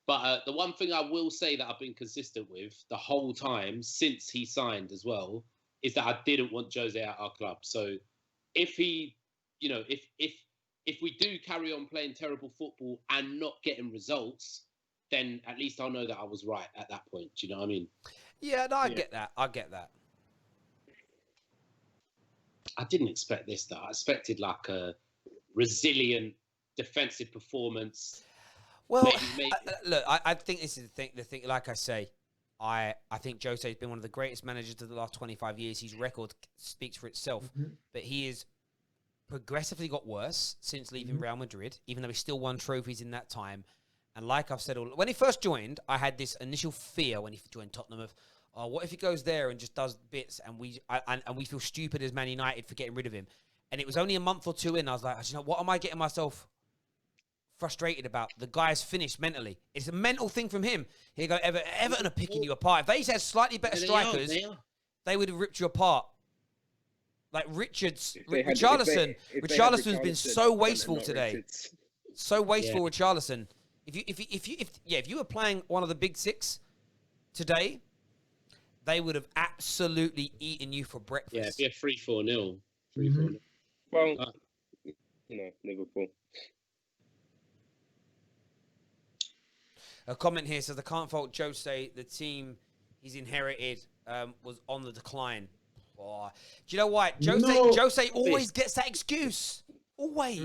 but the one thing I will say that I've been consistent with the whole time since he signed as well is that I didn't want Jose at our club. So if he, you know, if we do carry on playing terrible football and not getting results, then at least I'll know that I was right at that point. Do you know what I mean? Yeah, no, I get that. I didn't expect this, though. I expected like a resilient defensive performance. Well, maybe. Look, I think this is the thing. Like I say, I think Jose has been one of the greatest managers of the last 25 years. His record speaks for itself. Mm-hmm. But he has progressively got worse since leaving Real Madrid, even though he still won trophies in that time. And like I've said, when he first joined, I had this initial fear when he joined Tottenham of, what if he goes there and just does bits and we feel stupid as Man United for getting rid of him? And it was only a month or two in, I was like, you know, what am I getting myself frustrated about? The guy's finished mentally. It's a mental thing from him. Here you go, Everton are picking you apart. If they had slightly better strikers, they would have ripped you apart. Like Richarlison's been so wasteful today. So wasteful, Richarlison. If you were playing one of the big six today, they would have absolutely eaten you for breakfast. Yeah, it'd be a 3-4-0. 3-4-0. Well, Liverpool. A comment here says, I can't fault Jose. The team he's inherited was on the decline. Oh. Do you know what? Jose always gets that excuse. Always.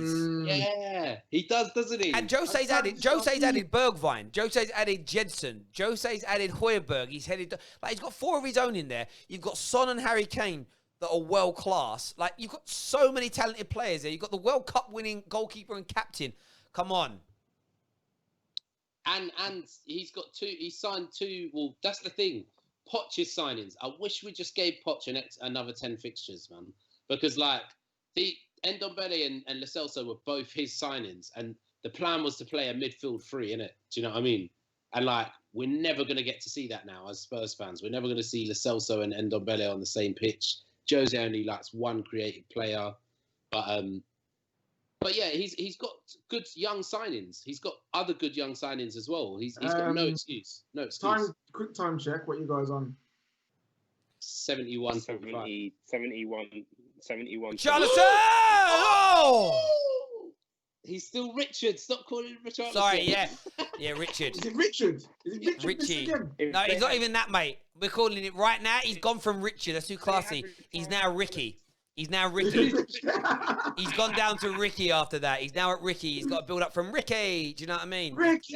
Yeah, he does, doesn't he? And Jose's added Bergwijn. Jose's added Jedson. Jose's added Højbjerg. He's got 4 of his own in there. You've got Son and Harry Kane that are world class. Like, you've got so many talented players there. You've got the World Cup winning goalkeeper and captain. Come on. And he's got 2. He signed 2. Well, that's the thing. Poch's signings. I wish we just gave Poch another 10 fixtures, man. Because like the Ndombele and Lo Celso were both his signings, and the plan was to play a midfield 3, innit? Do you know what I mean? And like, we're never going to get to see that now as Spurs fans. We're never going to see Lo Celso and Ndombele on the same pitch. Jose only likes one creative player, but yeah, he's got good young signings. He's got other good young signings as well. He's got no excuse. No excuse. Quick time check. What you guys on? 71. 71. Charleston! Oh! He's still Richard. Stop calling him Richard. Sorry, yeah. Yeah, Richard. Is it Richard? Is it Richard Richie. again? No, he's not even that, mate. We're calling it right now. He's gone from Richard. That's too classy. He's now Ricky. He's now Ricky. He's gone down to Ricky after that. He's now at Ricky. He's got to build up from Ricky. Do you know what I mean? Ricky!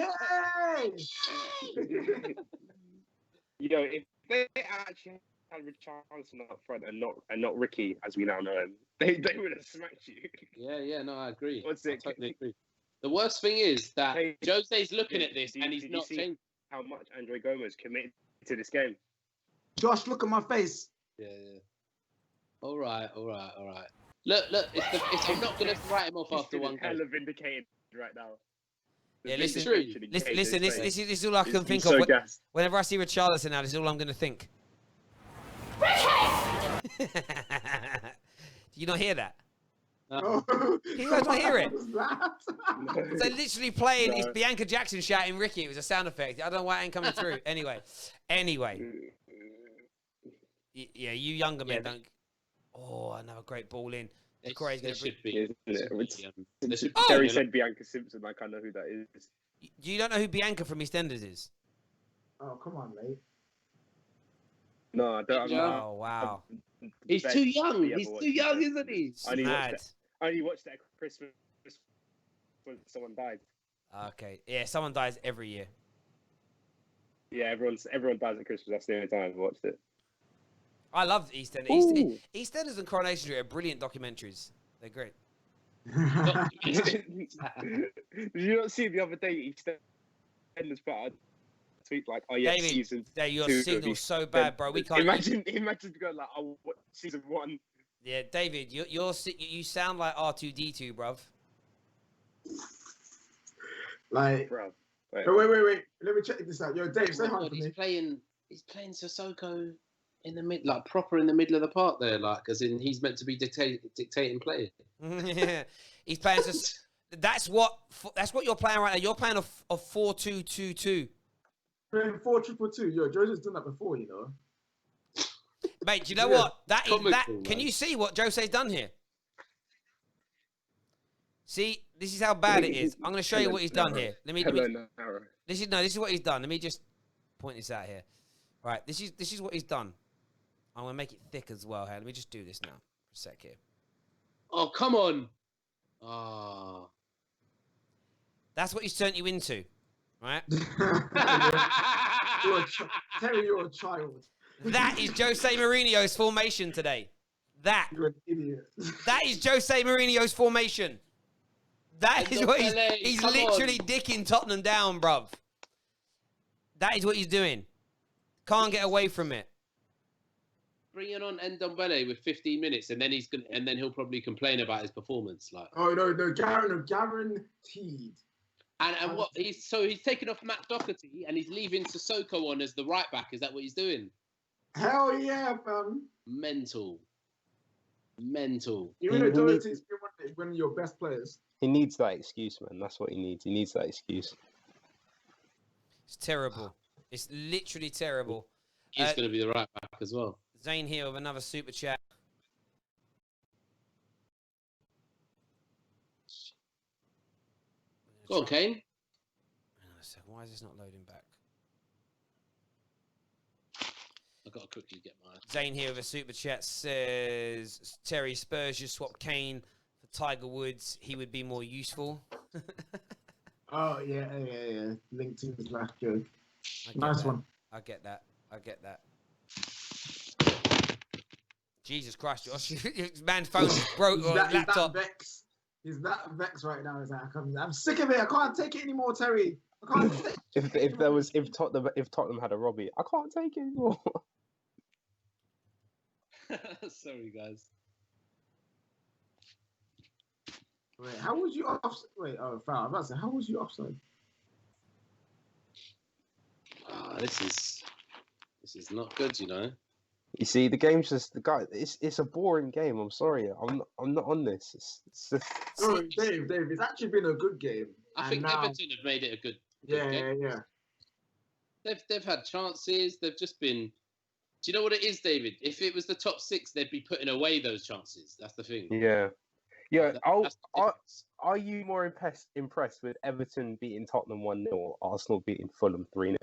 If they actually had Richarlison up front and not Ricky, as we now know him, they would have smacked you. Yeah, no, I agree. What's it? I totally agree. The worst thing is that Hey, Jose's looking at this and he's did not you see changing. how much Andre Gomez committed to this game? Josh, look at my face. Yeah. All right. Look. I'm not going to write him off after one game. Hella vindicated right now. Yeah, The listen. vindication in Listen, Kane's this face. is all I can He's think so of. gassed. Whenever I see Richarlison now, this is all I'm going to think. Do you not hear that? Oh. You guys not hear it? What was that? So literally playing, No. it's Bianca Jackson shouting Ricky. It was a sound effect. I don't know why it ain't coming through. Anyway. Yeah, you younger men don't. Oh, another great ball in. Corey's There gonna bring... should be. There should be. Terry said Bianca Simpson, like I know who that is. You don't know who Bianca from EastEnders is? Oh, come on, mate. No, I don't. Oh, wow. He's too young. He's too young, isn't he? I only Mad. watched that at Christmas when someone died. Okay. Yeah, someone dies every year. Yeah, everyone dies at Christmas. That's the only time I've watched it. I love EastEnders. Ooh. EastEnders and Coronation Street are brilliant documentaries. They're great. Did you not see the other day? EastEnders put out a tweet like, "Oh yeah, David, season your 2 of signal's East- so bad, bro. We can't. Imagine going like, "Oh, what, season 1." Yeah, David, you sound like R2D2, bruv. Like, Bro. wait. Let me check this out. Yo, Dave, say hi for He's me. playing Sissoko in the mid, like proper in the middle of the park there, like as in he's meant to be dictating play. Yeah, he's playing. That's what you're playing right now. You're playing a 4-2-2-2. Playing 4-2-2. Yo, Jose's done that before, you know. Mate, do you know Yeah. what? That is Comical, that. man. Can you see what Jose's done here? See, this is how bad it is. I'm going to show you what he's done here. Hello, Nara. This is what he's done. Let me just point this out here. Right, this is what he's done. I'm going to make it thick as well here. Let me just do this now for a sec here. Oh come on! Ah. That's what he's turned you into, right? Terry, you're a child. That is Jose Mourinho's formation today. You're an idiot. That is Jose Mourinho's formation. That is what Ndombele, he's come literally on. dicking Tottenham down, bruv. That is what he's doing. Can't get away from it. Bringing on Ndombele with 15 minutes, and then he'll probably complain about his performance. Like, Oh no, guaranteed. and what he's taken off Matt Doherty and he's leaving Sissoko on as the right back. Is that what he's doing? Hell yeah, fam. Mental. Even though He Doherty's been one of your best players. He needs that excuse, man. That's what he needs. He needs that excuse. It's terrible. It's literally terrible. He's going to be the right back as well. Zane here with another super chat. Go on, Kane. Hang on a second. Why is this not loading back? I've got to quickly get my... Zane here with a super chat says, Terry, Spurs just swap Kane for Tiger Woods. He would be more useful. Oh yeah. LinkedIn's last joke. I get Nice that. one. I get that. Jesus Christ, Josh. Man's phone is broke or laptop. He's that vexed right now. He's like, I'm sick of it. I can't take it anymore, Terry. I can't take it. If Tottenham had a Robbie, I can't take it anymore. Sorry, guys. Wait, how was you offside? Wait, foul. I was about to say, how was you offside? This is not good, you know. You see, the game's just It's a boring game. I'm sorry. I'm not on this. It's just... No, Dave, it's actually been a good game. I think Everton have made it a good game. Yeah. They've had chances. They've just been. Do you know what it is, David? If it was the top 6, they'd be putting away those chances. That's the thing. Yeah. Yeah, That's the difference. are you more impressed with Everton beating Tottenham 1-0 or Arsenal beating Fulham 3-0?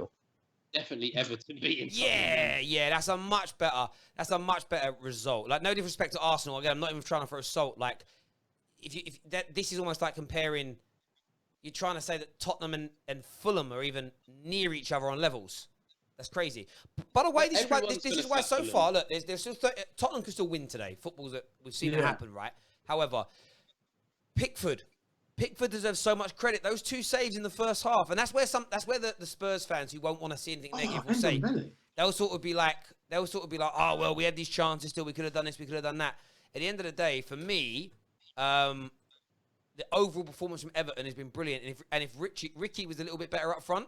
Definitely Everton beating Tottenham. Yeah, that's a much better result. Like, no disrespect to Arsenal. Again, I'm not even trying to throw salt. Like, this is almost like comparing. You're trying to say that Tottenham and Fulham are even near each other on levels. That's crazy. By the way, this is why so far, look, there's still Tottenham can still win today. Football's we've seen it happen, right? However, Pickford deserves so much credit. Those 2 saves in the first half, and that's where the Spurs fans who won't want to see anything negative will say. They'll sort of be like, oh well, we had these chances still. We could have done this. We could have done that. At the end of the day, for me, the overall performance from Everton has been brilliant. And if Ricky was a little bit better up front,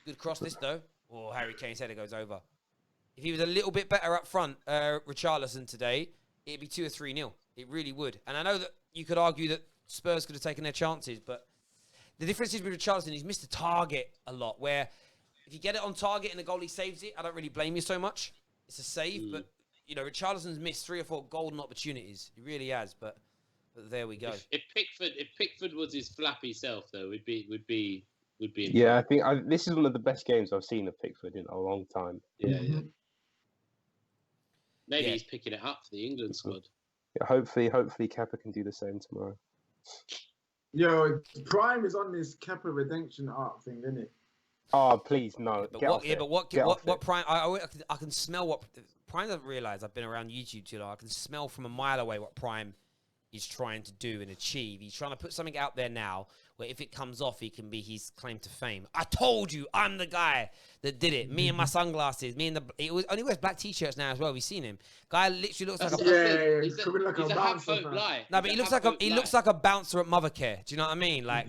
good cross this though. Oh, Harry Kane's header goes over. If he was a little bit better up front, Richarlison today, it'd be 2 or 3-0. It really would. And I know that you could argue that Spurs could have taken their chances, but the difference is with Richarlison, he's missed a target a lot, where if you get it on target and the goalie saves it, I don't really blame you so much. It's a save, but, you know, Richarlison's missed 3 or 4 golden opportunities. He really has, but there we go. If Pickford was his flappy self, though, would be. Yeah, I think this is one of the best games I've seen of Pickford in a long time. Yeah. Maybe he's picking it up for the England squad. Yeah, hopefully Kepa can do the same tomorrow. Yo, Prime is on this Kepa redemption arc thing, isn't it? Oh, please, no. But what Prime? I can smell what Prime doesn't realize. I've been around YouTube too long. I can smell from a mile away what Prime is trying to do and achieve. He's trying to put something out there now where if it comes off, he can be his claim to fame. I told you, I'm the guy that did it. Me and my sunglasses. He wears black t-shirts now as well. We've seen him. Guy literally looks like a he's a half-folk guy. No, but he looks like a bouncer at Mothercare. Do you know what I mean? Like,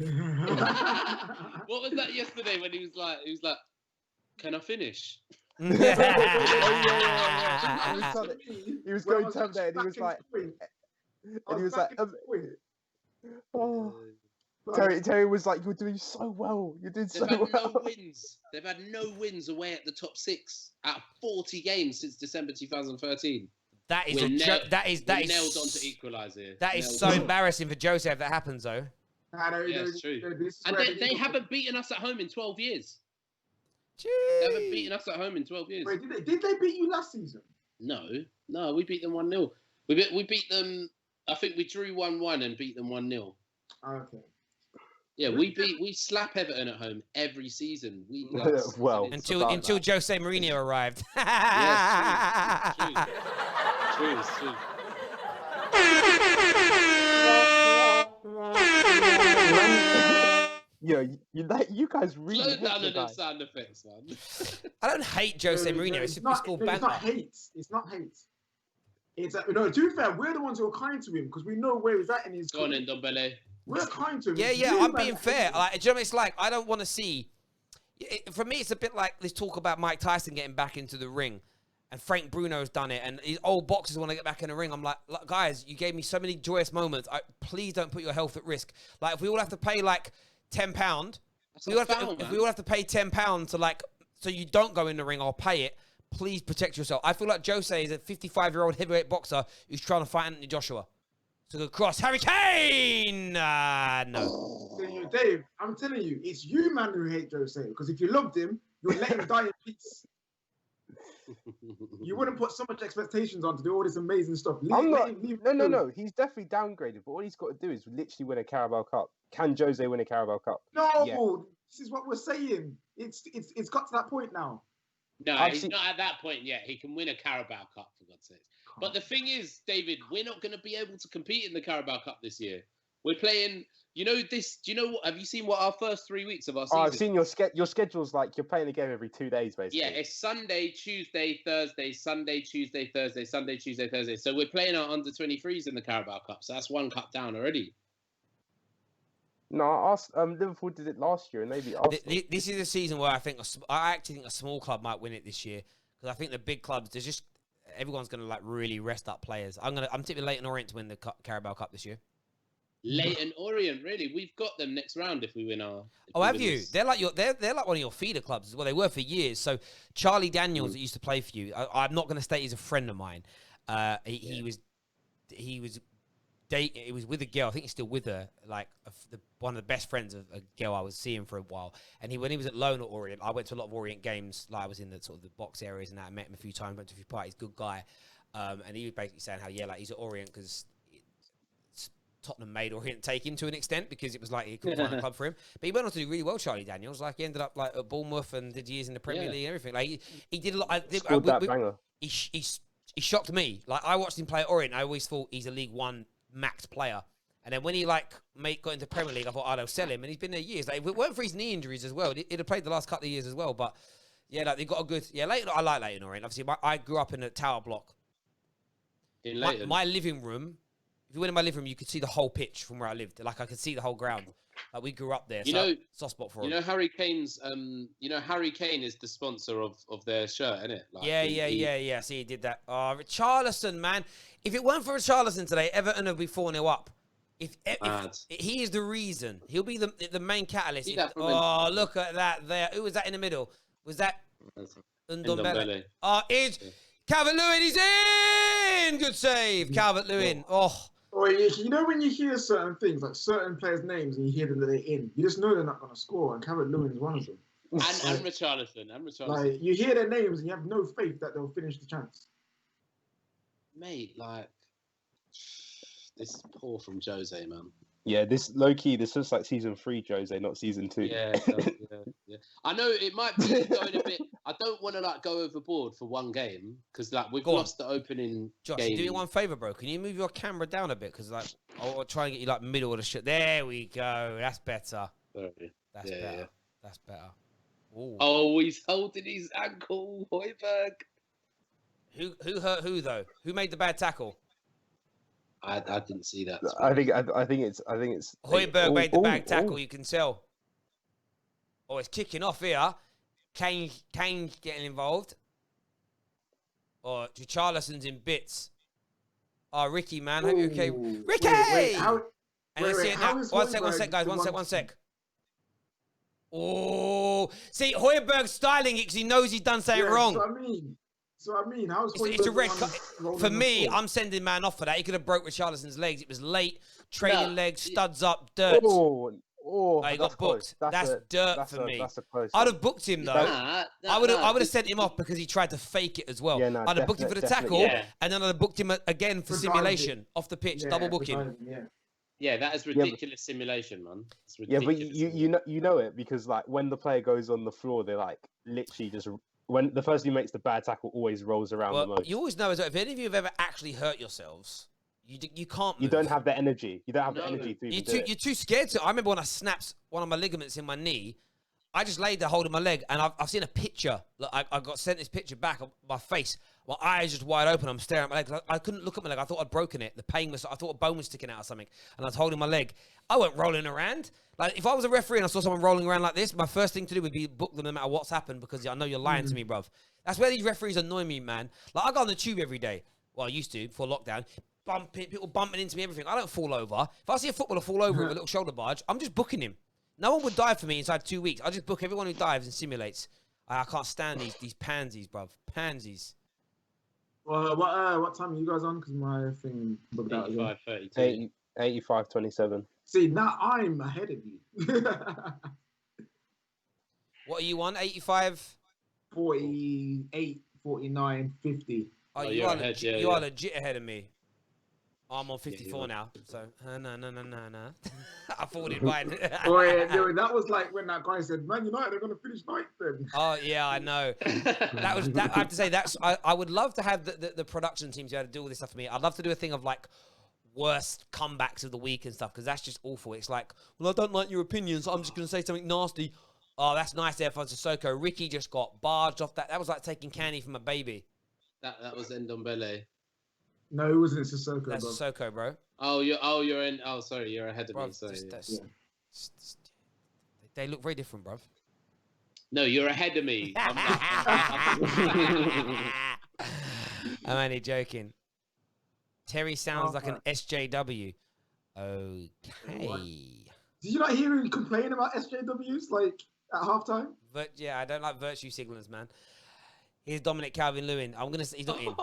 what was that yesterday when he was like, "Can I finish?" He was going to there and he was like. And he was like, Terry was like, "You're doing so well. You did so well." No wins. They've had no wins away at the top 6 out of 40 games since December 2013. That is nailed on to equalise here. That is so embarrassing for Jose if that happens, though. It's true. And they haven't beaten us at home in 12 years. Jeez. They haven't beaten us at home in 12 years. Wait, did they beat you last season? No, we beat them 1-0. We beat them. I think we drew 1-1 and beat them 1-0. Okay. Yeah, we slap Everton at home every season. Well, until Jose Mourinho arrived. Yeah, it's true. Yeah, you guys really slow down on those sound effects, man. I don't hate Jose Mourinho. It's called banter. It's not hate. It's to be fair, we're the ones who are kind to him because we know where he's at in his. Go on, Ndombele. We're kind to him. Yeah, I'm being fair. Like, do you know what it's like? I don't want to see. For me, it's a bit like this talk about Mike Tyson getting back into the ring, and Frank Bruno's done it, and his old boxers want to get back in the ring. I'm like, guys, you gave me so many joyous moments. Please don't put your health at risk. Like, if we all have to pay like £10, if we all have to pay £10 to so you don't go in the ring, I'll pay it. Please protect yourself. I feel like Jose is a 55-year-old heavyweight boxer who's trying to fight Anthony Joshua. It's a good cross. Harry Kane! No. Dave, I'm telling you, it's you, man, who hate Jose. Because if you loved him, you would let him die in peace. You wouldn't put so much expectations on to do all this amazing stuff. No. He's definitely downgraded. But all he's got to do is literally win a Carabao Cup. Can Jose win a Carabao Cup? No, yeah. This is what we're saying. It's got to that point now. No, he's not at that point yet. He can win a Carabao Cup, for God's sake. But the thing is, David, we're not going to be able to compete in the Carabao Cup this year. We're playing, do you know what? Have you seen what our first 3 weeks of our season? Oh, I've seen your schedule's like you're playing a game every 2 days, basically. Yeah, it's Sunday, Tuesday, Thursday, Sunday, Tuesday, Thursday, Sunday, Tuesday, Thursday. So we're playing our under-23s in the Carabao Cup. So that's one cup down already. No, Liverpool did it last year, and maybe Arsenal. This is a season where I actually think a small club might win it this year, because I think the big clubs, everyone's going to really rest up players. I'm tipping Leyton Orient to win the Carabao Cup this year. Leyton Orient, really? We've got them next round if we win our. Have you? They're like one of your feeder clubs as well. They were for years. So Charlie Daniels that used to play for you. I'm not going to state he's a friend of mine. He was He was with a girl. I think he's still with her. Like one of the best friends of a girl I was seeing for a while. And when he was at loan at Orient, I went to a lot of Orient games. Like I was in the sort of the box areas and that. I met him a few times. Went to a few parties. Good guy. And he was basically saying how like he's at Orient because Tottenham made Orient take him to an extent because it was like he couldn't find a club for him. But he went on to do really well, Charlie Daniels. Like he ended up like at Bournemouth and did years in the Premier League and everything. Like he did a lot. Scored that banger. He shocked me. Like I watched him play at Orient. I always thought he's a League One max player. And then when he got into Premier League, I thought, they'll sell him. And he's been there years. Like if it weren't for his knee injuries as well, he'd have played the last couple of years as well. But yeah, like they've got a good. Yeah, Leighton. I like Leighton Orient. Obviously, I grew up in a tower block. In Leighton, my living room. If you went in my living room, you could see the whole pitch from where I lived. Like I could see the whole ground. Like we grew up there. Soft spot for him. Harry Kane's. Harry Kane is the sponsor of their shirt, isn't it? Like, yeah. See, he did that. Oh, Richarlison, man. If it weren't for Richarlison today, Everton would be 4-0 up. If he is the reason, he'll be the main catalyst. Look at that there. Who was that in the middle? Was that Ndombele? It's Calvert-Lewin. He's in. Good save, Calvert-Lewin. Or you know when you hear certain things, like certain players' names, and you hear them that they're in, you just know they're not going to score, and Calvert-Lewin is one of them. And Richarlison. Like you hear their names, and you have no faith that they'll finish the chance. Mate, like this is poor from Jose, man. Yeah, this low-key, this looks like season 3 Jose, not season 2. Yeah. I know it might be going a bit. I don't want to like go overboard for one game because like we've lost the opening. Josh, game. do me one favor, bro. Can you move your camera down a bit? Because like I'll try and get you like middle of the shit. There we go. That's better. Sorry. That's better. Yeah. That's better. Ooh. Oh, he's holding his ankle, Højbjerg. Who hurt who though? Who made the bad tackle? I didn't see that. I think it's Højbjerg made the bad tackle. You can tell. Oh, it's kicking off here. Kane getting involved. Oh, Richarlison's in bits. Oh, Ricky, man. Hope you're okay. Ricky! One sec, guys. One sec. Oh, see, Højbjerg's styling it because he knows he's done something wrong. So I mean, how's it's a red card. For me, I'm sending man off for that. He could have broke Richarlison's legs. It was late. Trailing legs, studs up, dirt. He got booked. That's dirt for me. I'd have booked him though. I would have sent him off because he tried to fake it as well. Yeah, I'd have booked him for the tackle, and then I'd have booked him again for simulation off the pitch, double booking. Yeah, that is ridiculous simulation, man. It's ridiculous. Yeah, but you know it because like when the player goes on the floor, they're like literally just when the person who makes the bad tackle always rolls around the most. You always know as well, if any of you have ever actually hurt yourselves, you can't move. You don't have the energy. You don't have the energy to even do it. You're too scared to. I remember when I snapped one of my ligaments in my knee, I just laid there holding my leg, and I've seen a picture. Look, I got sent this picture back of my face. My eyes just wide open. I'm staring at my leg. I couldn't look at my leg. I thought I'd broken it. The pain was. I thought a bone was sticking out or something, and I was holding my leg. I weren't rolling around. Like if I was a referee and I saw someone rolling around like this, my first thing to do would be book them no matter what's happened because I know you're lying to me, bruv. That's where these referees annoy me, man. Like I go on the tube every day. Well, I used to before lockdown. People bumping into me, everything. I don't fall over. If I see a footballer fall over with a little shoulder barge, I'm just booking him. No one would dive for me inside 2 weeks. I just book everyone who dives and simulates. I can't stand these pansies, bruv. Pansies. Well, what time are you guys on? Because my thing booked out again. 85:32. 85:27. See, now I'm ahead of you. What are you on? 85? 48, 49, 50. Oh, you are legit ahead of me. Oh, I'm on 54 now. So, no. I thought it might. That was like when that guy said, Man United are going to finish ninth then. Oh, yeah, I know. I have to say, I would love to have the production team to be able to do all this stuff for me. I'd love to do a thing of like worst comebacks of the week and stuff because that's just awful. It's like, well, I don't like your opinions. So I'm just going to say something nasty. Oh, that's nice there for Sissoko. Ricky just got barged off that. That was like taking candy from a baby. That was Ndombele. No, it wasn't Sissoko. That's Sissoko, bro. You're in. Oh, sorry, you're ahead of me. Sorry. They look very different, bruv. No, you're ahead of me. I'm only joking. Terry sounds like an SJW. Okay. Did you not hear him complain about SJWs like at halftime? But yeah, I don't like virtue signalers, man. Here's Dominic Calvert-Lewin. I'm gonna say he's not in.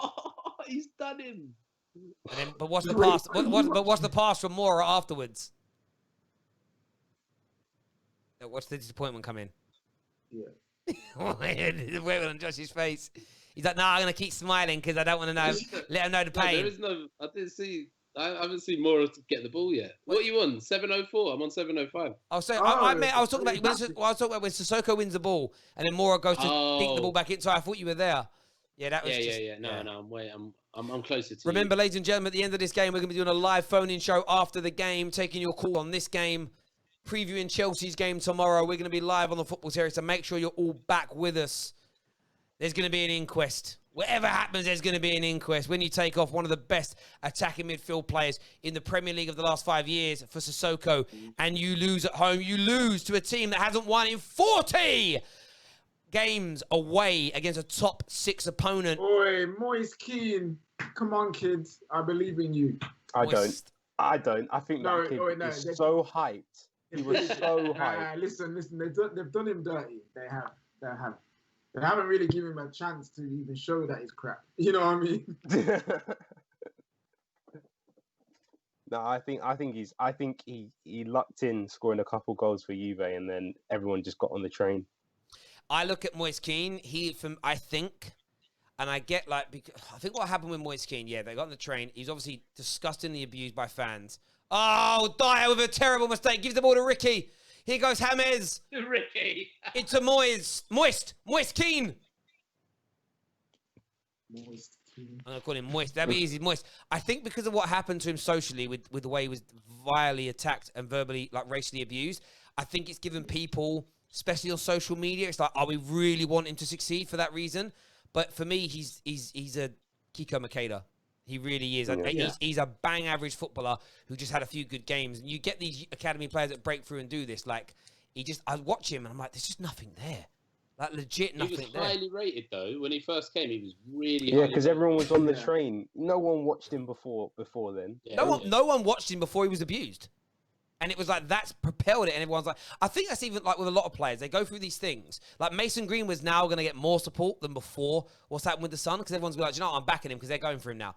He's done him. And then, but what's the pass? But what's the pass from Mora afterwards? What's the disappointment come in? Yeah. Wait on Josh's face. He's like, "No, I'm gonna keep smiling because I don't want to know. Let him know the pain." There is no. I didn't see. I haven't seen Mora get the ball yet. What are you on? 7:04. I'm on 7:05. I was talking about when Sissoko wins the ball and then Mora goes to dink the ball back in. So I thought you were there. Yeah, that was Yeah. No, I'm closer to Remember, you. ladies and gentlemen, at the end of this game, we're going to be doing a live phone-in show after the game, taking your call on this game, previewing Chelsea's game tomorrow. We're going to be live on the Football Terrace, so make sure you're all back with us. There's going to be an inquest. Whatever happens, there's going to be an inquest. When you take off one of the best attacking midfield players in the Premier League of the last 5 years for Sissoko, and you lose at home, you lose to a team that hasn't won in 40 games away against a top 6 opponent. Oi, Moise Keane. Come on, kids. I believe in you. I don't. I think that kid is so hyped. He was so hyped. Listen. They've done him dirty. They have. They haven't really given him a chance to even show that he's crap. You know what I mean? No, I think he lucked in scoring a couple goals for Juve, and then everyone just got on the train. I look at Moise Keane. I think what happened with Moise Keane, they got on the train. He's obviously disgustingly abused by fans. Oh, Dyer with a terrible mistake. Gives the ball to Ricky. Here goes James. Ricky. Into Moise Keane. Moist Keane. I'm going to call him Moist. That'd be easy, Moist. I think because of what happened to him socially with the way he was vilely attacked and verbally, racially abused, I think it's given people, especially on social media, it's like, we really want him to succeed for that reason? But for me, he's a Kiko Makeda. He really is. Yeah. He's a bang average footballer who just had a few good games. And you get these academy players that break through and do this. I watch him and I'm like, there's just nothing there. Legit nothing there. He was highly rated though. When he first came, he was really Yeah, because everyone was on the train. No one watched him before then. Yeah, no one watched him before he was abused. And it was that's propelled it. And everyone's like, I think that's even with a lot of players. They go through these things. Mason Greenwood's now going to get more support than before what's happened with the Sun. Because everyone's going to be like, I'm backing him because they're going for him now.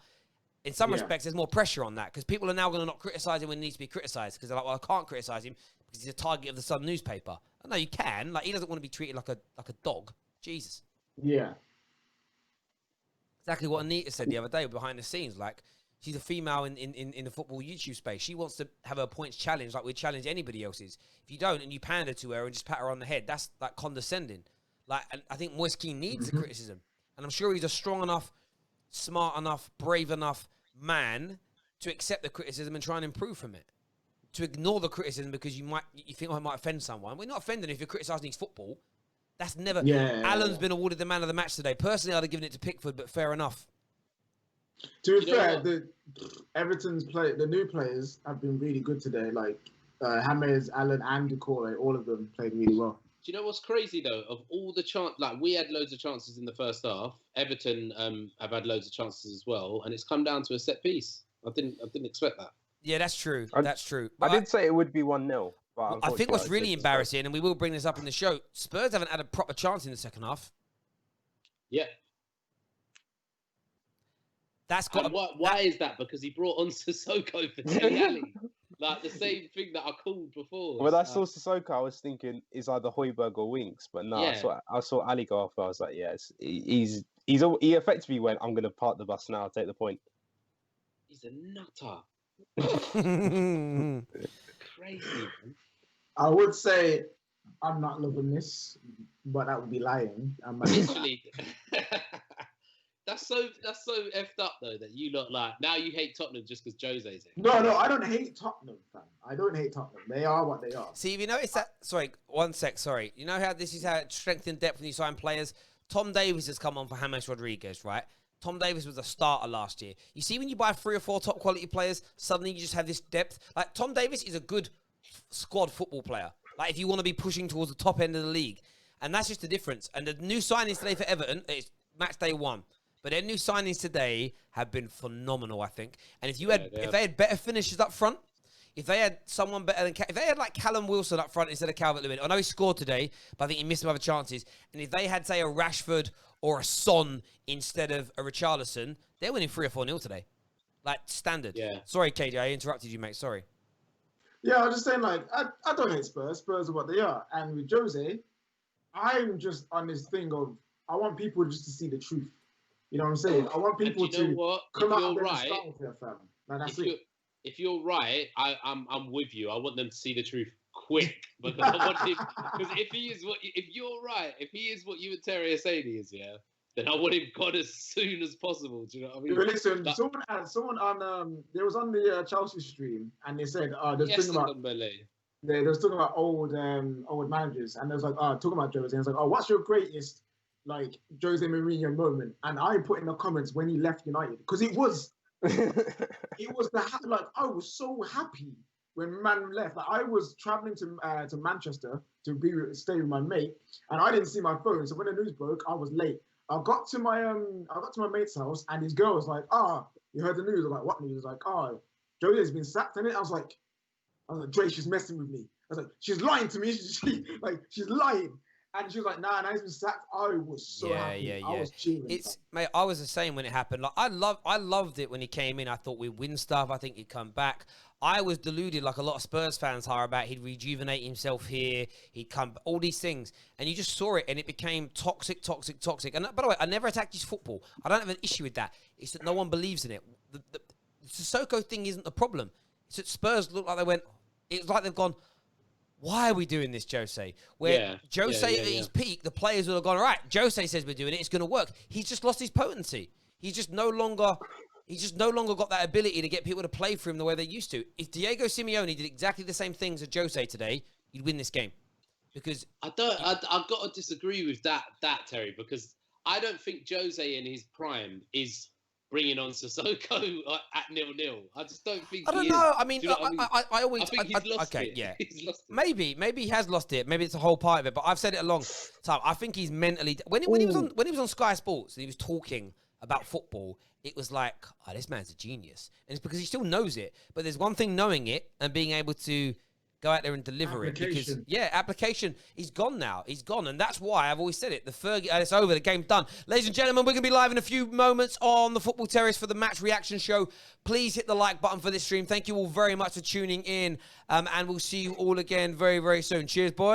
In some respects, there's more pressure on that because people are now going to not criticise him when he needs to be criticised because they're like, well, I can't criticise him because he's a target of the Sun newspaper. No, you can. He doesn't want to be treated like a dog. Jesus. Yeah. Exactly what Anita said the other day behind the scenes. She's a female in the football YouTube space. She wants to have her points challenged like we challenge anybody else's. If you don't and you pander to her and just pat her on the head, that's condescending. And I think Moise Keane needs the criticism. And I'm sure he's a strong enough, smart enough, brave enough man to accept the criticism and try and improve from it. To ignore the criticism because you think I might offend someone. We're not offending if you're criticising his football. That's never... Yeah. Alan's been awarded the man of the match today. Personally, I'd have given it to Pickford, but fair enough. To be fair, the new players have been really good today. James, Alan, and Decore, all of them played really well. Do you know what's crazy though? Of all the we had loads of chances in the first half. Everton have had loads of chances as well, and it's come down to a set piece. I didn't expect that. Yeah, that's true. That's true. I did say it would be 1-0. I think what's really embarrassing, and we will bring this up in the show, Spurs haven't had a proper chance in the second half. Yeah. That's got. Why is that? Because he brought on Sissoko for Dele Alli. The same thing that I called before. When I saw Sissoko, I was thinking it's either Højbjerg or Winks, but no, yeah. I saw Ali go off. I was like, yes, he effectively went, I'm going to park the bus now, take the point. He's a nutter. Crazy, man. I would say I'm not loving this, but that would be lying. Literally. That's so effed up though that you lot now you hate Tottenham just because Jose's in. No, I don't hate Tottenham, fam. I don't hate Tottenham. They are what they are. See, if you notice that. Sorry, one sec. Sorry. You know how this is how it strengthens depth when you sign players. Tom Davies has come on for James Rodriguez, right? Tom Davies was a starter last year. You see, when you buy 3 or 4 top quality players, suddenly you just have this depth. Tom Davies is a good squad football player. If you want to be pushing towards the top end of the league, and that's just the difference. And the new signings today for Everton, it's match day 1. But their new signings today have been phenomenal, I think. And if they had better finishers up front, if they had someone better than... If they had Callum Wilson up front instead of Calvert-Lewin, I know he scored today, but I think he missed some other chances. And if they had, say, a Rashford or a Son instead of a Richarlison, they're winning 3 or 4-0 today. Like, standard. Yeah. Sorry, KJ, I interrupted you, mate. Sorry. Yeah, I was just saying, like, I don't hate Spurs. Spurs are what they are. And with Jose, I'm just on this thing of, I want people just to see the truth. You know what I'm saying? I want people And do you know to what? come If out you're and right, start with their fam. Like, that's if it. you're right, I'm with you. I want them to see the truth quick because I want him. Because if you're right, if he is what you and Terry are saying he is, yeah, then I want him gone as soon as possible. Do you know what I mean? Yeah, listen, Like, someone on they was on the Chelsea stream and they said they're yes, talking about they was talking about old managers and they was like talking about Jose and it's like what's your greatest like Jose Mourinho moment, and I put in the comments when he left United because it was like I was so happy when man left. Like, I was traveling to Manchester to stay with my mate and I didn't see my phone, so when the news broke I was late. I got to my mate's house and his girl was like, you heard the news? I'm like, what news? Like, Jose's been sacked, innit? I was like, Dre, she's messing with me. I was like, she's lying to me. She's lying. And she was like, nah, he's been sacked. I was so happy. I was cheering. Mate, I was the same when it happened. Like, I loved it when he came in. I thought we'd win stuff. I think he'd come back. I was deluded, like a lot of Spurs fans are, about he'd rejuvenate himself here. He'd come, all these things. And you just saw it, and it became toxic. And by the way, I never attacked his football. I don't have an issue with that. It's that no one believes in it. The Sissoko thing isn't the problem. It's that Spurs look like they went, it's like they've gone, why are we doing this, Jose? Where Jose at his peak, the players would have gone, all right, Jose says we're doing it, it's going to work. He's just lost his potency. He's just no longer got that ability to get people to play for him the way they used to. If Diego Simeone did exactly the same things as Jose today, he'd win this game. Because I've got to disagree with that, Terry, because I don't think Jose in his prime is bringing on Sissoko at 0-0. I just don't think. I don't know. I mean, I think he's lost it. Yeah. He's lost it. Maybe he has lost it. Maybe it's a whole part of it. But I've said it a long time. I think he's mentally. When he was on Sky Sports and he was talking about football, it was like, this man's a genius, and it's because he still knows it. But there's one thing knowing it and being able to go out there and deliver it. Because application. He's gone now. He's gone, and that's why I've always said it. The Fergie, it's over. The game's done. Ladies and gentlemen, we're going to be live in a few moments on the Football Terrace for the match reaction show. Please hit the like button for this stream. Thank you all very much for tuning in, and we'll see you all again very, very soon. Cheers, boys.